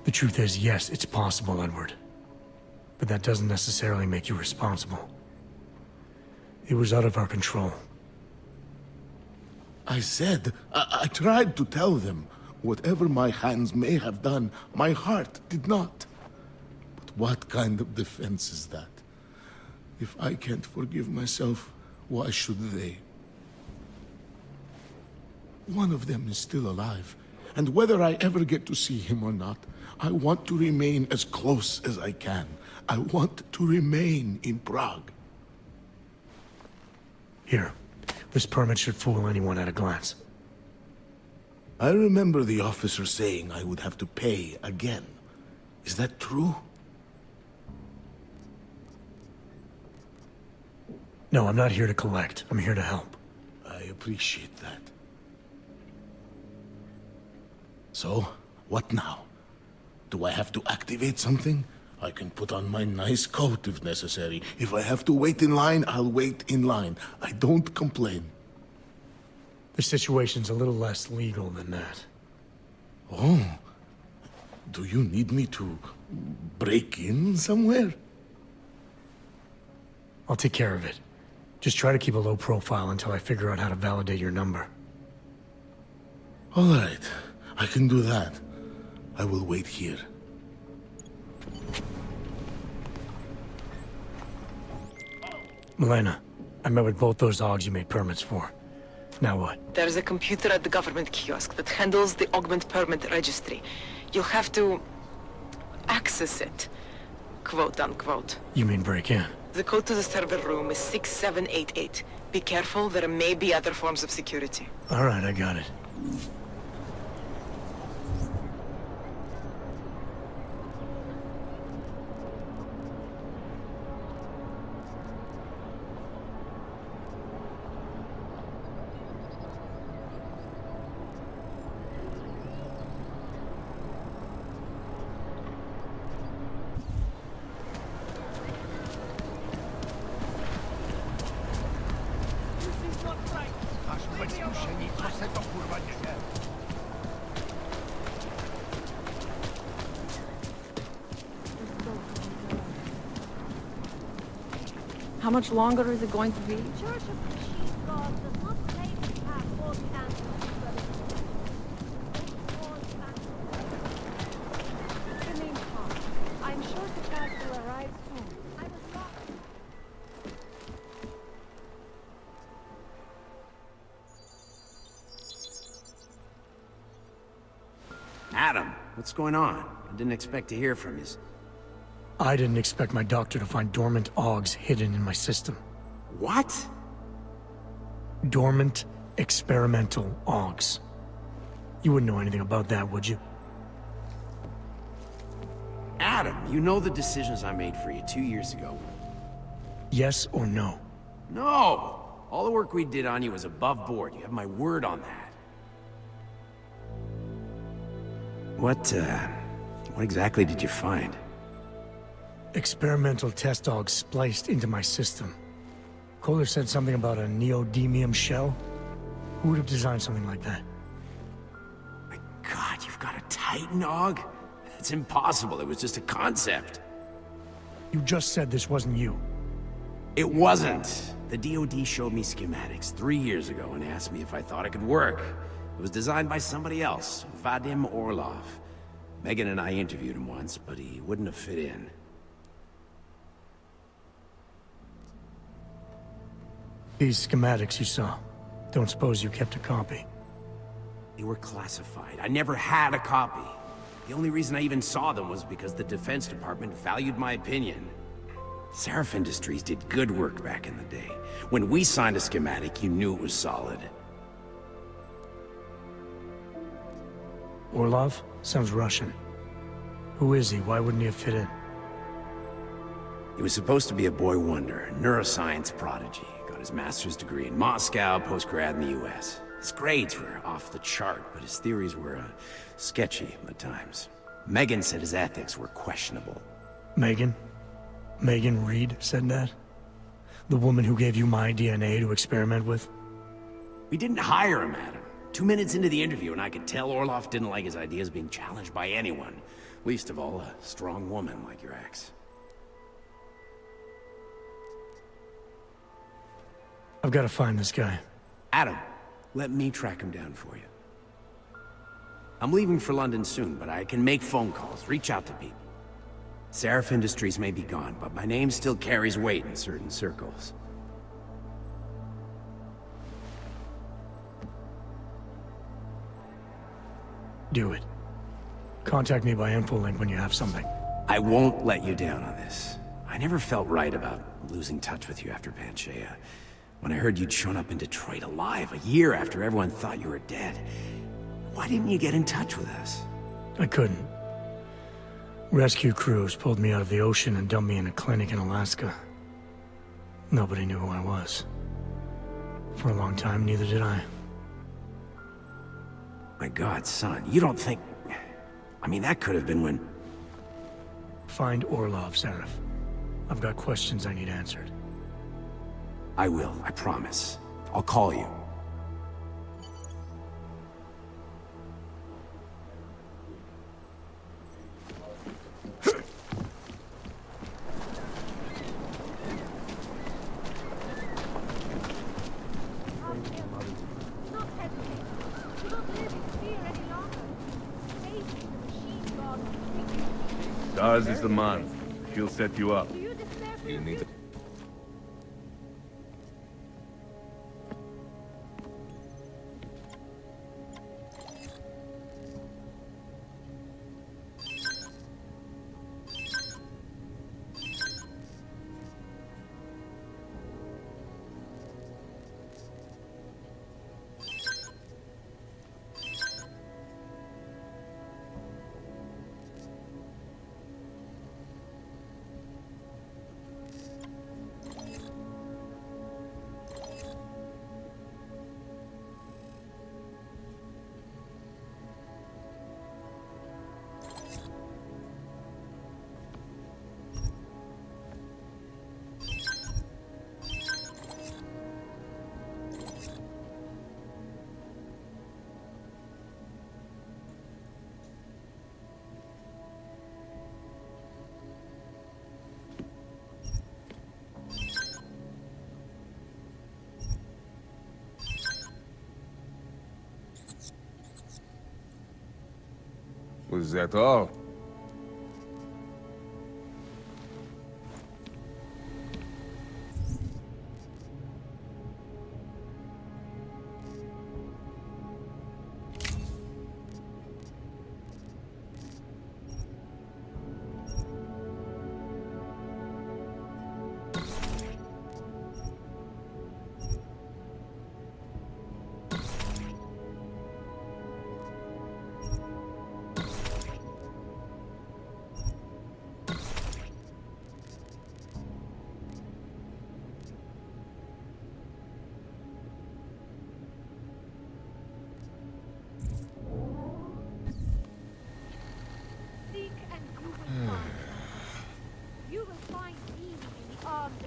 The truth is, yes, it's possible, Edward. But that doesn't necessarily make you responsible. It was out of our control. I said, I tried to tell them. Whatever my hands may have done, my heart did not. But what kind of defense is that? If I can't forgive myself, why should they? One of them is still alive, and whether I ever get to see him or not, I want to remain as close as I can. I want to remain in Prague. Here, this permit should fool anyone at a glance. I remember the officer saying I would have to pay again. Is that true? No, I'm not here to collect. I'm here to help. I appreciate that. So, what now? Do I have to activate something? I can put on my nice coat if necessary. If I have to wait in line, I'll wait in line. I don't complain. The situation's a little less legal than that. Oh. Do you need me to break in somewhere? I'll take care of it. Just try to keep a low profile until I figure out how to validate your number. All right. I can do that. I will wait here. Milena, I met with both those Augs you made permits for. Now what? There's a computer at the government kiosk that handles the augment permit registry. You'll have to access it, quote unquote. You mean break in? The code to the server room is 6788. Be careful, there may be other forms of security. All right, I got it. How much longer is it going to be? Church of the Sheepdog does not claim to have all the answers to remain calm. I'm sure the task will arrive soon. I was lost. Adam, what's going on? I didn't expect to hear from you. I didn't expect my doctor to find dormant Augs hidden in my system. What? Dormant, experimental Augs. You wouldn't know anything about that, would you? Adam, you know the decisions I made for you 2 years ago. Yes or no? No! All the work we did on you was above board. You have my word on that. What exactly did you find? Experimental test Augs spliced into my system. Kohler said something about a neodymium shell. Who would have designed something like that? My God, you've got a Titan Aug? It's impossible. It was just a concept. You just said this wasn't you. It wasn't. The DoD showed me schematics 3 years ago and asked me if I thought it could work. It was designed by somebody else, Vadim Orlov. Megan and I interviewed him once, but he wouldn't have fit in. These schematics you saw, don't suppose you kept a copy? They were classified. I never had a copy. The only reason I even saw them was because the Defense Department valued my opinion. Seraph Industries did good work back in the day. When we signed a schematic, you knew it was solid. Orlov? Sounds Russian. Who is he? Why wouldn't he have fit in? He was supposed to be a boy wonder, neuroscience prodigy. Got his master's degree in Moscow, post-grad in the US. His grades were off the chart, but his theories were sketchy at times. Megan said his ethics were questionable. Megan? Megan Reed said that? The woman who gave you my DNA to experiment with? We didn't hire him, Adam. 2 minutes into the interview, and I could tell Orlov didn't like his ideas being challenged by anyone. Least of all, a strong woman like your ex. I've got to find this guy. Adam, let me track him down for you. I'm leaving for London soon, but I can make phone calls, reach out to people. Seraph Industries may be gone, but my name still carries weight in certain circles. Do it. Contact me by infolink when you have something. I won't let you down on this. I never felt right about losing touch with you after Panchaea. When I heard you'd shown up in Detroit alive a year after everyone thought you were dead, why didn't you get in touch with us? I couldn't. Rescue crews pulled me out of the ocean and dumped me in a clinic in Alaska. Nobody knew who I was. For a long time, neither did I. My God, son, you don't think... I mean, that could have been when... Find Orlov, Seraph. I've got questions I need answered. I will, I promise. I'll call you. Stars is the man. He'll set you up. You need to... Was that all?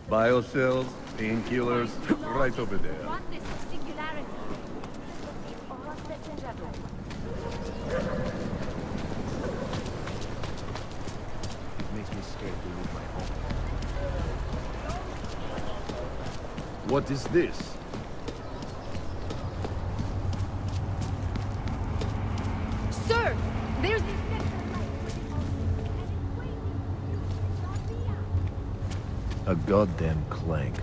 Biocells, painkillers, right over there. Oneness of singularity. It makes me scared to leave my home. What is this? A goddamn clank.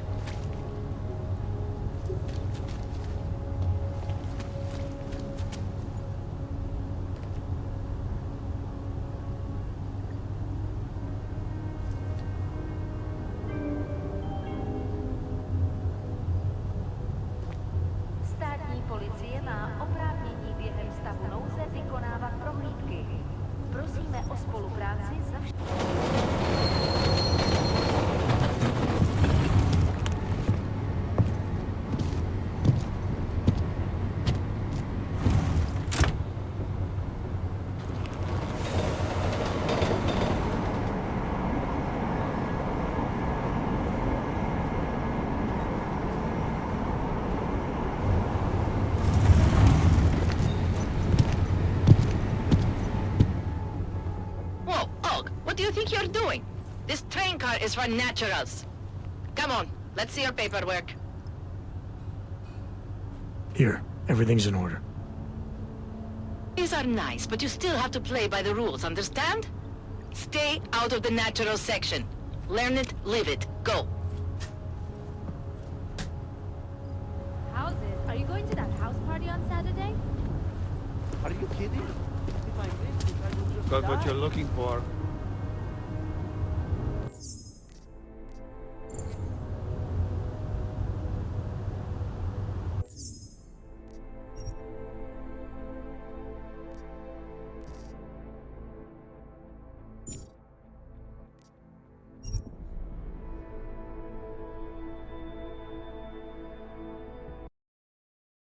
Státní policie má oprávnění během stavu nouze vykonávat prohlídky. Prosíme o spolupráci za Whoa, Og, what do you think you're doing? This train car is for naturals. Come on, let's see your paperwork. Here, everything's in order. These are nice, but you still have to play by the rules, understand? Stay out of the natural section. Learn it, live it. Go. Houses? Are you going to that house party on Saturday? Are you kidding? If I missed it, I would just Got die. what you're looking for.